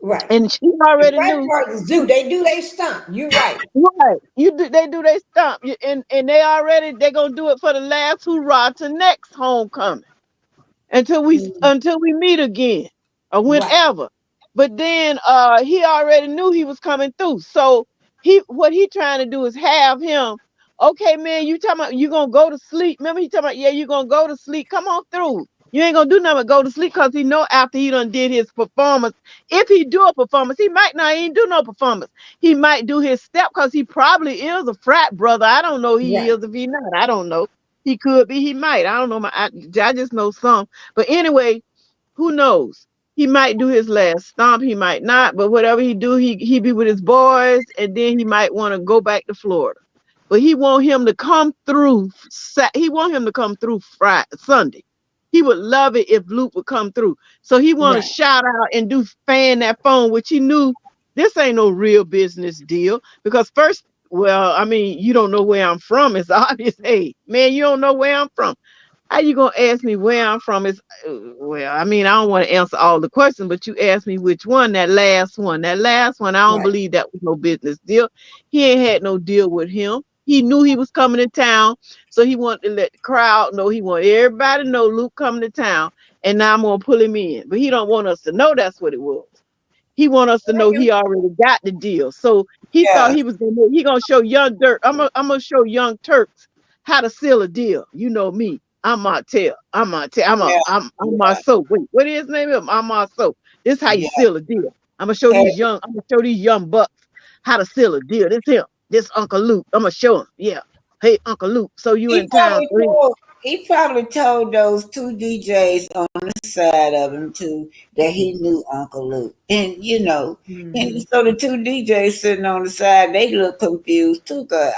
Right. And she already knew. They do they stomp. You're right. Right. They do they stomp. And they're gonna do it for the last hoorah to next homecoming. Until we meet again or whenever. Right. But then he already knew he was coming through. So what he trying to do is have him, okay, man, you talking about you gonna go to sleep. Remember he talking about, yeah, you gonna go to sleep. Come on through. You ain't gonna do nothing but go to sleep because he know after he done did his performance. If he do a performance, he might not even do no performance. He might do his step because he probably is a frat brother. I don't know he is if he not. I don't know. He could be, he might. I don't know. I just know some. But anyway, who knows? He might do his last stomp, he might not, but whatever he do, he be with his boys, and then he might want to go back to Florida. But he want him to come through. He want him to come through Friday, Sunday. He would love it if Luke would come through. So he want to shout out and do fan that phone, which he knew this ain't no real business deal. Because first, well, I mean, you don't know where I'm from. It's obvious. Hey, man, you don't know where I'm from. How you gonna ask me where I'm from? Is well, I mean, I don't want to answer all the questions, but you asked me which one. That last one, I don't believe that was no business deal. He ain't had no deal with him. He knew he was coming to town, so he wanted to let the crowd know. He wanted everybody to know Luke coming to town, and now I'm gonna pull him in. But he don't want us to know that's what it was. He want us to know he already got the deal. So he thought he was gonna show young Dirt. I'm gonna show young Turks how to seal a deal. You know me. I'm Martell. I'm Marsau. Wait, what is his name? I'm Marsau. This is how you seal a deal. I'm gonna show these young bucks how to seal a deal. This him. This Uncle Luke. I'm gonna show him. Yeah. Hey, Uncle Luke. So you in town? He probably told those two DJs on the side of him too that he knew Uncle Luke, and and so the two DJs sitting on the side, they look confused too. Cause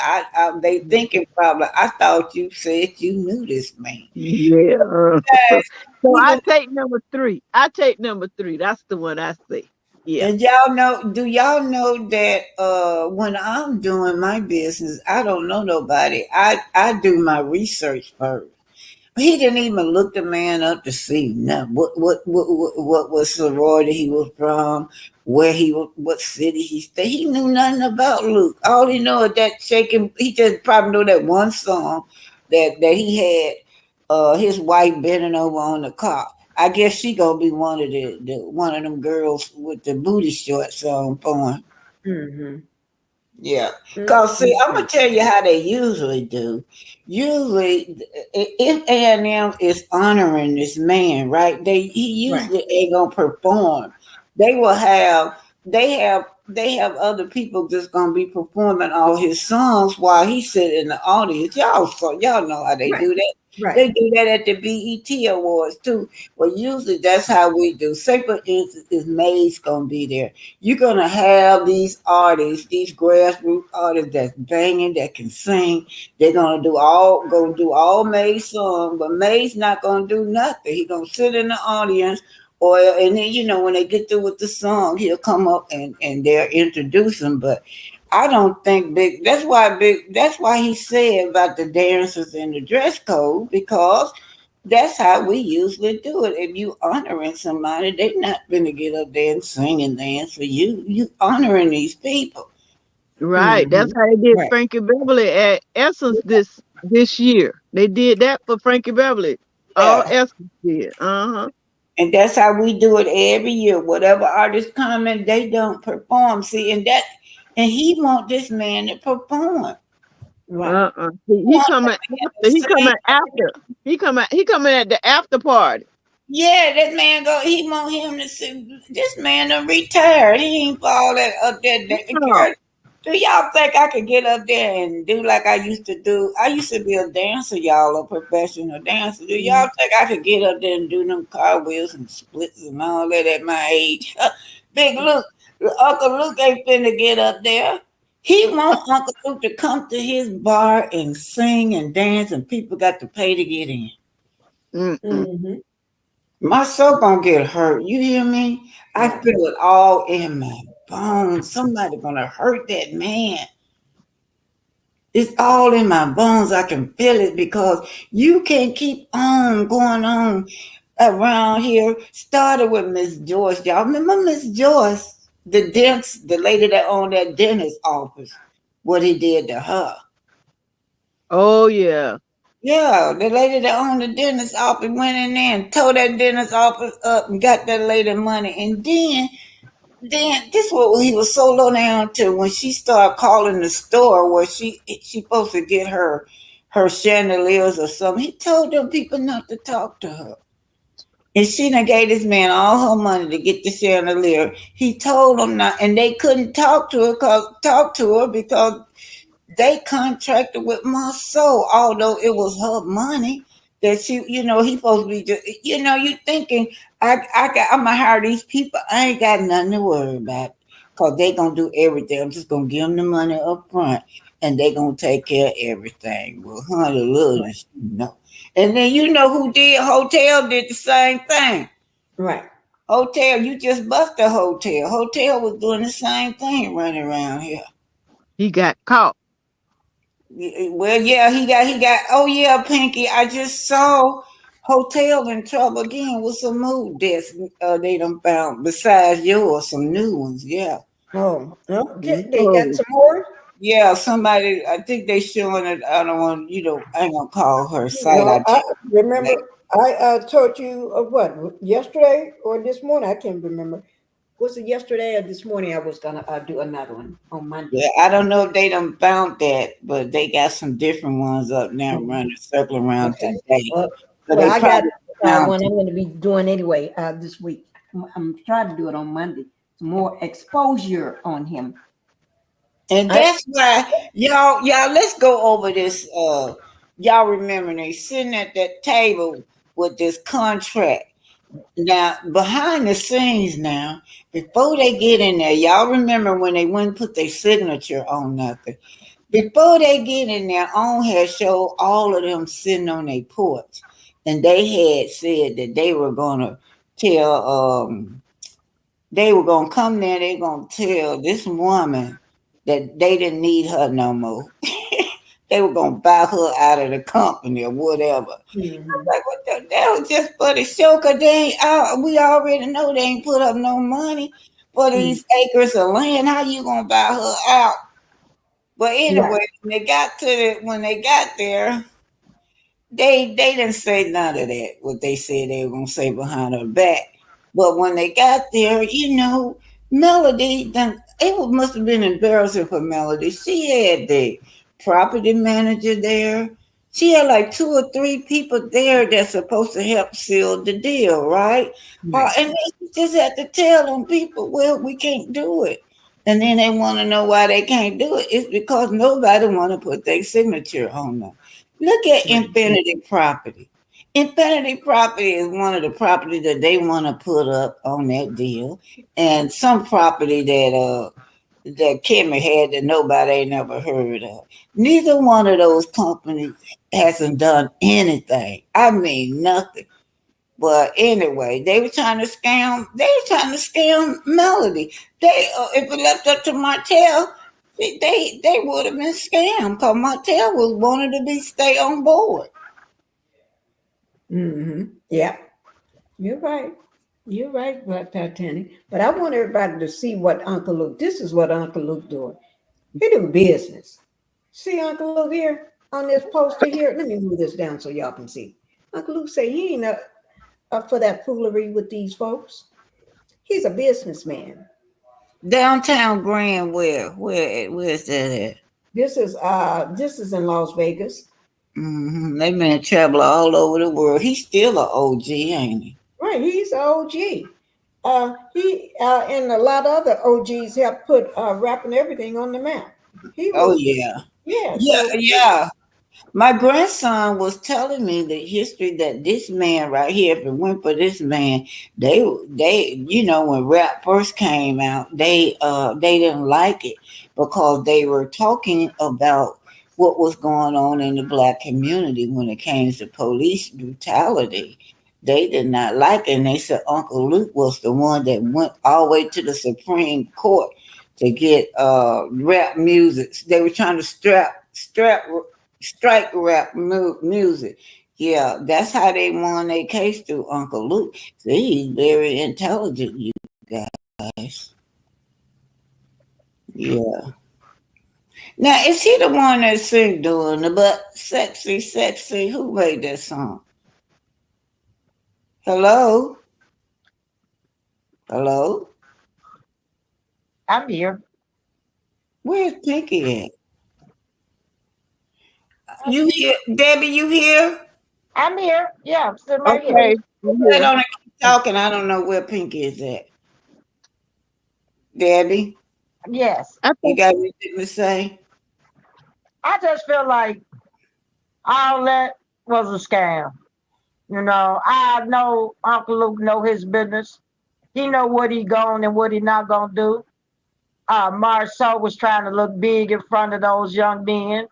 they thinking probably, I thought you said you knew this man. Yeah. So I take number 3. That's the one I say. Yeah. And do y'all know that when I'm doing my business, I don't know nobody. I do my research first. He didn't even look the man up to see what sorority he was from, where he was, what city he stayed. He knew nothing about Luke. All he know is that shaking. He just probably know that one song that he had his wife bending over on the car. I guess she gonna be one of them girls with the booty shorts on porn. Mm-hmm. Yeah, because see, I'm gonna tell you how they usually do. Usually, if A&M is honoring this man, right? He usually ain't gonna perform. They will have other people just gonna be performing all his songs while he's sitting in the audience. Y'all know how they do that. Right. They do that at the BET Awards too. Well, usually that's how we do. Say for instance, if May's gonna be there, you're gonna have these artists, these grassroots artists that's banging, that can sing. They're gonna do all May's songs, but May's not gonna do nothing. He's gonna sit in the audience, and then when they get through with the song, he'll come up and they'll introduce him. But I don't think Big. That's why he said about the dancers and the dress code, because that's how we usually do it. If you honoring somebody, they're not gonna get up there and sing and dance for you. You honoring these people, right? That's how they did Frankie Beverly at Essence this year. They did that for Frankie Beverly. All Essence did. And that's how we do it every year. Whatever artists come in, they don't perform. See, and he want this man to perform. Right. He coming after. He coming at the after party. Yeah, that man he want him to see this man done retired. He ain't for all that up there. Do y'all think I could get up there and do like I used to do? I used to be a dancer, y'all, a professional dancer. Do y'all think I could get up there and do them cartwheels and splits and all that at my age? Big Luke, Uncle Luke ain't finna get up there. He want Uncle Luke to come to his bar and sing and dance, and people got to pay to get in. My soul gonna get hurt. You hear me? I feel it all in my bones. Somebody gonna hurt that man. It's all in my bones. I can feel it, because you can't keep on going on around here. Started with Miss Joyce. Y'all remember Miss Joyce, the lady that owned that dentist office, what he did to her. Oh yeah. Yeah, the lady that owned the dentist office went in there and tore that dentist office up and got that lady money. And then this what he was so low down to, when she started calling the store where she supposed to get her chandeliers or something. He told them people not to talk to her. And she done gave this man all her money to get the chandelier. He told them not, and they couldn't talk to her because they contracted with Marsau, although it was her money that she, he supposed to be just, you thinking, I'm gonna hire these people. I ain't got nothing to worry about because they gonna do everything. I'm just gonna give them the money up front and they gonna take care of everything. Well, honey, look, And then who did? Hotel did the same thing. Right. Hotel, you just bust a hotel. Hotel was doing the same thing running around here. He got caught. Well, yeah, he got. Oh yeah, Pinkie, I just saw Hotel in trouble again with some mood discs. They done found besides yours, some new ones. Yeah. Oh, they got some more. Yeah, somebody. I think they showing it. I don't want. I ain't gonna call her site. I remember. I told you of what yesterday or this morning. I can't remember. Was it yesterday or this morning? I was gonna do another one on Monday. Yeah, I don't know if they done found that, but they got some different ones up now running circling around today. Well, I got one I'm going to be doing anyway this week. I'm trying to do it on Monday. Some more exposure on him. And that's why y'all let's go over this. Y'all remember they sitting at that table with this contract. Now, behind the scenes now, before they get in there, y'all remember when they wouldn't put their signature on nothing. Before they get in there, on had showed all of them sitting on their porch. And they had said that they were going to tell, they were going to come there, they were going to tell this woman that they didn't need her no more. They were going to buy her out of the company or whatever. Mm-hmm. I'm like, what the hell? Just for the show, because we already know they ain't put up no money for these acres of land. How you going to buy her out? But anyway, when they got there, they didn't say none of that, what they said they were going to say behind her back. But when they got there, Melody, it must have been embarrassing for Melody. She had the property manager there. She had like 2 or 3 people there that's supposed to help seal the deal, right? And they just had to tell them people, well, we can't do it. And then they want to know why they can't do it. It's because nobody want to put their signature on them. Look at Infinity Property. Infinity Property is one of the property that they want to put up on that deal. And some property that Kimmy had that nobody ain't never heard of. Neither one of those companies hasn't done anything. I mean, nothing. But anyway, they were trying to scam. They were trying to scam Melody. They, if it left up to Martell, they would have been scammed because Martell was wanted to stay on board. Mm-hmm. Yeah, you're right. You're right about that, Tanny. But I want everybody to see what Uncle Luke. This is what Uncle Luke doing. He do business. See Uncle Luke here on this poster here. Let me move this down so y'all can see. Uncle Luke say he ain't up for that foolery with these folks. He's a businessman. Downtown Grand, where's that at? This is in Las Vegas. Mm-hmm. They been traveling all over the world. He's still an OG, ain't he? Right, he's an OG. He and a lot of other OGs helped put rapping everything on the map. Yeah. My grandson was telling me the history that this man right here, if it went for this man, they when rap first came out, they didn't like it because they were talking about what was going on in the Black community when it came to police brutality. They did not like it, and they said Uncle Luke was the one that went all the way to the Supreme Court to get rap music. They were trying to strike rap music. Yeah, that's how they won their case through Uncle Luke. So he's very intelligent, you guys. Yeah. Now, is he the one that sing doing the butt sexy, sexy? Who made that song? Hello? Hello? I'm here. Where's Pinkie at? You here? Debbie, you here? I'm here. Yeah, I'm sitting right Okay. here. talking. I don't know where Pinkie is at. Debbie, Yes. you got anything to say? I just feel like all that was a scam. You know, I know Uncle Luke know his business. He know what he going and what he not gonna do. Marsau was trying to look big in front of those young men.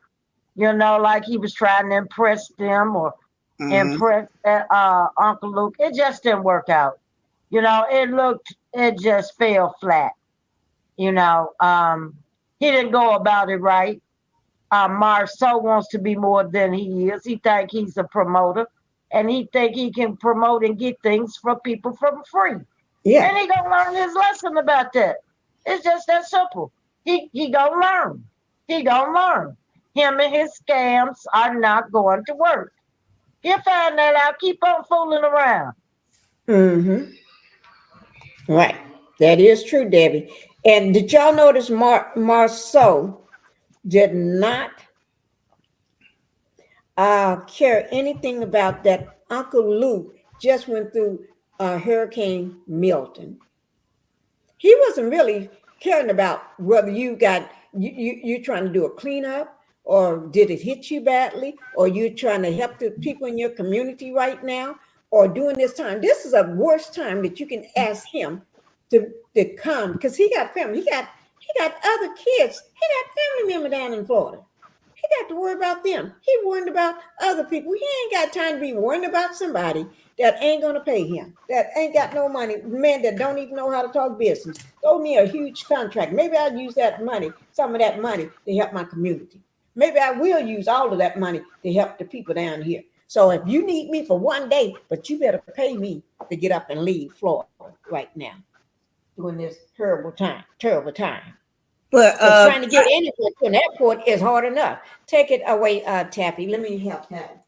You know, like he was trying to impress them or impress Uncle Luke. It just didn't work out. You know, it just fell flat. You know, he didn't go about it right. Marsau wants to be more than he is. He think he's a promoter, and he think he can promote and get things for people for free. Yeah. And he gonna learn his lesson about that. It's just that simple. He gonna learn. He gonna learn. Him and his scams are not going to work. He'll find that out. Keep on fooling around. Right. That is true, Debbie. And did y'all notice Marsau did not care anything about that Uncle Luke just went through Hurricane Milton. He wasn't really caring about whether you trying to do a cleanup, or did it hit you badly, or you trying to help the people in your community right now, or during this time. This is a worst time that you can ask him to come, because he got family. He got other kids. He got family member down in Florida. He got to worry about them. He worried about other people. He ain't got time to be worrying about somebody that ain't gonna pay him, that ain't got no money, man that don't even know how to talk business. Throw me a huge contract. Maybe I'll use that money, some of that money, to help my community. Maybe I will use all of that money to help the people down here. So if you need me for one day, but you better pay me to get up and leave Florida right now during this terrible time. But trying to get anywhere to an airport is hard enough. Take it away, Tappy. Let me help Tappy.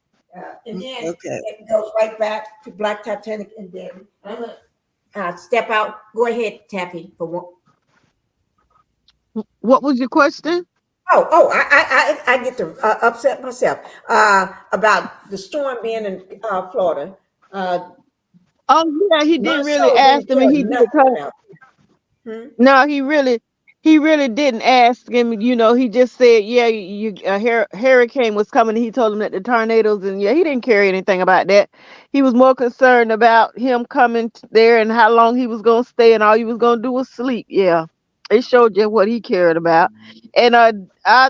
And then it goes right back to Black Titanic and Debbie. I'm going to step out. Go ahead, Tappy. For what was your question? I get to upset myself about the storm being in Florida. Oh yeah, he didn't really ask him, and he did come. No, he really didn't ask him. You know, he just said, yeah, hurricane was coming. And he told him that the tornadoes, and yeah, he didn't care anything about that. He was more concerned about him coming there and how long he was gonna stay, and all he was gonna do was sleep. Yeah, it showed you what he cared about. And I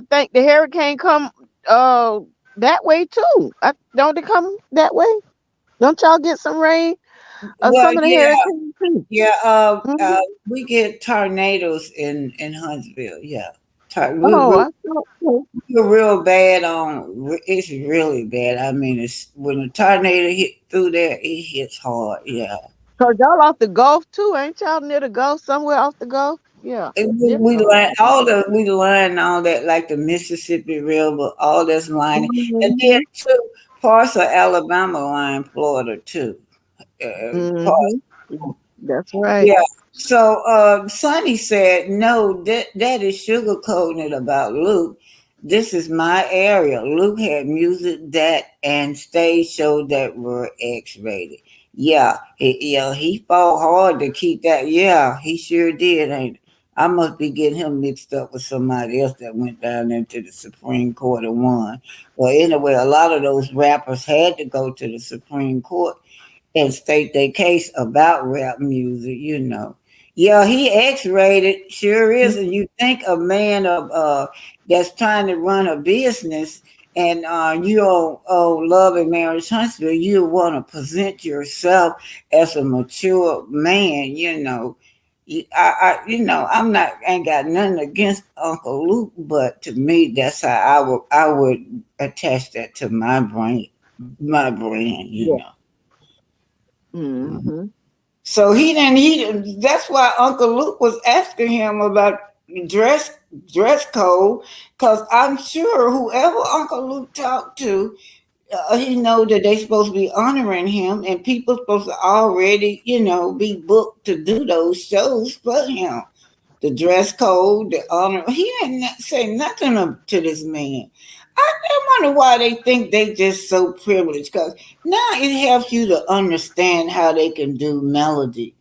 think the hurricane come that way too. Don't it come that way? Don't y'all get some rain? Some of the hurricanes too. Yeah, we get tornadoes in Huntsville. Yeah, we're real bad on. It's really bad. I mean, it's when a tornado hit through there, it hits hard. Yeah. Cause y'all off the Gulf too, ain't y'all near the Gulf? Somewhere off the Gulf? Yeah. We learn all that, like the Mississippi River, all that's lining, and then too parts of Alabama line Florida too. That's right. Yeah. So Sonny said, no, that is sugarcoating it about Luke. This is my area. Luke had music that and stage shows that were X-rated. Yeah, he fought hard to keep that. Yeah, he sure did. I must be getting him mixed up with somebody else that went down into the Supreme Court and won. Well, anyway, a lot of those rappers had to go to the Supreme Court and state their case about rap music, you know. Yeah, he X-rated, sure is. And you think a man of that's trying to run a business and you on Love and Marriage Huntsville, you want to present yourself as a mature man, you know. I ain't got nothing against Uncle Luke, but to me, that's how I would attach that to my brand, you know. Mm-hmm. So that's why Uncle Luke was asking him about dress code, because I'm sure whoever Uncle Luke talked to, he know that they supposed to be honoring him, and people supposed to already, be booked to do those shows for him. The dress code, the honor. He didn't say nothing to this man. I wonder why they think they just so privileged. Because now it helps you to understand how they can do Melody.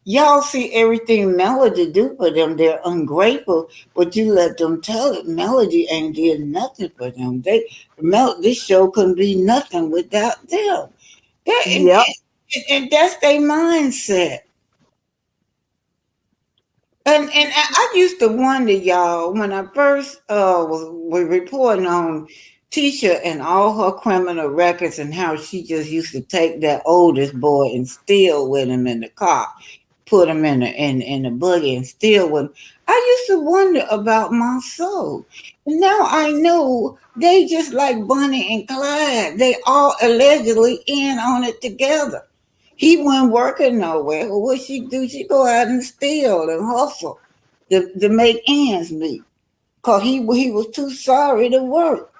Y'all see everything Melody do for them. They're ungrateful, but you let them tell it. Melody ain't did nothing for them. This show couldn't be nothing without them. Yep. And that's their mindset. And I used to wonder, y'all, when I first was reporting on Tisha and all her criminal records and how she just used to take that oldest boy and steal with him in the car, put him in the buggy and steal with him. I used to wonder about Marsau. Now I know they just like Bonnie and Clyde. They all allegedly in on it together. He wasn't working nowhere. Well, what she do? She go out and steal and hustle to make ends meet. Because he was too sorry to work.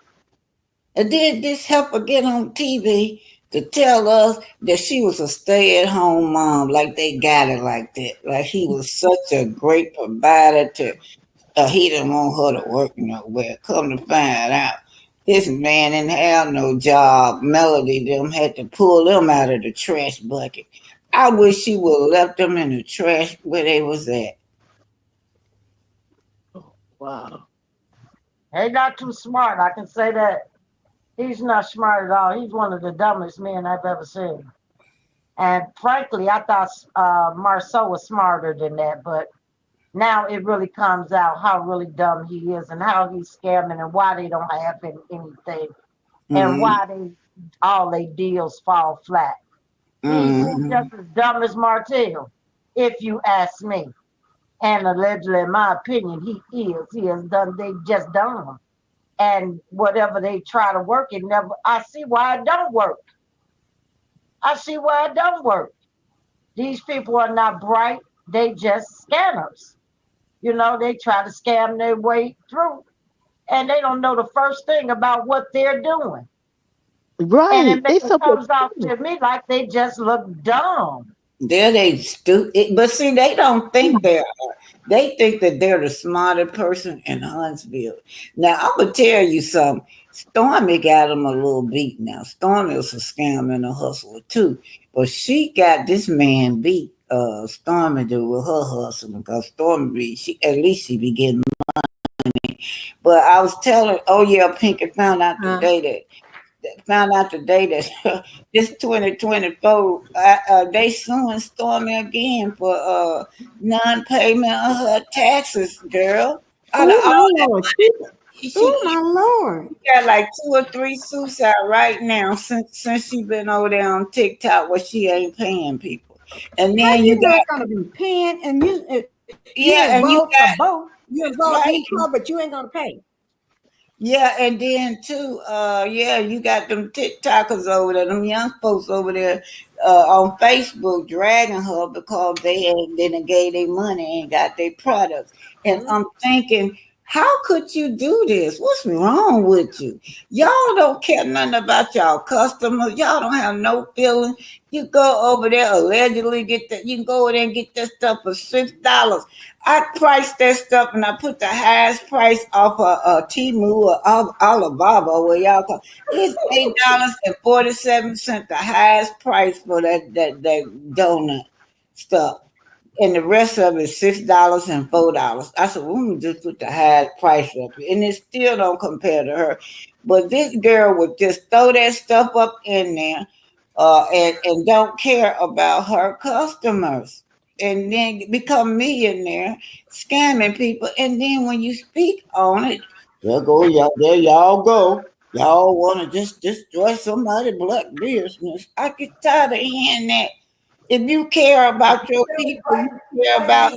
And then this helped her get on TV to tell us that she was a stay-at-home mom, like they got it like that. Like he was such a great provider he didn't want her to work nowhere. Come to find out, this man didn't have no job. Melody them had to pull them out of the trash bucket. I wish she would have left them in the trash where they was at. Wow. He's not too smart. I can say that. He's not smart at all. He's one of the dumbest men I've ever seen. And frankly, I thought Marsau was smarter than that. But now it really comes out how really dumb he is and how he's scamming and why they don't have anything and why all their deals fall flat. He's just as dumb as Martell, if you ask me. And allegedly, in my opinion, he is. He has done. They just done him. And whatever they try to work, it never. I see why it don't work. I see why it don't work. These people are not bright. They just scammers. You know, they try to scam their way through, and they don't know the first thing about what they're doing. Right. And it comes off to me like they just look dumb. They stupid, but see, they don't think they are. They think that they're the smarter person in Huntsville. Now, I'm gonna tell you something. Stormy got him a little beat now. Stormy was a scam and a hustler too, but she got this man beat. Stormy do with her hustle because Stormy, at least she be getting money. But I was telling, Pinkie found out today that this 2024 they suing Stormy again for non-payment of her taxes, girl. Oh my Lord! My Lord! She got like 2 or 3 suits out right now since she been over there on TikTok where she ain't paying people. And then you got gonna be paying and you both. You're involved in trouble, but you ain't gonna pay. Yeah, and then too, you got them TikTokers over there, them young folks over there on Facebook dragging her because they done gave their money and got their products. And I'm thinking, how could you do this? What's wrong with you? Y'all don't care nothing about y'all customers. Y'all don't have no feeling. You go over there, allegedly you can go over there and get that stuff for $6. I priced that stuff and I put the highest price off of Temu or Alibaba, where y'all call it's $8.47, the highest price for that donut stuff. And the rest of it is $6 and $4. I said, well, let me just put the high price up. And it still don't compare to her. But this girl would just throw that stuff up in there and don't care about her customers. And then become millionaire, scamming people. And then when you speak on it, there y'all go. Y'all want to just destroy somebody's black business. I get tired of hearing that. If you care about your people, you care about,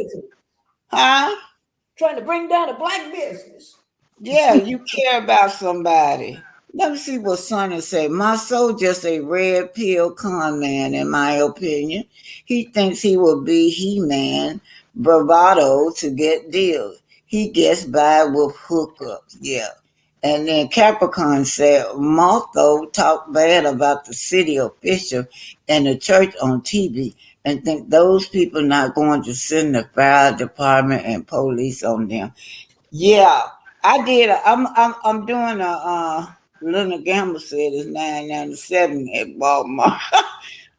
trying to bring down a black business. Yeah, you care about somebody. Let me see what Sonny say. Marsau just a red pill con man, in my opinion. He thinks he will be He-Man, bravado to get deals. He gets by with hookups, yeah. And then Capricorn said, Marco talked bad about the city official and the church on TV and think those people not going to send the fire department and police on them. Yeah, I did. I'm doing a. Linda Gamble said it's 997 at Walmart.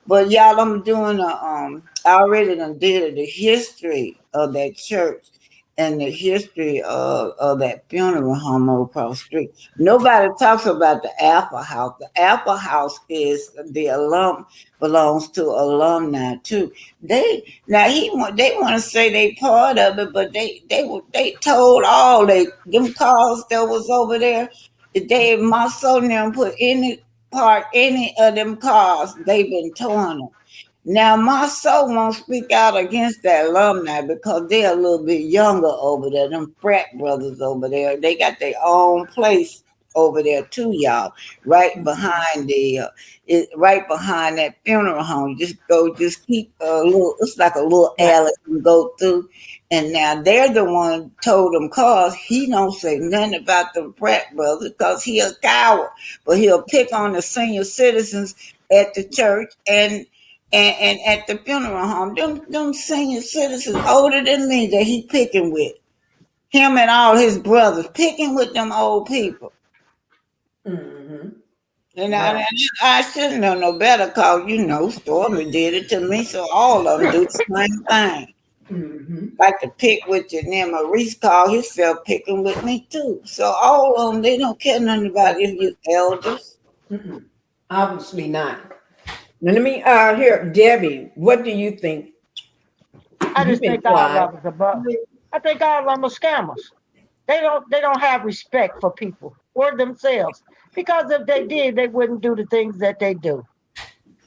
But y'all, I'm doing I already done did the history of that church and the history of that funeral home across the street. Nobody talks about the Apple House. The Apple House is belongs to alumni too. They want to say they part of it, but they told all them cars that was over there. They Marsau them put any of them cars, they've been towing them. Now, my soul won't speak out against that alumni because they're a little bit younger over there. Them frat brothers over there, they got their own place over there too, y'all. Right behind right behind that funeral home. Just keep a little. It's like a little alley you can go through. And now they're the one told him cause he don't say nothing about the frat brothers because he a coward, but he'll pick on the senior citizens at the church and at the funeral home. Them senior citizens older than me that he picking with. Him and all his brothers picking with them old people. Mm-hmm. And I shouldn't know no better because, Stormy did it to me, so all of them do the same thing. Mm-hmm. Like to pick with you. And then Maurice called himself picking with me too. So all of them, they don't care nothing about if you elders. Mm-mm. Obviously not. Now, let me hear Debbie. What do you think? I just think all of them are I think all of them are scammers. They don't have respect for people or themselves. Because if they did, they wouldn't do the things that they do.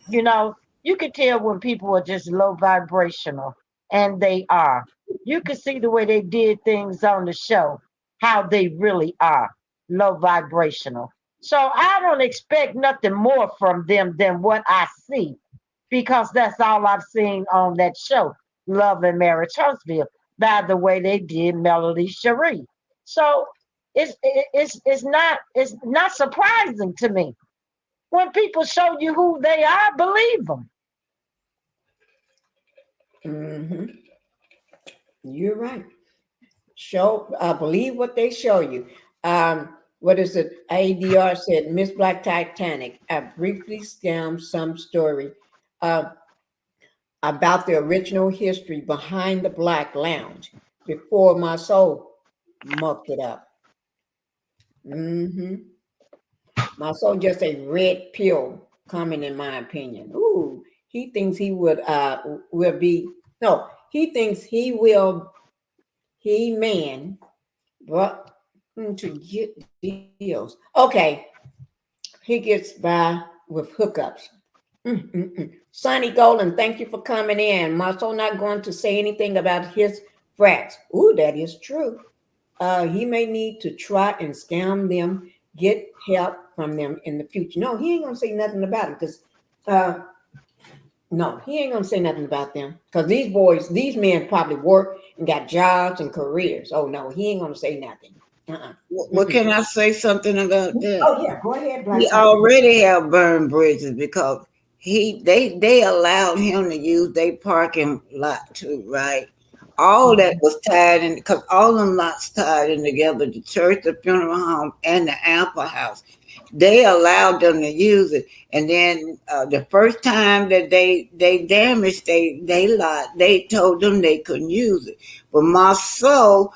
You can tell when people are just low vibrational, and they are. You can see the way they did things on the show, how they really are low vibrational. So I don't expect nothing more from them than what I see, because that's all I've seen on that show, Love and Marriage Huntsville, by the way they did Melody Cherie. So it's not surprising to me. When people show you who they are, believe them. Mm-hmm. You're right. Believe what they show you. What is it? ADR said, Miss Black Titanic. I briefly skimmed some story about the original history behind the Black Lounge before my soul mucked it up. Mm-hmm. My soul just a red pill coming, in my opinion. Ooh, he thinks he will be. No, he thinks he will. But to get deals. Okay, he gets by with hookups. Sonny Golden, thank you for coming in. Marceau not going to say anything about his frats. Ooh, that is true. He may need to try and scam them, get help from them in the future. No, he ain't gonna say nothing about it because no, he ain't gonna say nothing about them because these men probably work and got jobs and careers. Oh no, he ain't gonna say nothing. Well, can I say something about that? Oh yeah, go ahead. He already have burned bridges because they allowed him to use their parking lot too, right? All that was tied in because all them lots tied in together, the church, the funeral home, and the Apple House. They allowed them to use it. And then the first time that they damaged they lot, they told them they couldn't use it. But Marceau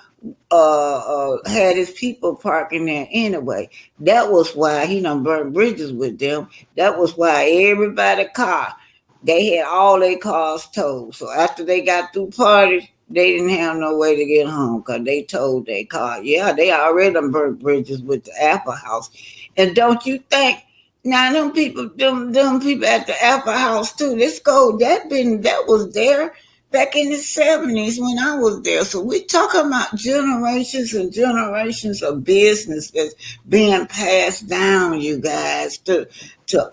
had his people parking there anyway. That was why he done burned bridges with them. That was why everybody car, they had all their cars towed. So after they got through parties, they didn't have no way to get home because they towed their car. Yeah, they already done burnt bridges with the Apple House. And don't you think now them people at the Apple House too, that was there back in the 70s when I was there. So we're talking about generations and generations of business that's being passed down, you guys, to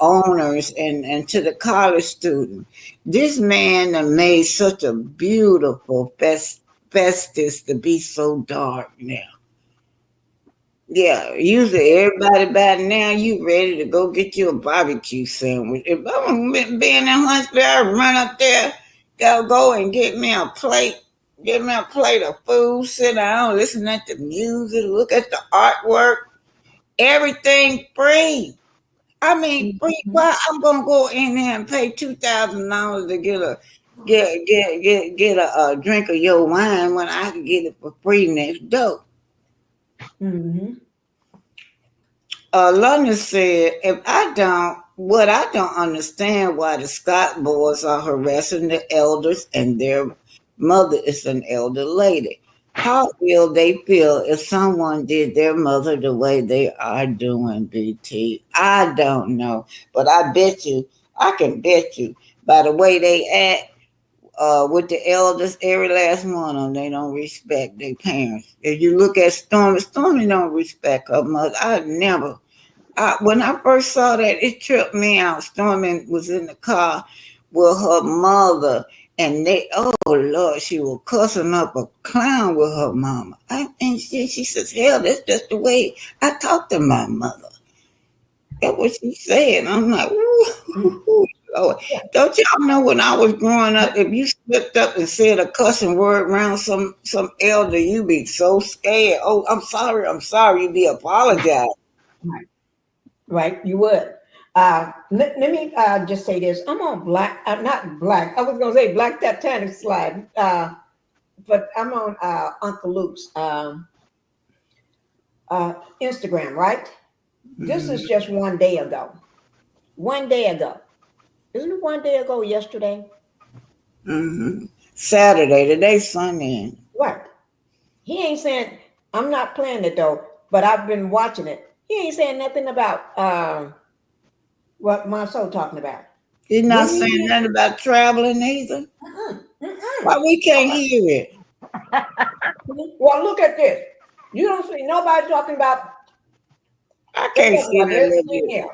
owners and to the college student. This man that made such a beautiful festus to be so dark now. Yeah, usually everybody by now you ready to go get you a barbecue sandwich. If I'm being in Huntsville, I run up there, go and get me a plate Get me a plate of food, sit down, listen at the music, look at the artwork. Everything free. I mean, free. Why I'm gonna go in there and pay $2,000 to get a drink of your wine when I can get it for free next door? Mm-hmm. London said, I don't understand why the Scott boys are harassing the elders and their mother is an elder lady. How will they feel if someone did their mother the way they are doing, BT? I don't know. But I can bet you, by the way they act with the elders, every last one of them, they don't respect their parents. If you look at Stormy don't respect her mother. When I first saw that, it tripped me out. Stormy was in the car with her mother, and oh Lord, she was cussing up a clown with her mama. And she says, hell, that's just the way I talk to my mother. That's what she said. I'm like, ooh, Lord. Don't y'all know when I was growing up, if you slipped up and said a cussing word around some elder, you be so scared. Oh, I'm sorry, you be apologizing. Right, you would. Let me just say this. I'm on not black. I was going to say Black Titanic slide, but I'm on Uncle Luke's Instagram, right? Mm-hmm. This is just one day ago. 1 day ago. Isn't it 1 day ago yesterday? Mm-hmm. Saturday. Today's Sunday. Right. He ain't saying, I'm not playing it though, but I've been watching it. He ain't saying nothing about what Marsau talking about. He's not saying nothing about traveling either. Why we can't hear it? Well, look at this. You don't see nobody talking about. I can't see that little bit.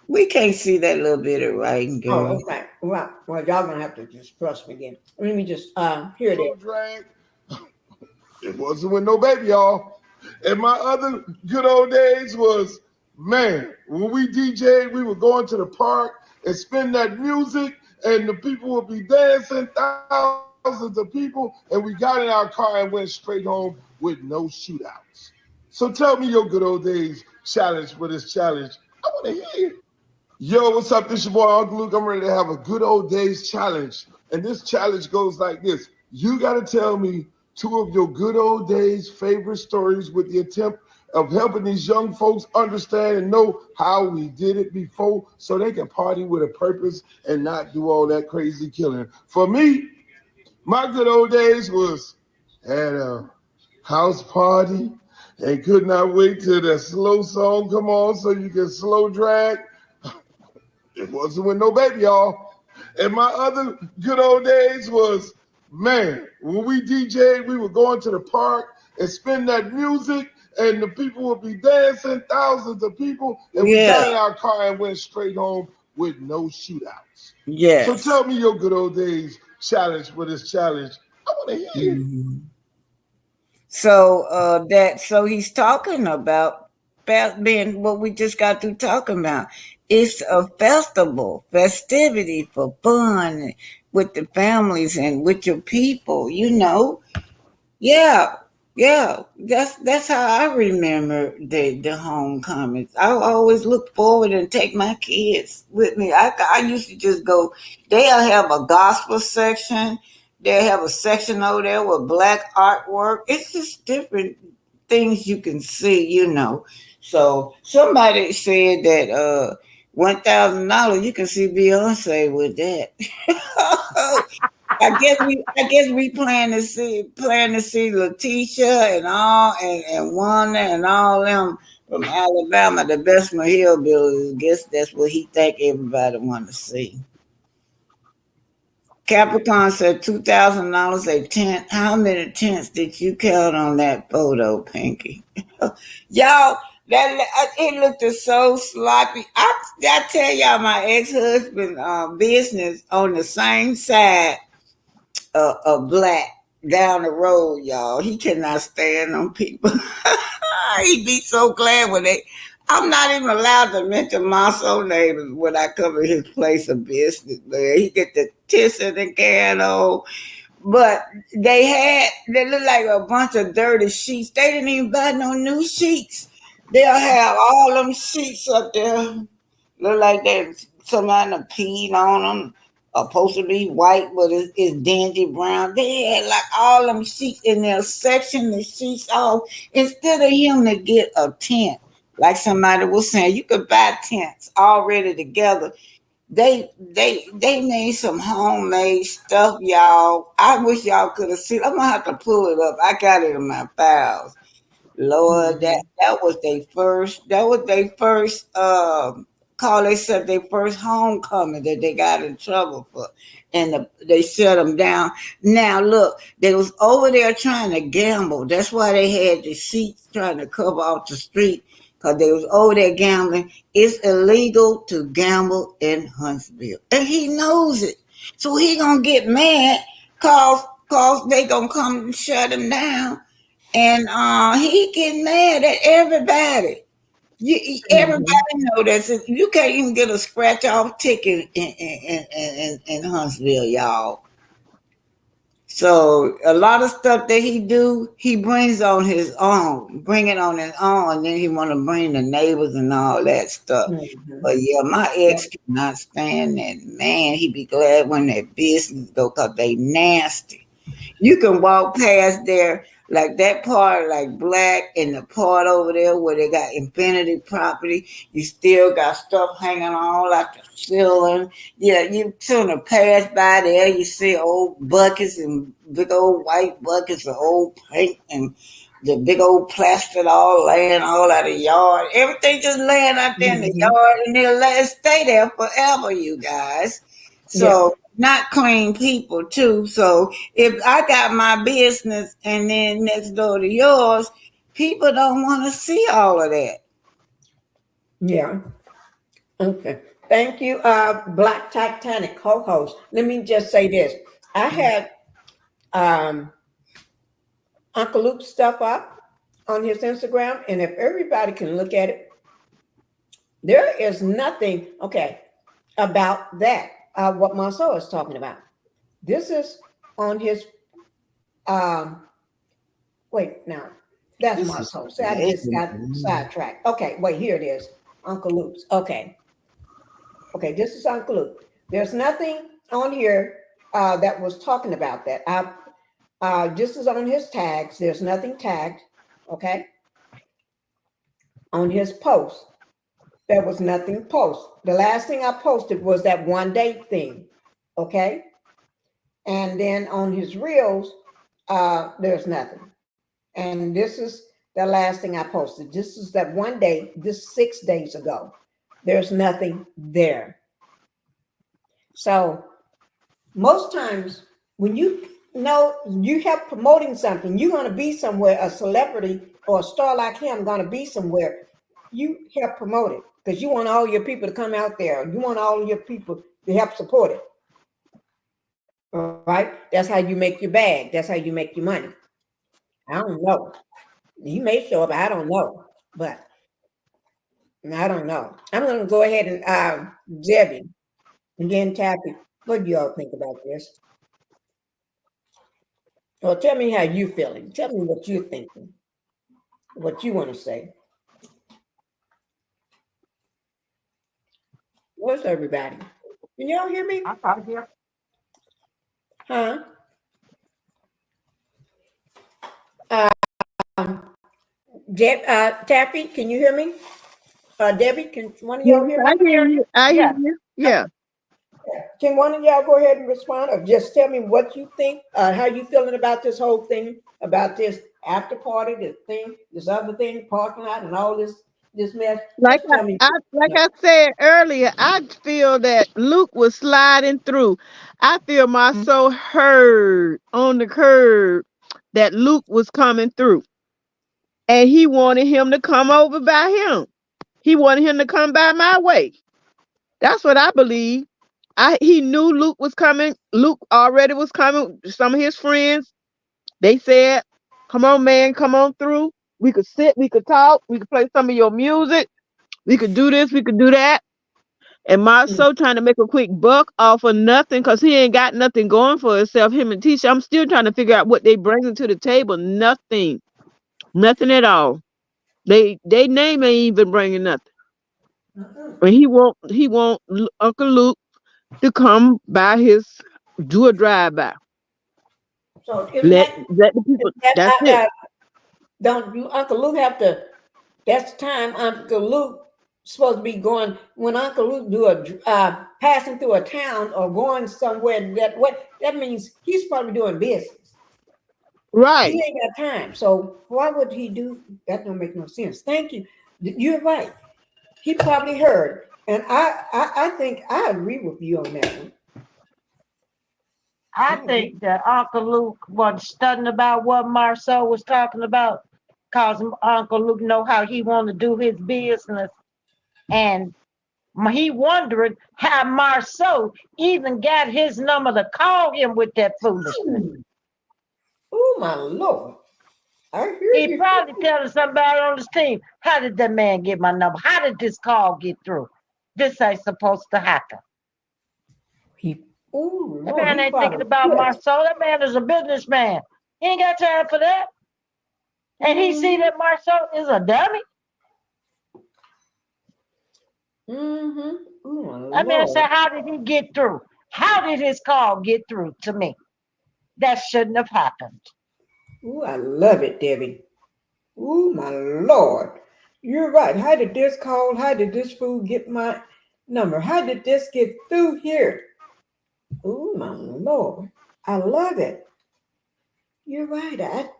We can't see that little bit of writing, girl. Oh, okay. Well, y'all gonna have to just trust me again. Let me just hear it. It wasn't with no baby, y'all. And my other good old days was, man, when we DJ'd, we would go into the park and spin that music, and the people would be dancing, thousands of people, and we got in our car and went straight home with no shootouts. So tell me your good old days challenge for this challenge. I want to hear it. Yo, what's up? This your boy, Uncle Luke. I'm ready to have a good old days challenge. And this challenge goes like this. You got to tell me 2 of your good old days favorite stories with the attempt of helping these young folks understand and know how we did it before so they can party with a purpose and not do all that crazy killing. For me, my good old days was at a house party and could not wait till the slow song come on so you can slow drag. It wasn't with no baby, y'all. And my other good old days was, man, when we DJ'd, we would go into the park and spin that music, and the people would be dancing, thousands of people, and we got in our car and went straight home with no shootouts. Yes. So tell me your good old days challenge for this challenge. I want to hear it. Mm-hmm. So he's talking about being what we just got through talking about. It's a festivity for fun with the families and with your people, you know. Yeah. That's how I remember the homecomings. I always look forward and take my kids with me. I used to just go. They'll have a gospel section. They'll have a section over there with black artwork. It's just different things you can see, you know. So somebody said that $1,000 you can see Beyonce with that. I guess we plan to see Letitia and Wanda and all them from Alabama, the Bessemer Hillbillies. I guess that's what he think everybody want to see. Capricorn said $2,000 a tent. How many tents did you count on that photo, Pinkie? Y'all, it looked so sloppy. I tell y'all, my ex-husband business on the same side of black down the road, y'all. He cannot stand on people. He'd be so glad when I'm not even allowed to mention Marsau neighbors when I come to his place of business, man. He get the tissing and can on But they look like a bunch of dirty sheets. They didn't even buy no new sheets. They'll have all them sheets up there. Look like that somebody done peed on them. Supposed to be white, but it's dingy brown. They had like all them sheets in there, section the sheets off. Instead of him to get a tent, like somebody was saying, you could buy tents already together. They made some homemade stuff, y'all. I wish y'all could have seen. I'm gonna have to pull it up. I got it in my files. Lord, that was their first call. They said their first homecoming that they got in trouble for, and they shut them down. Now look, they was over there trying to gamble. That's why they had the sheets trying to cover off the street, because they was over there gambling. It's illegal to gamble in Huntsville, and he knows it. So he gonna get mad cause they gonna come and shut him down. And he get mad at everybody. Everybody know that you can't even get a scratch off ticket in Huntsville, y'all. So a lot of stuff that he do, he brings on his own, bring it on his own, and then he want to bring the neighbors and all that stuff. But yeah, my ex cannot stand that. Man, he be glad when that business go, because they nasty. You can walk past there, like that part, like Black, and the part over there where they got Infinity Property. You still got stuff hanging on like the ceiling. Yeah, you turn to pass by there, you see old buckets and big old white buckets of old paint and the big old plastic all laying all out of the yard. Everything just laying out there in the yard, and they'll let it stay there forever, you guys. So not clean people too. So if I got my business and then next door to yours, people don't want to see all of that. Yeah. Okay. Thank you, Black Titanic co-host. Let me just say this. I had Uncle Luke's stuff up on his Instagram, and if everybody can look at it, there is nothing, about that. What Marsau is talking about. This is on his wait, now that's Marsau. So I just got sidetracked. Okay, wait, here it is. Uncle Luke's. Okay, this is Uncle Luke. There's nothing on here that was talking about that. This is on his tags. There's nothing tagged. Okay. On his post. There was nothing post. The last thing I posted was that one date thing. Okay. And then on his reels, there's nothing. And this is the last thing I posted. This is that one day, this 6 days ago. There's nothing there. So most times when you know you have promoting something, you're going to be somewhere, a celebrity or a star like him going to be somewhere, you help promote it. Because you want all your people to come out there. You want all your people to help support it. All right? That's how you make your bag. That's how you make your money. I don't know. You may show up. I don't know. But I don't know. I'm going to go ahead and Debbie and then Tappy. What do y'all think about this? Well, tell me how you feeling. Tell me what you're thinking. What you want to say. Where's everybody? Can y'all hear me? I'm out here. Huh? Taffy, can you hear me? Debbie, can one of y'all hear me? I hear you. I hear you. Yeah. Can one of y'all go ahead and respond, or just tell me what you think, how you feeling about this whole thing, about this after party, this thing, this other thing, parking lot, and all this mess? Like I said earlier, I feel that Luke was sliding through. I feel my soul heard on the curb that Luke was coming through. And he wanted him to come over by him. He wanted him to come by my way. That's what I believe. He knew Luke was coming. Luke already was coming. Some of his friends, they said, come on, man, come on through. We could sit, we could talk, we could play some of your music. We could do this, we could do that. And Marsau trying to make a quick buck off of nothing because he ain't got nothing going for himself. Him and Tisha, I'm still trying to figure out what they bringing to the table. Nothing at all. They name ain't even bringing nothing. And he want Uncle Luke to come by do a drive by. So Let the people. That's it. Don't you, Uncle Luke have to? That's the time Uncle Luke supposed to be going when Uncle Luke do a passing through a town or going somewhere. That means he's probably doing business. Right. He ain't got time. So why would he do that? Don't make no sense. Thank you. You're right. He probably heard, and I think I agree with you on that one. I think that Uncle Luke was studying about what Marsau was talking about, because Uncle Luke know how he want to do his business, and he wondering how Marsau even got his number to call him with that foolishness. Oh my Lord! I hear he probably telling somebody on his team, how did that man get my number? How did this call get through? This ain't supposed to happen. That man ain't thinking about Marsau. That man is a businessman. He ain't got time for that. And he see that Marsau is a dummy. That man said, how did he get through? How did his call get through to me? That shouldn't have happened. Ooh, I love it, Debbie. Ooh, my Lord. You're right. How did this call? How did this fool get my number? How did this get through here? Ooh, my Lord. I love it. You're right. That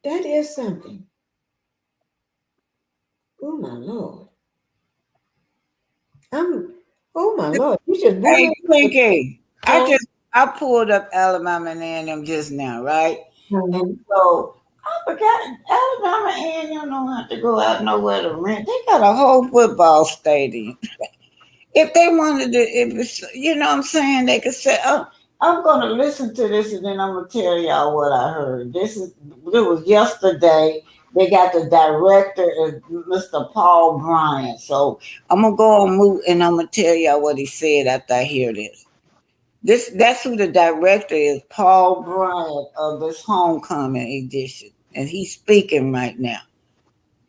is something. Ooh, my Lord. Oh, my Lord. You just hey, Pinkie, I pulled up Alabama A&M just now, right? And so I forgot Alabama A&M don't have to go out nowhere to rent. They got a whole football stadium. If they wanted to, if it's, you know what I'm saying, they could say, oh, I'm going to listen to this and then I'm going to tell y'all what I heard. It was yesterday. They got the director, Mr. Paul Bryant. So I'm going to go on mute and I'm going to tell y'all what he said after I hear this. That's who the director is, Paul Bryant of this homecoming edition. And he's speaking right now.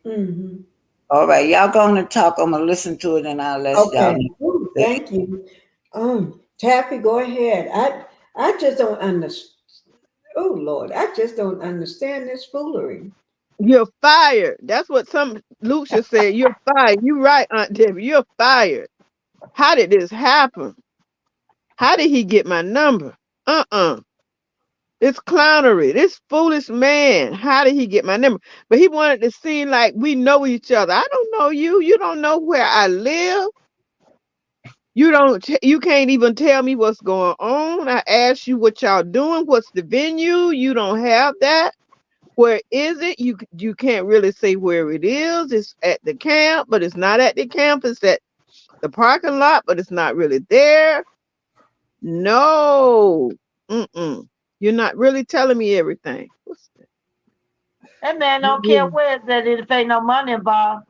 Mm-hmm. All right, y'all going to talk. I'm going to listen to it and I'll let y'all know. Ooh, thank you. Taffy, go ahead. I just don't understand. Oh, Lord, I just don't understand this foolery. You're fired. That's what some Lucia said. You're fired. You're right, Aunt Debbie. You're fired. How did this happen? How did he get my number? It's clownery. This foolish man. How did he get my number? But he wanted to seem like we know each other. I don't know you. You don't know where I live. You can't even tell me what's going on. I asked you what y'all doing. What's the venue? You don't have that. Where is it? You can't really say where it is. It's at the camp, but it's not at the camp. It's at the parking lot, but it's not really there. No. You're not really telling me everything. What's that? That man don't care where that if ain't no money involved.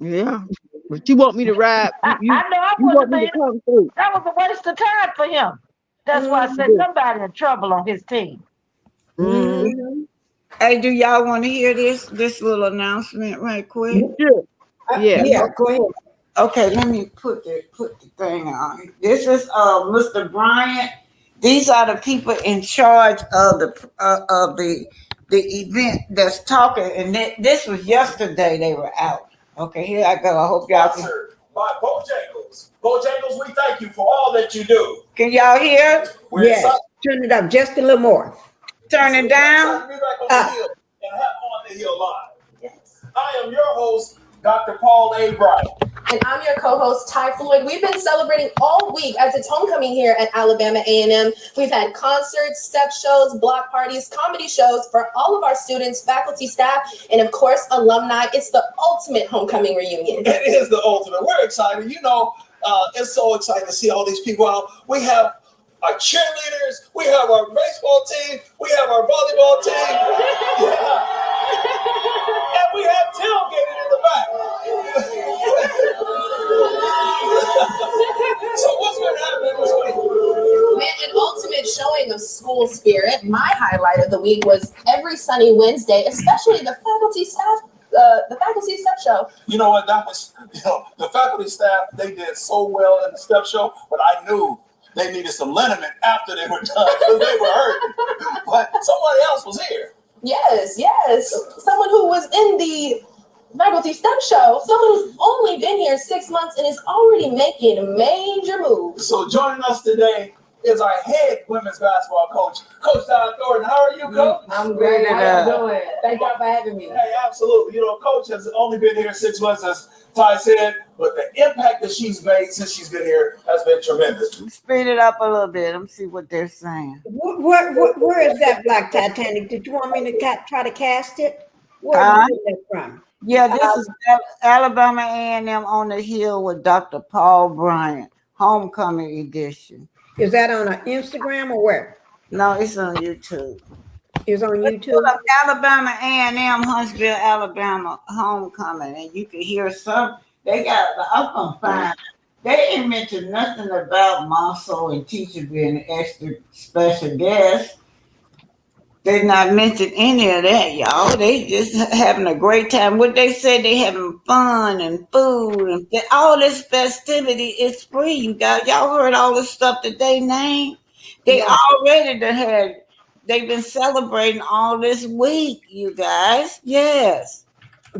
Yeah. But you want me to ride? I know I want me to come through. That was a waste of time for him. That's why I said somebody in trouble on his team. Hey, do y'all want to hear this little announcement right quick? Yeah, go ahead. Okay, let me put the thing on. This is Mr. Bryant. These are the people in charge of the event that's talking, and this was yesterday. They were out. Okay, here I go. I hope y'all can. By Bojangles. Bojangles, we thank you for all that you do. Can y'all hear? Yes. Turn it up just a little more. Turn it down. Be back on the hill and have on the hill live. Yes. I am your host, Dr. Paul A. Bryant. And I'm your co-host, Ty Floyd. We've been celebrating all week as it's homecoming here at Alabama A&M. We've had concerts, step shows, block parties, comedy shows for all of our students, faculty, staff, and of course, alumni. It's the ultimate homecoming reunion. It is the ultimate. We're excited. You know, it's so exciting to see all these people out. We have our cheerleaders. We have our baseball team. We have our volleyball team. Yeah. And we have tailgating in the back. So what's been happening this week? Man, an ultimate showing of school spirit. My highlight of the week was every sunny Wednesday, especially the faculty staff show. You know what? That was, the faculty staff, they did so well in the step show, but I knew they needed some liniment after they were done because they were hurt. But somebody else was here. Yes. Someone who was in the faculty step show, someone who's only been here 6 months and is already making major moves. So joining us today is our head women's basketball coach, Coach Don Thornton. How are you, Coach? I'm great. How you doing? Thank y'all for having me. Hey, absolutely. Coach has only been here 6 months, as Ty said, but the impact that she's made since she's been here has been tremendous. Speed it up a little bit. Let me see what they're saying. Where is that Black Titanic? Did you want me to try to cast it? Where is that from? Yeah, this is Alabama A&M on the Hill with Dr. Paul Bryant, homecoming edition. Is that on an Instagram or where? No, it's on YouTube. It's on YouTube. Alabama A&M, Huntsville, Alabama, homecoming, and you can hear some. They got up on fine. They didn't mention nothing about Marsau and teacher being an extra special guest. They not mentioned any of that, y'all. They just having a great time. What they said, they having fun and food and all this festivity is free, you guys. Y'all heard all the stuff that they named? They already they've been celebrating all this week, you guys. Yes.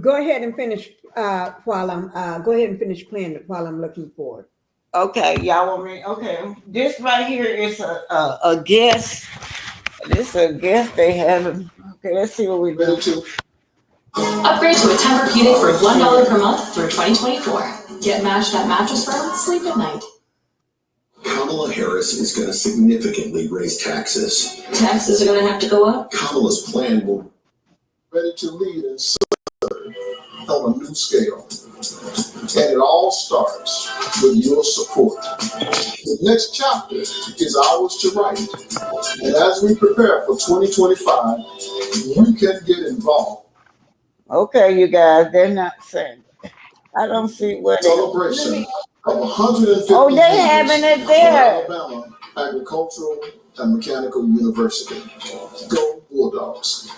Go ahead and finish while I'm go ahead and finish playing it while I'm looking for it. Okay, y'all want me? Okay. This right here is a guest. This is a gift they have. Okay, let's see what we do. Upgrade to a Tempur-Pedic for $1 per month through 2024. Get matched at Mattress Firm. Sleep at night. Kamala Harris is going to significantly raise taxes. Taxes are going to have to go up. Kamala's plan will be ready to lead and serve on a new scale. And it all starts with your support. The next chapter is ours to write. And as we prepare for 2025, you can get involved. Okay, you guys, they're not saying. I don't see what celebration of 150 Oh, they having it there. Alabama Agricultural and Mechanical University. Go Bulldogs.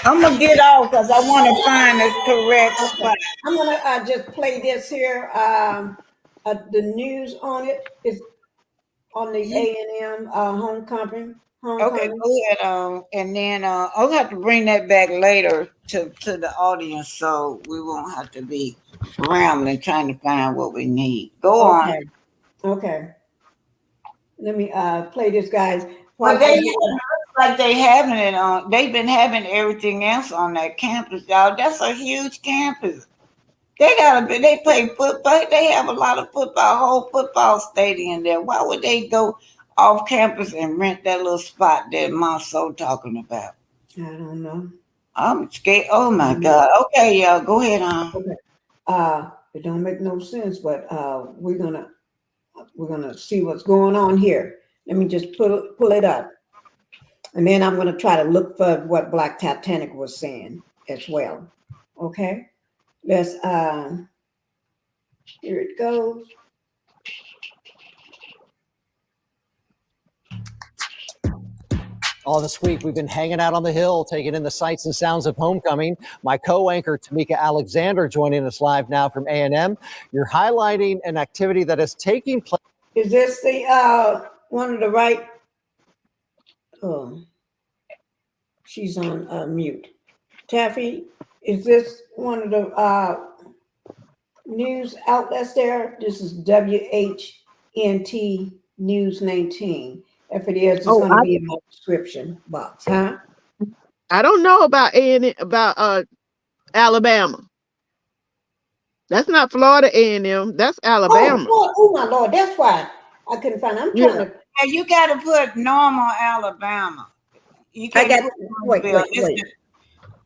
I'm gonna get off because I want to find the correct spot. I'm gonna just play this here. The news on it is on the A&M homecoming. Okay, go ahead. And then I'll have to bring that back later to the audience, so we won't have to be rambling trying to find what we need. Go on. Okay. Let me play this, guys. Well, they having it on. They've been having everything else on that campus, y'all. That's a huge campus. They play football. They have a lot of football, whole football stadium there. Why would they go off campus and rent that little spot that Marsau talking about? I don't know. I'm scared. Oh my God. Okay, y'all, go ahead on. Okay. It don't make no sense, but we're gonna see what's going on here. Let me just pull it up. And then I'm going to try to look for what Black Titanic was saying as well. Okay. Let's, here it goes. All this week, we've been hanging out on the Hill, taking in the sights and sounds of homecoming. My co-anchor, Tamika Alexander, joining us live now from A&M. You're highlighting an activity that is taking place. Is this the one of the right? Oh, she's on mute. Taffy, is this one of the news outlets there? This is WHNT News 19. If it is, it's going to be in my description box, huh? I don't know about Alabama. That's not Florida A&M. That's Alabama. Oh my Lord, that's why I couldn't find it. I'm trying to. Yeah, you got to put normal Alabama. You I got. Wait.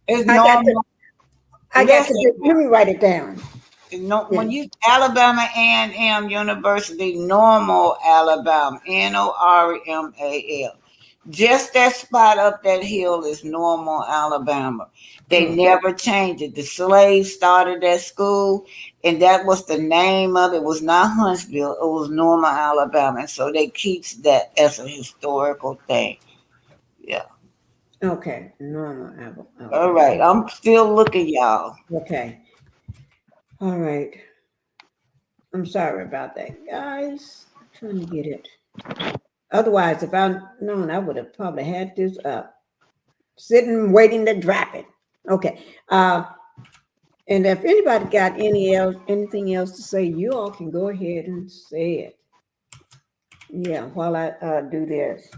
It's normal. I got to. Let me write it down. No, when you Alabama A&M University, normal Alabama, NORMAL. Just that spot up that hill is Normal, Alabama. They never changed it. The slaves started that school, and that was the name of it. It was not Huntsville. It was Normal, Alabama. And so they keeps that as a historical thing. Yeah. Okay. Normal, Alabama. All right. I'm still looking, y'all. Okay. All right. I'm sorry about that, guys. I'm trying to get it. Otherwise, if I'd known, I would have probably had this up. Sitting, waiting to drop it. Okay. And if anybody got anything else to say, you all can go ahead and say it. Yeah, while I do this.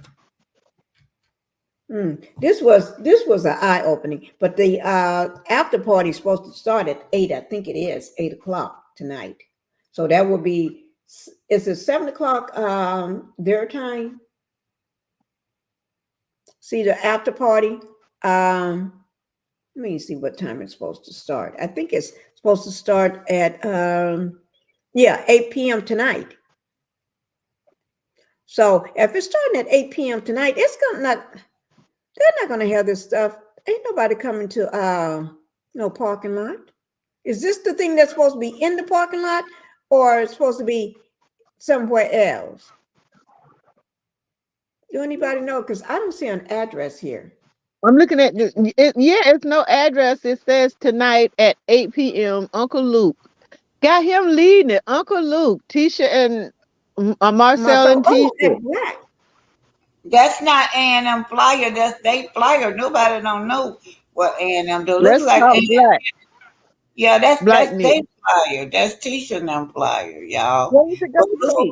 This was an eye-opening, but the after party is supposed to start at 8. I think it is 8 o'clock tonight. So that will be, is it 7 o'clock their time? See the after party. Let me see what time it's supposed to start. I think it's supposed to start at 8 p.m. tonight. So if it's starting at 8 p.m. tonight, they're not gonna have this stuff. Ain't nobody coming to no parking lot. Is this the thing that's supposed to be in the parking lot, or it's supposed to be somewhere else? Do anybody know? Because I don't see an address here. I'm looking at it's no address. It says tonight at 8 p.m. Uncle Luke. Got him leading it. Uncle Luke, Tisha and Marcel and Tisha. That's not A&M flyer. That's they flyer. Nobody don't know what A&M do. Looks like black. Yeah, that's black they flyer. That's Tisha and them flyer, y'all. Where is it gonna be?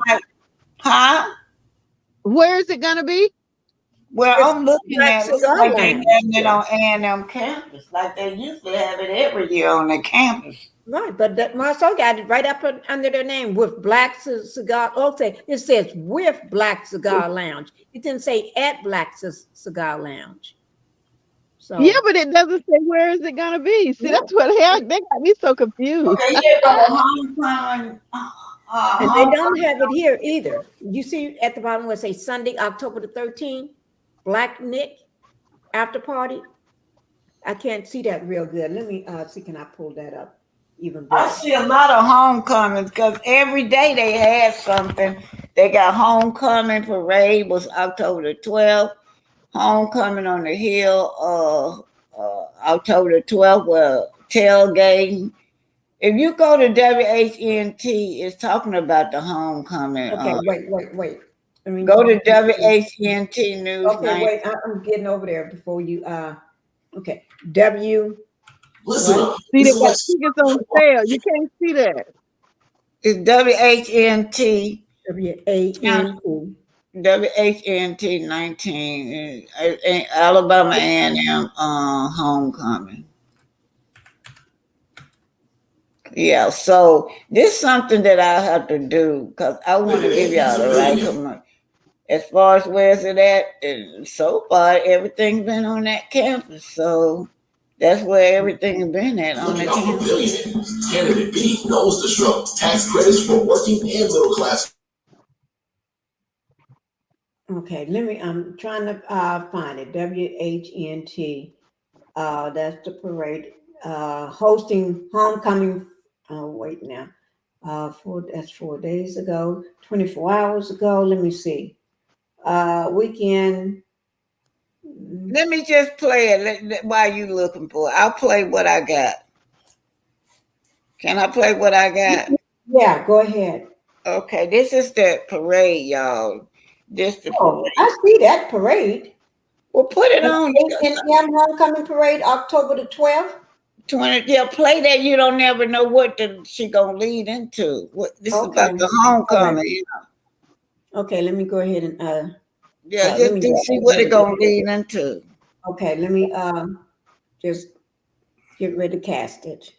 Huh? Where is it gonna be? Well, I'm looking at it like they having it on A&M campus, like they used to have it every year on their campus. Right, but that Marsau got it right up under their name with Black Cigar. Okay, it says with Black Cigar Lounge. It didn't say at Black Cigar Lounge. So yeah, but it doesn't say where is it gonna be. See, that's what hell they got me so confused. Okay, yeah, and they don't have it here either. You see at the bottom where it says Sunday, October the 13th, Black Nick after party. I can't see that real good. Let me see, can I pull that up even better? I see a lot of homecomings because every day they had something. They got homecoming parade was October the 12th. Homecoming on the hill, October the 12th, well, tailgating. If you go to WHNT, it's talking about the homecoming. Okay, wait. Go to WHNT News. Okay, wait, I'm getting over there before you. Okay, W. Listen up. See, they got tickets on sale. You can't see that. It's WHNT. WHNT. WHNT 19, Alabama A&M homecoming. Yeah, so this is something that I have to do because I want to give y'all the right commercial. As far as where's it at, so far everything's been on that campus, so that's where everything's been at on the campus. Candidate B knows the struggle. Tax credits for working and middle class. Okay, I'm trying to find it. WHNT. That's the parade. Hosting homecoming. Oh, wait now. That's 4 days ago, 24 hours ago. Let me see. Weekend. Let me just play it while you looking for it. I'll play what I got. Can I play what I got? Yeah, go ahead. Okay, this is the parade, y'all. Parade. I see that parade. Well, put it on. AM homecoming parade, October the 12th. 20. Yeah, play that. You don't never know what she gonna lead into. This is about the homecoming. Okay. You know? Okay, let me go ahead and just see what it gonna lead into. Okay, let me just get rid of cast it.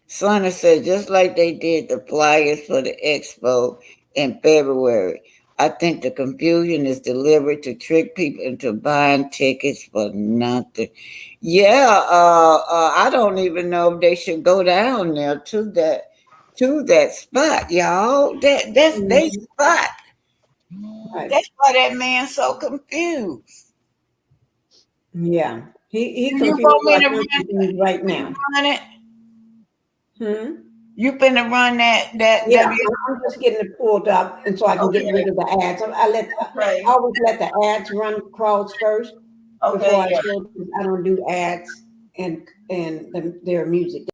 Sonny said, just like they did the flyers for the expo in February, I think the confusion is deliberate to trick people into buying tickets for nothing. Yeah, I don't even know if they should go down there to that spot, y'all. That's their spot. Right. That's why that man's so confused. Yeah. He You confused want me like to I'm run, confused right now. run it? Hmm? You finna run that Yeah, W? I'm just getting it pulled up, and so I can get rid of the ads. I always let the ads run crawls first before I yeah. show, because I don't do ads and their music.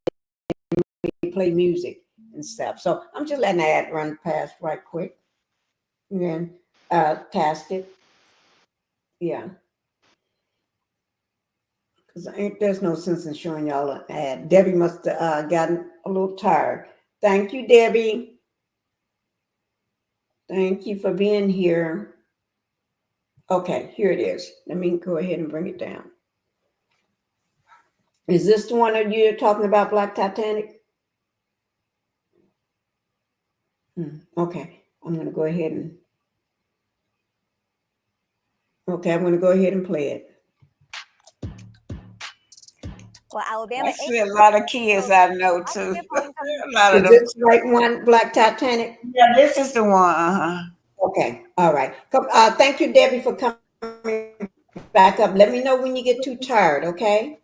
They play music and stuff. So I'm just letting the ad run past right quick. And then cast it. Yeah. Because there's no sense in showing y'all an ad. Debbie must have gotten a little tired. Thank you, Debbie. Thank you for being here. Okay, here it is. Let me go ahead and bring it down. Is this the one that you're talking about, Black Titanic? Okay, I'm going to go ahead and. Okay, I'm going to go ahead and play it. Well, Alabama. I see a lot of kids I know too. A lot of Is this the right one, Black Titanic? Yeah, this is the one. Okay, all right. Thank you, Debbie, for coming back up. Let me know when you get too tired, okay?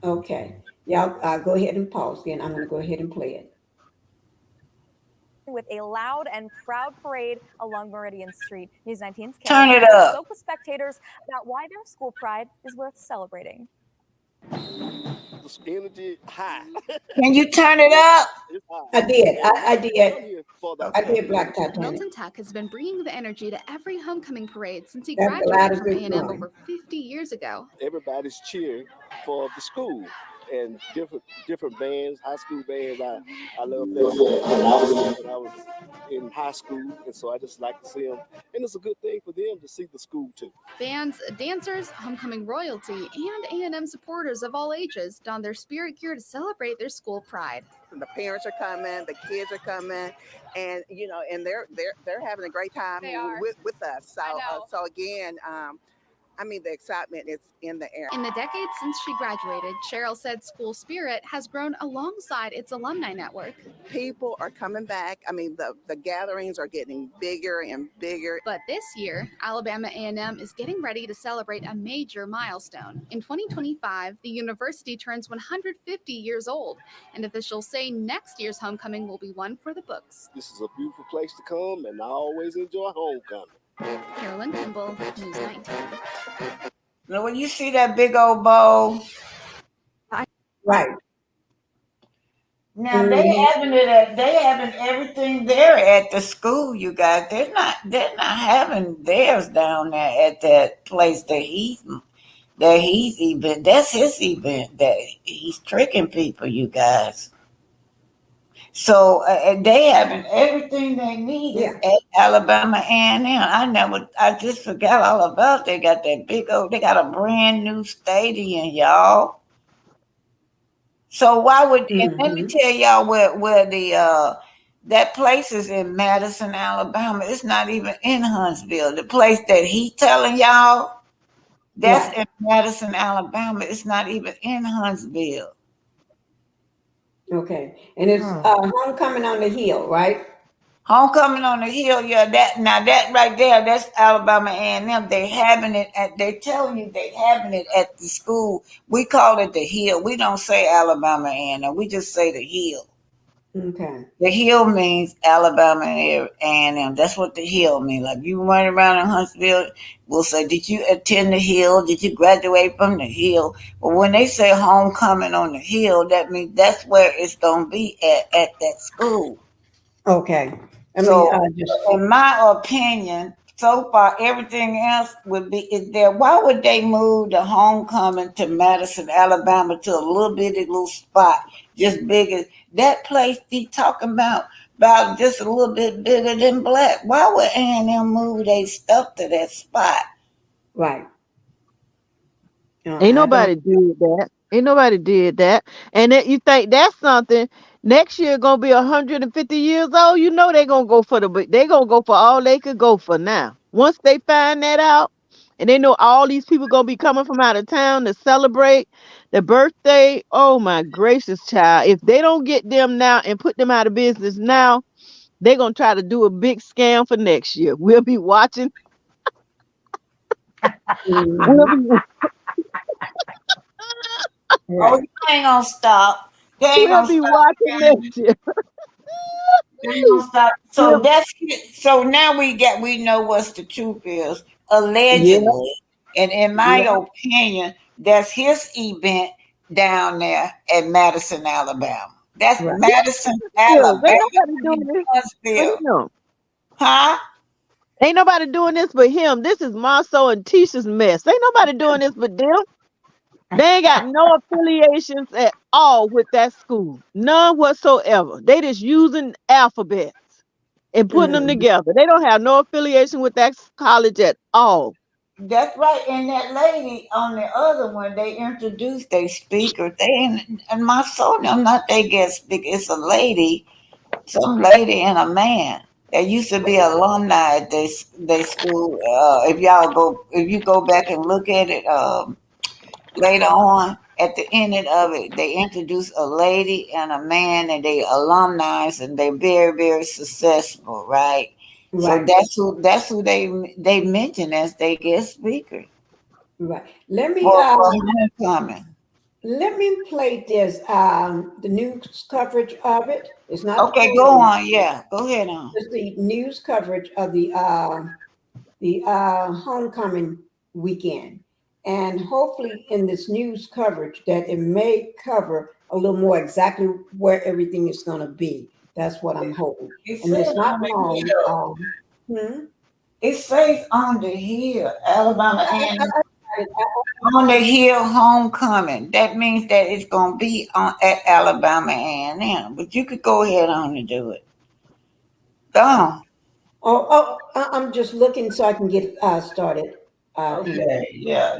Okay. Y'all go ahead and pause then. I'm going to go ahead and play it. With a loud and proud parade along Meridian Street. News 19's Turn it up. spoke with spectators about why their school pride is worth celebrating. Energy high. Can you turn it up? I did. I did. I did Black Titanic. Milton Tech has been bringing the energy to every homecoming parade since he That's the graduated loudest from it's A&M going. over 50 years ago. Everybody's cheering for the school and different bands, high school bands. I love them when I was in high school, and so I just like to see them. And it's a good thing for them to see the school too. Bands, dancers, homecoming royalty, and A&M supporters of all ages don their spirit gear to celebrate their school pride. The parents are coming, the kids are coming, and and they're having a great time with us. So again, the excitement is in the air. In the decades since she graduated, Cheryl said school spirit has grown alongside its alumni network. People are coming back. The gatherings are getting bigger and bigger. But this year, Alabama A&M is getting ready to celebrate a major milestone. In 2025, the university turns 150 years old, and officials say next year's homecoming will be one for the books. This is a beautiful place to come, and I always enjoy homecoming. Carolyn Kimball, News 19. Now, when you see that big old bowl, right? Now they having everything there at the school. You guys, they're not having theirs down there at that place that he's event. That's his event. That he's tricking people. You guys. So they having everything they need at Alabama A&M. I just forgot all about. They got that they got a brand new stadium, y'all. So why would and let me tell y'all where the that place is in Madison, Alabama. It's not even in Huntsville. The place that he telling y'all, that's in Madison, Alabama. It's not even in Huntsville. Okay, and it's Homecoming on the Hill, right? Homecoming on the Hill, yeah. That right there, that's Alabama A&M. They having it they telling you they having it at the school. We call it the Hill. We don't say Alabama A&M. We just say the Hill. Okay. The Hill means Alabama A&M. That's what the Hill means. Like you run around in Huntsville, we'll say, did you attend the Hill? Did you graduate from the Hill? But when they say homecoming on the Hill, that means that's where it's going to be at that school. Okay. In my opinion, so far everything else is there. Why would they move the homecoming to Madison, Alabama, to a little spot, just bigger? That place he talking about just a little bit bigger than Black. Why would A&M move their stuff to that spot? Right. Ain't nobody did that. And that you think that's something. Next year gonna be 150 years old. You know they're gonna go for all they could go for now. Once they find that out, and they know all these people gonna be coming from out of town to celebrate the birthday. Oh my gracious, child! If they don't get them now and put them out of business now, They're gonna try to do a big scam for next year. We'll be watching. We'll be, Oh, you ain't gonna stop. They ain't we'll gonna be stop. watching next year. They ain't gonna stop. So We'll- so now we know what's the truth is. yeah, Allegedly, and in my yeah. opinion, that's his event down there at Madison, Alabama. That's Right. Madison, Ain't Alabama. nobody doing this but Huntsville. him. Huh? Ain't nobody doing this but him. This is Marsau and Tisha's mess. Ain't nobody doing this but them. They ain't got no affiliations at all with that school. None whatsoever. They just using alphabets and putting them together. They don't have no affiliation with that college at all. That's right. And that lady on the other one, they introduced their speaker. They ain't, and my son, I'm not their guest speaker. It's a lady, some lady and a man. That used to be alumni at they school. If you go back and look at it, later on at the end of it, they introduced a lady and a man, and they alumni, and they're very, very successful, right? So Right. that's who they mention as their guest speaker. Right. Let me For homecoming. let me play this the news coverage of it. It's not Okay, go on. Yeah, go ahead on. It's the news coverage of the homecoming weekend. And hopefully in this news coverage that it may cover a little more exactly where everything is going to be. That's what I'm hoping. And it's not long. It says on the hill, Alabama and on the hill homecoming. That means that it's gonna be at Alabama A&M. But you could go ahead on and do it. Go on. I'm just looking so I can get started. Okay, yeah.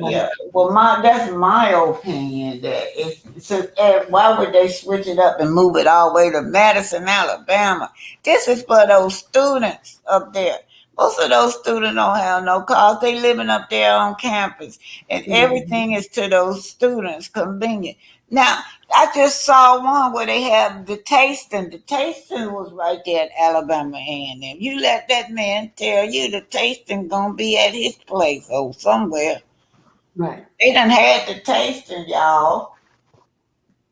Well, that's my opinion. That why would they switch it up and move it all the way to Madison, Alabama? This is for those students up there. Most of those students don't have no cars. They living up there on campus, and everything is to those students convenient. Now, I just saw one where they have the tasting. The tasting was right there at Alabama A&M. You let that man tell you the tasting gonna be at his place or somewhere. Right. They done had the tasting, y'all.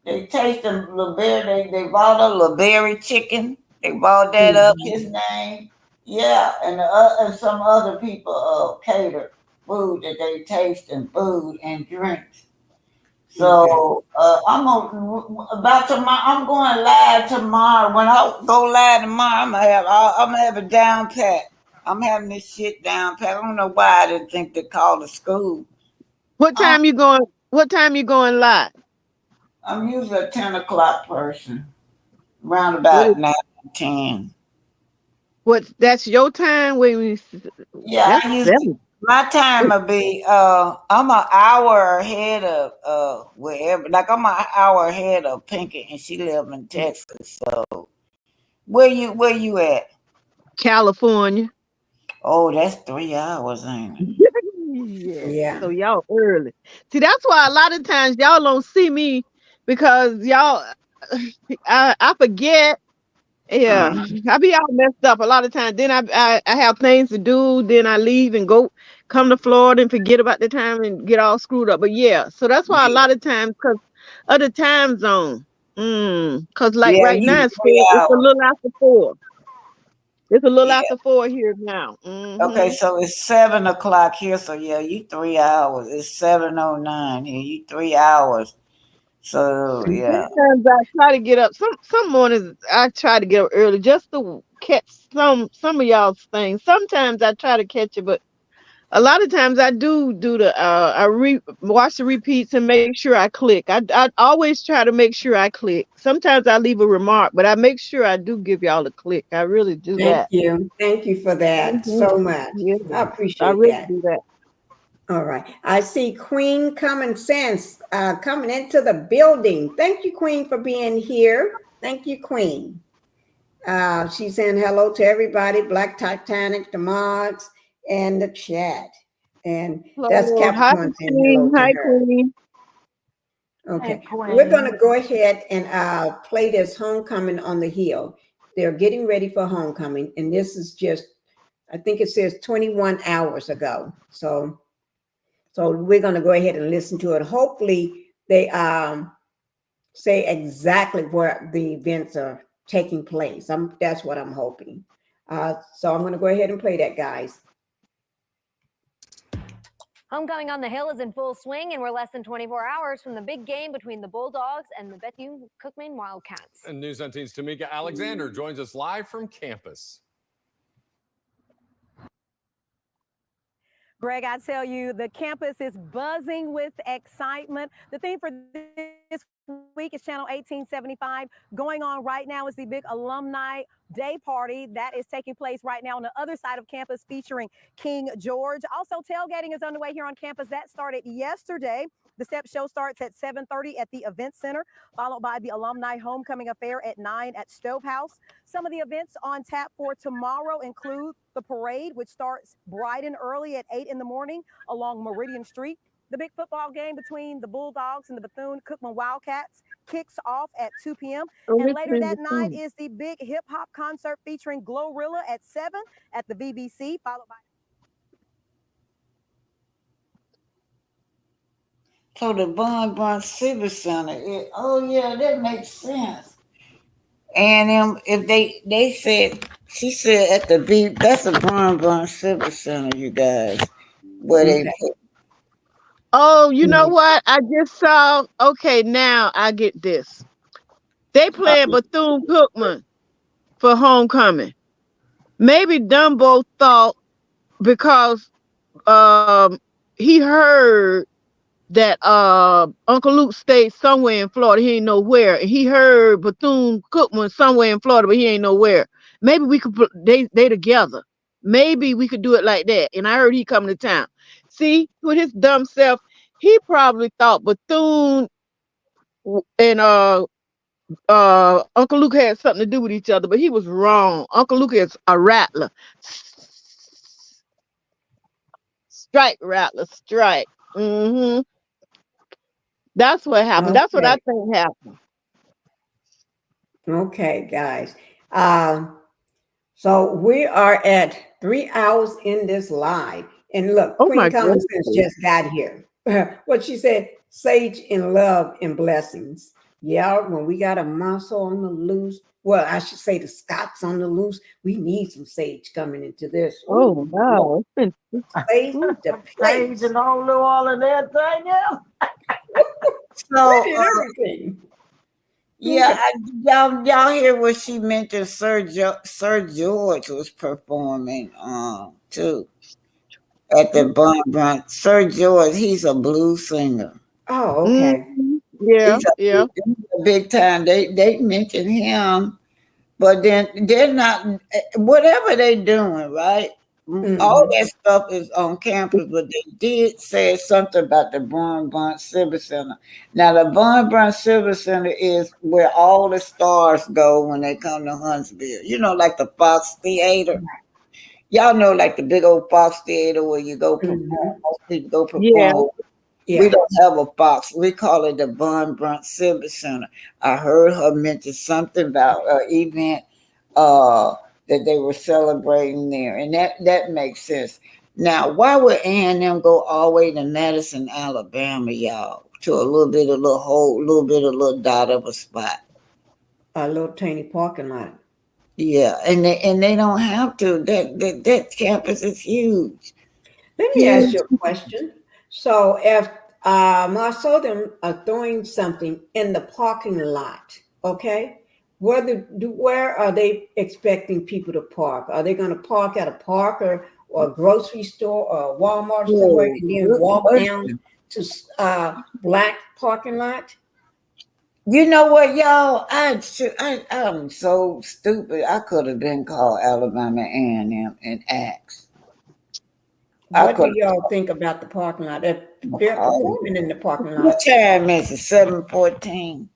They tasting little berry. They bought a little berry chicken. They bought that up. His name. Yeah, and some other people catered food that they tasting food and drinks. So I'm going live tomorrow. When I go live tomorrow, I'm gonna have it down pat. I'm having this shit down pat. I don't know why I didn't think to call the school. What time you going? What time you going live? I'm usually a 10 o'clock person. Around about 9 or 10. What? That's your time? Yeah, my time will be. I'm an hour ahead of wherever. Like I'm an hour ahead of Pinkie, and she lives in Texas. So where you at? California. Oh, that's 3 hours, ain't it? Yeah. So y'all early. See, that's why a lot of times y'all don't see me because y'all. I forget. Yeah, I be all messed up a lot of times. Then I have things to do. Then I leave and come to Florida and forget about the time and get all screwed up. But yeah, so that's why a lot of times because of the time zone. Because like right now it's a little after 4. It's a little after 4 here now. Okay, so it's 7 o'clock here. So yeah, you 3 hours. It's 7:09 here. You 3 hours. So yeah. Sometimes I try to get up. Some mornings I try to get up early just to catch some of y'all's things. Sometimes I try to catch it, but a lot of times I do the watch the repeats and make sure I click. I always try to make sure I click. Sometimes I leave a remark, but I make sure I do give y'all a click. I really do that. Thank you for that so much. Yeah. I appreciate I really that. do that. All right. I see Queen Common Sense coming into the building. Thank you, Queen, for being here. Thank you, Queen. She's saying hello to everybody, Black Titanic, the mods, and the chat. And that's Capricorn saying hello to her. Queen. Okay. We're going to go ahead and play this Homecoming on the Hill. they're getting ready for homecoming, and this is just, I think it says 21 hours ago. So we're going to go ahead and listen to it. Hopefully they say exactly where the events are taking place. That's what I'm hoping. So I'm going to go ahead and play that, guys. Homecoming on the Hill is in full swing, and we're less than 24 hours from the big game between the Bulldogs and the Bethune-Cookman Wildcats. And News 19's Tamika Alexander joins us live from campus. Greg, I tell you, the campus is buzzing with excitement. The theme for this week is Channel 1875. Going on right now is the big alumni day party that is taking place right now on the other side of campus, featuring King George. Also, tailgating is underway here on campus. That started yesterday. The step show starts at 7:30 at the event center, followed by the alumni homecoming affair at 9 at Stove House. Some of the events on tap for tomorrow include the parade, which starts bright and early at 8 in the morning along Meridian Street. The big football game between the Bulldogs and the Bethune-Cookman Wildcats kicks off at 2 p.m. And later that night is the big hip-hop concert featuring Glorilla at 7 at the BBC, followed by... So the Bon Civic Center, oh yeah, that makes sense. And if they said, she said at the beach, that's a Bon Civic Center, you guys, where they put. Oh, you know what? I just saw. Okay, now I get this. They playing Bethune-Cookman for homecoming. Maybe Dumbo thought because he heard that Uncle Luke stayed somewhere in Florida, he ain't know where. And he heard Bethune-Cookman somewhere in Florida, but he ain't know where. Maybe we could put they together. Maybe we could do it like that. And I heard he coming to town. See, with his dumb self, he probably thought Bethune and Uncle Luke had something to do with each other, but he was wrong. Uncle Luke is a rattler. Strike, rattler, strike. Mm-hmm. That's what happened. Okay. That's what I think happened. Okay, guys. So we are at 3 hours in this live. And look, Queen Common Sense just got here. What she said, sage in love and blessings. Yeah, when we got a Marsau on the loose, well, I should say the Scots on the loose, we need some sage coming into this. Oh, wow. Sage the place. Sage and all of that thing, yeah. So, everything. Yeah, y'all hear what she mentioned? Sir George was performing too at the Bon. Sir George, he's a blues singer. Oh, okay. Yeah, he's a big time. They mention him, but then they're not. Whatever they doing, right? Mm-hmm. All that stuff is on campus, but they did say something about the Bon Civic Center. Now, the Bon Civic Center is where all the stars go when they come to Huntsville. You know, like the Fox Theater. Y'all know, like the big old Fox Theater where you go perform. Most people go perform. Yeah. We don't have a Fox. We call it the Bon Civic Center. I heard her mention something about an event that they were celebrating there, and that makes sense. Now, why would A&M go all the way to Madison, Alabama, y'all, to a little bit of little dot of a spot, a little tiny parking lot? Yeah, and they don't have to. That campus is huge. Let me ask you a question. So, if I saw them throwing something in the parking lot, okay? Where are they expecting people to park? Are they going to park at a park or a grocery store or a Walmart somewhere and then walk down to black parking lot? You know what, y'all? I'm so stupid. I could have been called Alabama A&M and asked. What do y'all think about the parking lot? They're performing in the parking lot. What time is it? 7:14.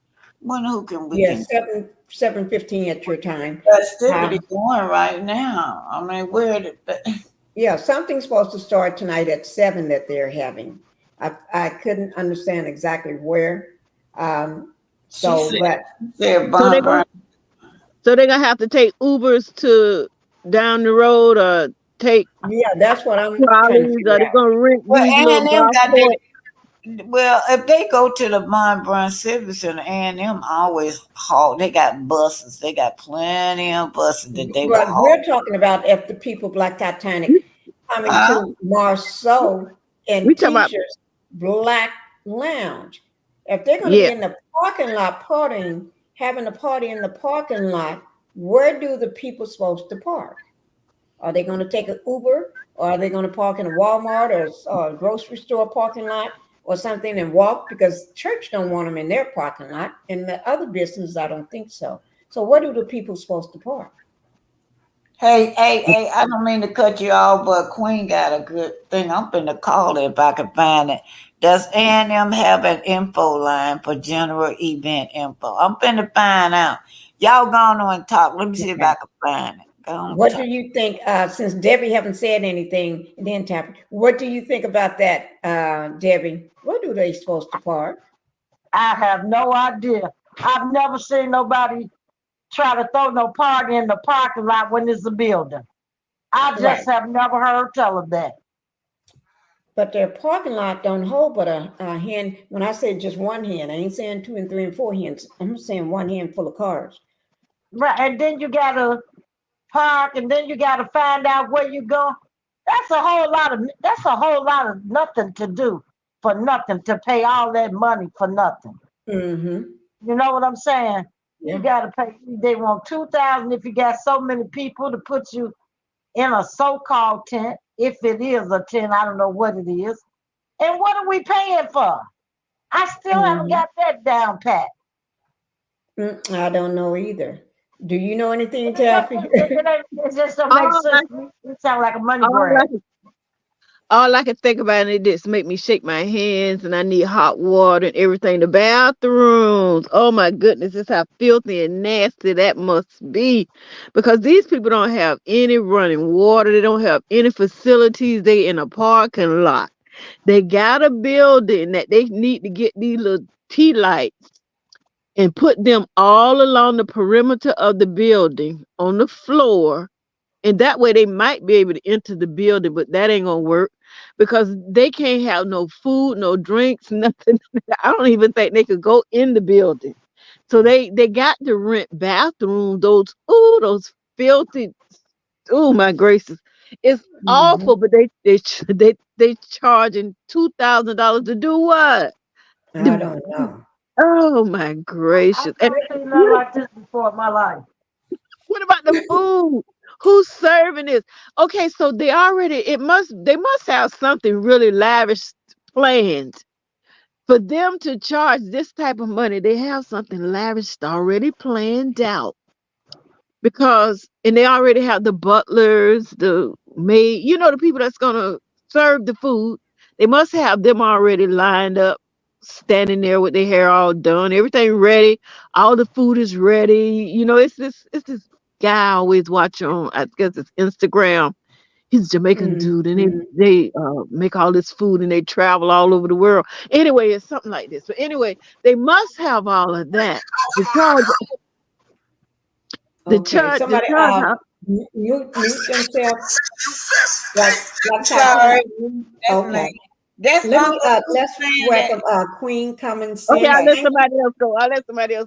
Who can we? Yeah, 7:15 at your time. That's still going right now. I mean, yeah, something's supposed to start tonight at 7 that they're having. I couldn't understand exactly where. So they're gonna have to take Ubers to down the road or take that's what I'm trying to trolleys. figure Are they out. gonna rent Well, these little A&M golf got carts? well, if they go to the Montbrun Civic Center, A&M always haul. They got buses. They got plenty of buses that they will But haul. we're talking about if the people like Titanic coming Huh? to Marsau We and talking about T-shirts, Black Lounge. If they're going to be yeah. in the parking lot partying, having a party in the parking lot, where do the people supposed to park? Are they going to take an Uber, or are they going to park in a Walmart or a grocery store parking lot or something and walk? Because church don't want them in their parking lot, and the other businesses I don't think so. So where do the people supposed to park? Hey, I don't mean to cut you off, but Queen got a good thing. I'm finna call it if I can find it. Does A&M have an info line for general event info? I'm finna find out. Y'all go on and talk. Let me see if I can find it. Go on What talk. do you think, since Debbie haven't said anything, and then Taffy, what do you think about that, Debbie? Where do they supposed to park? I have no idea. I've never seen nobody try to throw no party in the parking lot when it's a building. I Right. just have never heard tell of that. But their parking lot don't hold but a hand. When I say just one hand, I ain't saying 2 and 3 and 4 hands. I'm saying one hand full of cars. Right, and then you gotta park, and then you gotta find out where you go. That's a whole lot of nothing to do for nothing, to pay all that money for nothing. Mm-hmm. You know what I'm saying? Yeah. You gotta pay. They want $2,000 if you got so many people to put you in a so-called tent. If it is a tent, I don't know what it is. And what are we paying for? I still haven't got that down pat. I don't know either. Do you know anything, Taffy? It just don't make sense to me. It sounds like a money grab. All I can think about it just make me shake my hands, and I need hot water and everything. The bathrooms, oh my goodness, it's how filthy and nasty that must be, because these people don't have any running water. They don't have any facilities. They in a parking lot. They got a building that they need to get these little tea lights and put them all along the perimeter of the building on the floor. And that way they might be able to enter the building, but that ain't gonna work because they can't have no food, no drinks, nothing. I don't even think they could go in the building. So they got to rent bathrooms, those filthy, oh my gracious. It's awful, but they charging $2,000 to do what? I don't know. Oh my gracious. And I've seen nothing like this before in my life. what about the food? Who's serving this? Okay, so they must have something really lavish planned. For them to charge this type of money, they have something lavish already planned out. And they already have the butlers, the maid, the people that's gonna serve the food. They must have them already lined up, standing there with their hair all done, everything ready. All the food is ready. It's this guy I always watch on, I guess it's Instagram. He's a Jamaican dude, and they make all this food, and they travel all over the world. Anyway, it's something like this. But anyway, they must have all of that. Somebody mute themselves. Like Sorry. Okay. That's Let's welcome Queen Common Sense. Okay, I'll let somebody else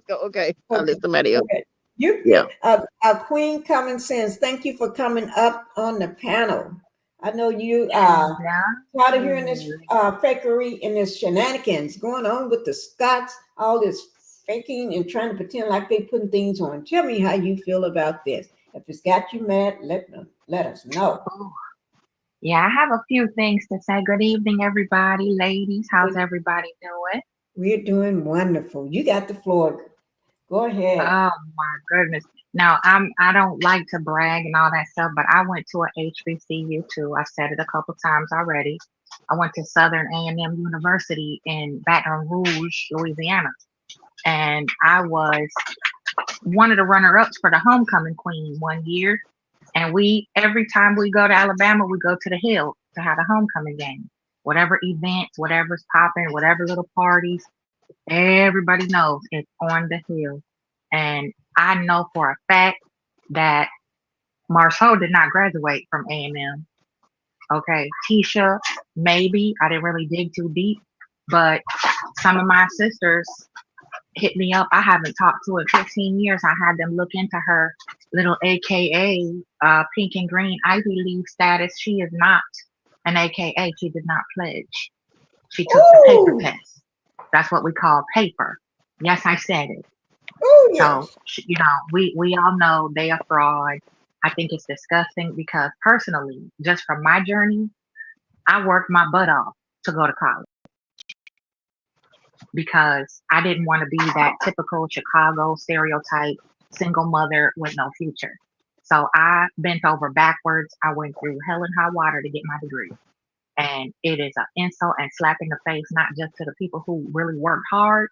go. Okay, I'll let somebody else. Okay. Queen Common Sense, thank you for coming up on the panel. I know you tired of hearing this fakery and this shenanigans going on with the Scots, all this faking and trying to pretend like they putting things on. Tell me how you feel about this. If it's got you mad, let us know. Yeah, I have a few things to say. Good evening, everybody. Ladies, how's everybody doing? We're doing wonderful. You got the floor. Go ahead. Oh my goodness. Now, I don't like to brag and all that stuff, but I went to a HBCU too. I've said it a couple times already. I went to Southern A&M University in Baton Rouge, Louisiana. And I was one of the runner-ups for the homecoming queen one year. And every time we go to Alabama, we go to the Hill to have a homecoming game. Whatever events, whatever's popping, whatever little parties, everybody knows it's on the Hill. And I know for a fact that Marsau did not graduate from A&M. Okay, Tisha, maybe. I didn't really dig too deep, but some of my sisters hit me up. I haven't talked to her in 15 years. I had them look into her little AKA pink and green Ivy League status. She is not an AKA. She did not pledge. She took the paper test. That's what we call paper. Yes, I said it. Oh, yes. So, you know, we all know they are fraud. I think it's disgusting because personally, just from my journey, I worked my butt off to go to college because I didn't want to be that typical Chicago stereotype single mother with no future. So I bent over backwards. I went through hell and high water to get my degree. And it is an insult and slap in the face, not just to the people who really worked hard,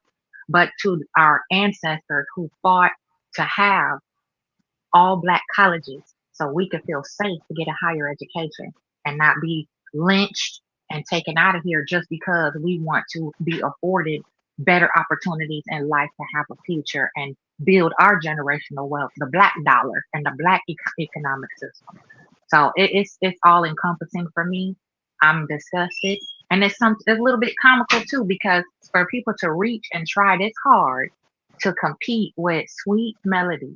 but to our ancestors who fought to have all Black colleges so we could feel safe to get a higher education and not be lynched and taken out of here just because we want to be afforded better opportunities in life to have a future and build our generational wealth, the Black dollar and the Black economic system. So it's all encompassing for me. I'm disgusted. And it's a little bit comical too, because for people to reach and try this hard to compete with Sweet Melody,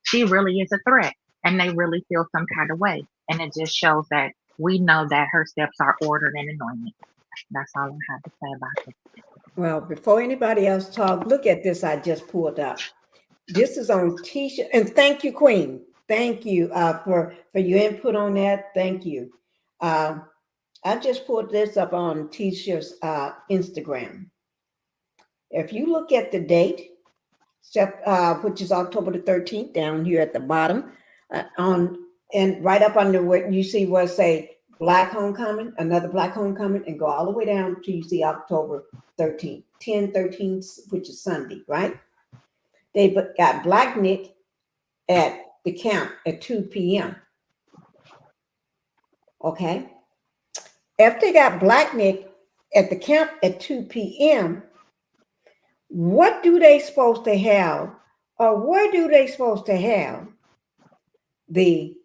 she really is a threat and they really feel some kind of way. And it just shows that we know that her steps are ordered and anointed. That's all I have to say about it. Well, before anybody else talk, look at this I just pulled up. This is on Tisha, and thank you, Queen. Thank you for your input on that. Thank you. I just pulled this up on Tisha's Instagram. If you look at the date, which is October the 13th, down here at the bottom, and right up under what you see was say Black Homecoming, another Black Homecoming, and go all the way down to you see October 13th, 10/13, which is Sunday, right? They got Black Nick at the camp at 2 p.m. Okay. If they got Black Nick at the camp at 2 p.m., what do they supposed to have, or where do they supposed to have the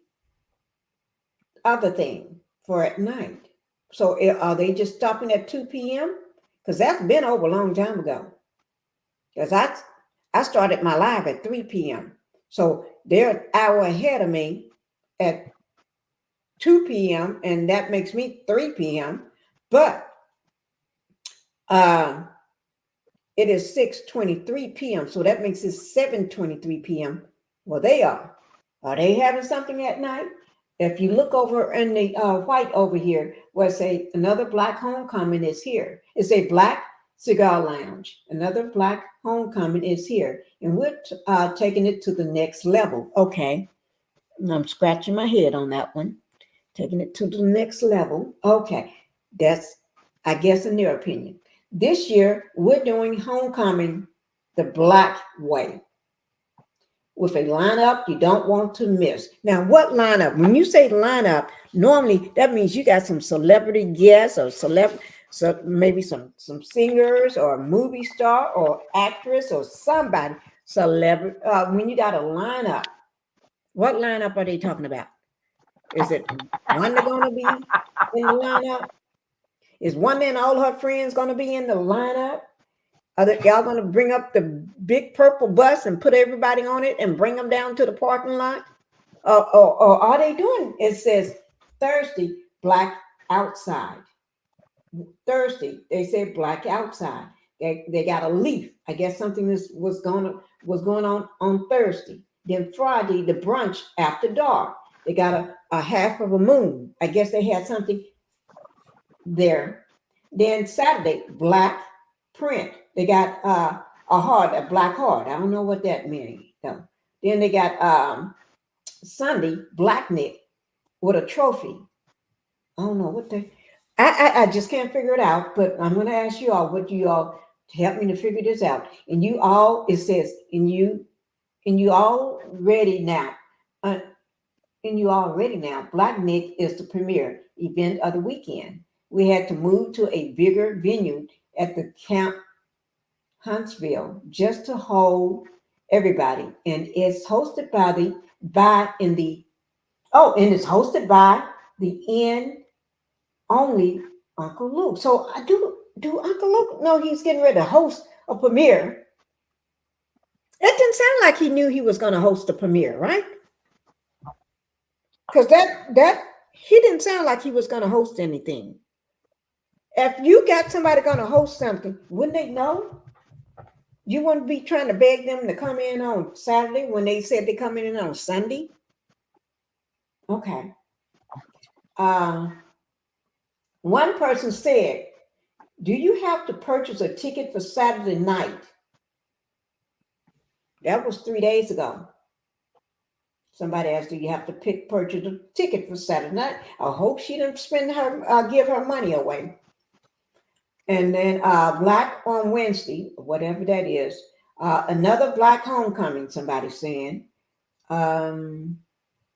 other thing for at night? So are they just stopping at 2 p.m.? Because that's been over a long time ago. Because I started my live at 3 p.m. So they're an hour ahead of me at 2 p.m. and that makes me 3 p.m. But it is 6:23 p.m. So that makes it 7:23 p.m. Well, they are. Are they having something at night? If you look over in the white over here, where say another Black Homecoming is here. It's a Black Cigar Lounge. Another Black Homecoming is here. And we're taking it to the next level. Okay. And I'm scratching my head on that one. Taking it to the next level. Okay. That's, I guess, in their opinion. This year, we're doing Homecoming the Black way, with a lineup you don't want to miss. Now, what lineup? When you say lineup, normally that means you got some celebrity guests or so maybe some singers or a movie star or actress or somebody celebrity. When you got a lineup, what lineup are they talking about? Is it Wanda going to be in the lineup? Is Wanda and all her friends going to be in the lineup? Are y'all going to bring up the big purple bus and put everybody on it and bring them down to the parking lot? Or are they doing, it says Thursday, Black Outside. Thursday, they said Black Outside. They got a leaf. I guess something was going on Thursday. Then Friday, the brunch after dark. They got a half of a moon. I guess they had something there. Then Saturday, Black Print. They got a heart, a black heart. I don't know what that means though. Then they got Sunday, Black Nick with a trophy. I don't know what they. I just can't figure it out. But I'm going to ask you all, what do you all help me to figure this out? And you all, it says, and you all ready now. And you already now, Black Nick is the premier event of the weekend. We had to move to a bigger venue at the Camp Huntsville just to hold everybody, and it's hosted by the N only Uncle Luke. So I do Uncle Luke know he's getting ready to host a premiere? It didn't sound like he knew he was going to host a premiere, right? Because that he didn't sound like he was going to host anything. If you got somebody going to host something, wouldn't they know? You wouldn't be trying to beg them to come in on Saturday when they said they come in on Sunday? Okay. One person said, do you have to purchase a ticket for Saturday night? That was 3 days ago. Somebody asked, do you have to purchase a ticket for Saturday night? I hope she didn't give her money away. And then Black on Wednesday, whatever that is, another Black homecoming, somebody's saying. But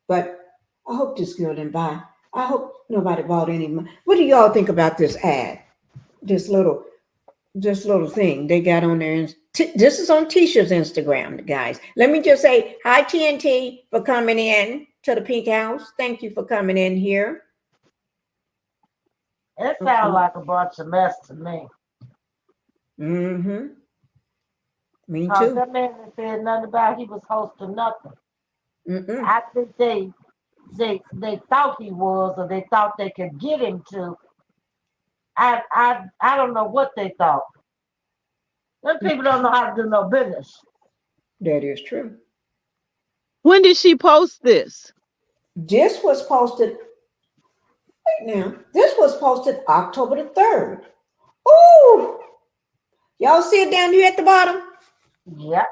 I hope this girl didn't buy. I hope nobody bought any money. What do y'all think about this ad? This little thing they got on there. This is on Tisha's Instagram, guys. Let me just say hi, TNT, for coming in to the Pink House. Thank you for coming in here. It sounds like a bunch of mess to me. Mm-hmm. Me Because too. that man said nothing about he was hosting nothing. Mm-mm. I think they thought he was, or they thought they could get him to. I don't know what they thought. Those people don't know how to do no business. That is true. When did she post this? This was posted. Wait now. This was posted October the 3rd. Ooh! Y'all see it down here at the bottom? Yeah.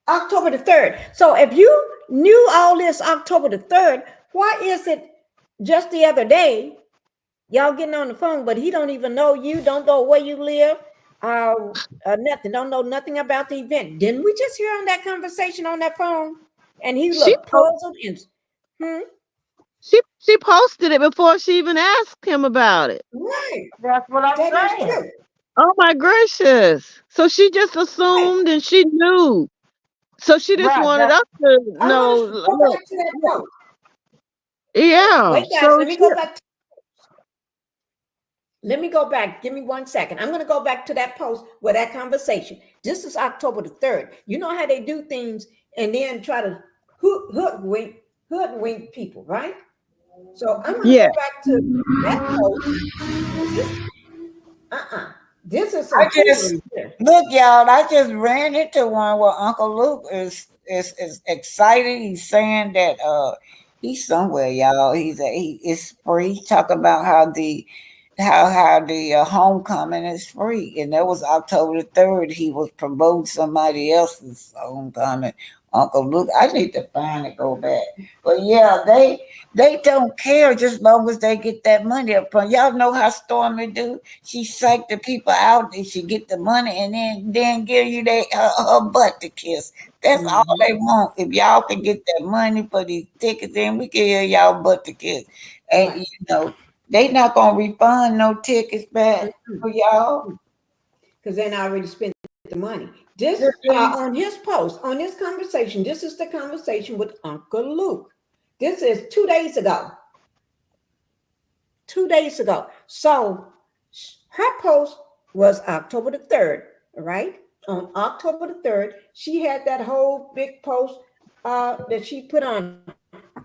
October the 3rd. So if you knew all this October the 3rd, why is it just the other day y'all getting on the phone, but he don't even know you, don't know where you live, nothing, don't know nothing about the event? Didn't we just hear on that conversation on that phone? And he looked puzzled and She posted it before she even asked him about it. Right. That's what I'm saying. True. Oh my gracious. So she just assumed and she knew. So she just wanted us to know. Go back to that post. Yeah. Wait, guys, So let me go back. Let me go back. Give me 1 second. I'm going to go back to that post with that conversation. This is October the 3rd. You know how they do things and then try to hoodwink people, right? So I'm going to go back to that post. This is some look, y'all. I just ran into one where Uncle Luke is excited. He's saying that he's somewhere, y'all. He is free. Talk about how the homecoming is free, and that was October the 3rd. He was promoting somebody else's homecoming. Uncle Luke, I need to find it, go back. But yeah, they don't care just as long as they get that money up front. Y'all know how Stormy do. She psych the people out and she get the money and then give you her butt to kiss. That's all they want. If y'all can get that money for these tickets, then we can give y'all butt to kiss. And you know, they not gonna refund no tickets back for y'all. Because then I already spent the money. This on his post, on this conversation, this is the conversation with Uncle Luke. This is 2 days ago. 2 days ago. So her post was October the 3rd, right? On October the 3rd, she had that whole big post that she put on,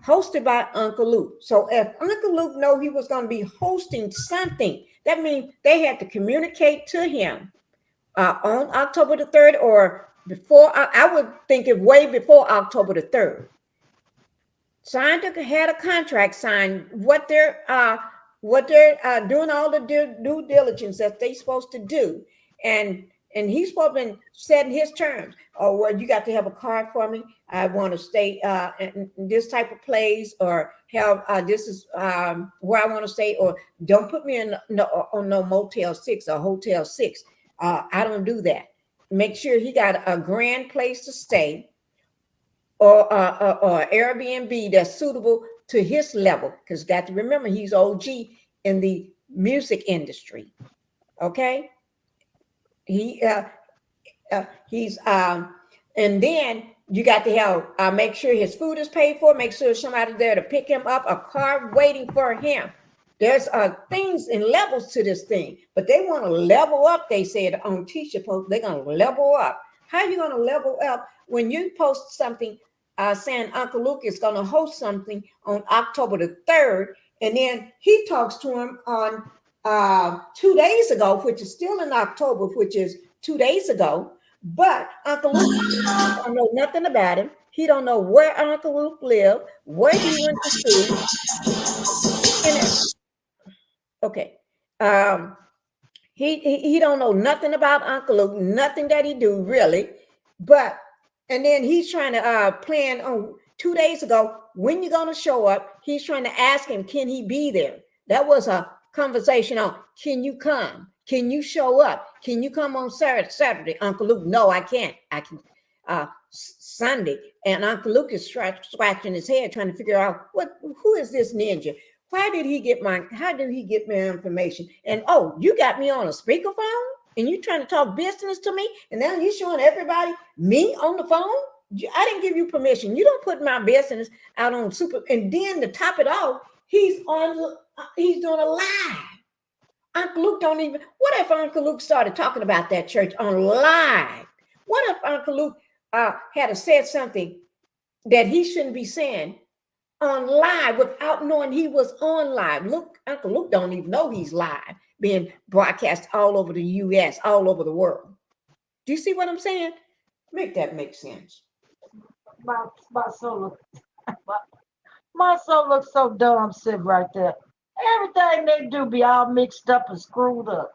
hosted by Uncle Luke. So if Uncle Luke know he was going to be hosting something, that means they had to communicate to him on October the 3rd or before. I would think it way before October the 3rd. Had a contract signed, what they're doing, all the due diligence that they supposed to do, and he's supposed to be setting his terms. Oh, well, you got to have a card for me. I want to stay in this type of place, or have this is where I want to stay, or don't put me on no Motel 6 or Hotel 6. I don't do that. Make sure he got a grand place to stay, or Airbnb that's suitable to his level. Because got to remember, he's OG in the music industry. Okay, he's And then you got to have make sure his food is paid for, make sure somebody's there to pick him up, a car waiting for him. There's things and levels to this thing, but they want to level up. They said on teacher post, they're going to level up. How are you going to level up when you post something saying Uncle Luke is going to host something on October the 3rd, and then he talks to him on 2 days ago, which is still in October, which is 2 days ago. But Uncle Luke don't know nothing about him. He don't know where Uncle Luke lived, where he went to school. Okay. He don't know nothing about Uncle Luke, nothing that he do really. But and then he's trying to plan on 2 days ago when you're gonna show up. He's trying to ask him, can he be there? That was a conversation on, can you come? Can you show up? Can you come on Saturday? Uncle Luke, no, I can't. I can Sunday. And Uncle Luke is scratching his head trying to figure out who is this ninja? How did he get my information? And oh, you got me on a speakerphone and you trying to talk business to me, and now you showing everybody me on the phone? I didn't give you permission. You don't put my business out on super. And then to top it off, he's doing a live. Uncle Luke don't even. What if Uncle Luke started talking about that church on live? What if Uncle Luke had said something that he shouldn't be saying on live without knowing he was on live? Look, Uncle Luke don't even know he's live, being broadcast all over the U.S., all over the world. Do you see what I'm saying? Make that make sense. My soul looks so dumb sitting right there. Everything they do be all mixed up and screwed up.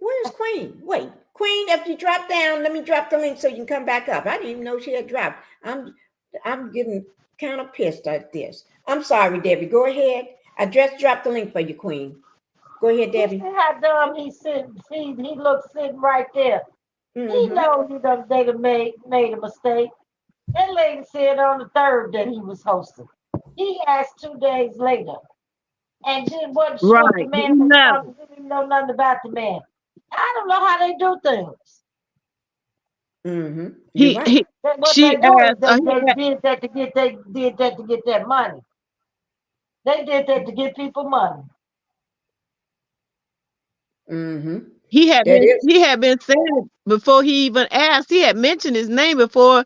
Where's Queen? Wait, Queen, if you drop down, let me drop the link so you can come back up. I didn't even know she had dropped. I'm getting kind of pissed at this. I'm sorry, Debbie. Go ahead. I just dropped the link for you, Queen. Go ahead, Debbie. You see how dumb he looks sitting right there. Mm-hmm. He knows they made a mistake. That lady said on the 3rd that he was hosting. He asked 2 days later. And then wasn't sure the man was talking, didn't know nothing about the man. I don't know how they do things. Mm-hmm. She asked. They did that to get that money. They did that to get people money. Mm-hmm. He had been saying before he even asked. He had mentioned his name before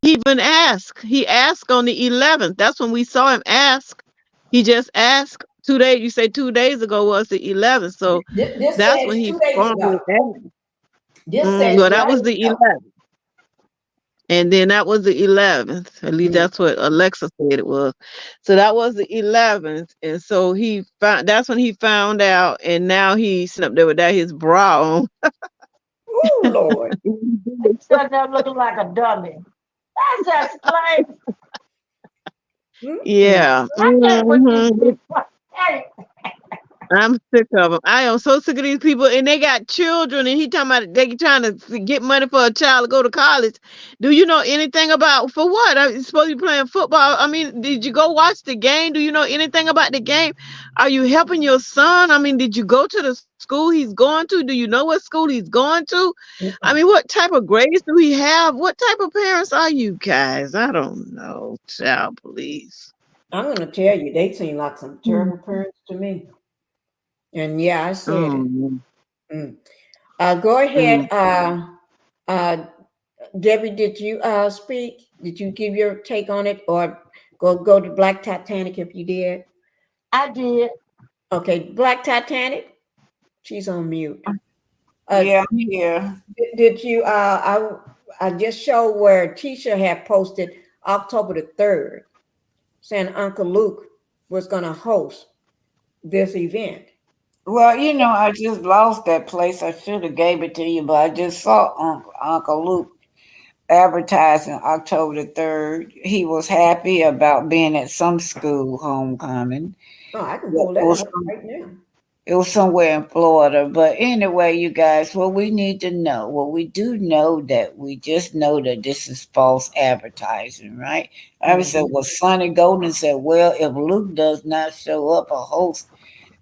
he even asked. He asked on the 11th. That's when we saw him ask. He just asked 2 days. You say 2 days ago was the 11th. So that's when he formally asked. Well, that was the 11th. And then that was the 11th. At least that's what Alexa said it was. So that was the 11th. And so that's when he found out. And now he's up there with his bra on. Oh, Lord. He's sitting there looking like a dummy. That's just plain. Yeah. I'm sick of them. I am so sick of these people, and they got children, and he talking about they trying to get money for a child to go to college. Do you know anything about for what? Are you supposed to be playing football? I mean, did you go watch the game? Do you know anything about the game? Are you helping your son? I mean, did you go to the school he's going to? Do you know what school he's going to? I mean, what type of grades do he have? What type of parents are you guys? I don't know. Child, please. I'm going to tell you, they seem like some terrible parents to me. And yeah, I said it. Go ahead. Debbie, did you speak? Did you give your take on it, or go to Black Titanic if you did? I did. Okay, Black Titanic. She's on mute. Yeah, I'm here. Did you? I just showed where Tisha had posted October the 3rd, saying Uncle Luke was going to host this event. Well, I just lost that place. I should have gave it to you, but I just saw Uncle Luke advertising October the 3rd. He was happy about being at some school homecoming. Oh, I can pull that up right now. It was somewhere in Florida. But anyway, you guys, what we need to know, we just know that this is false advertising, right? I said, well, Sonny Golden said, well, if Luke does not show up or host,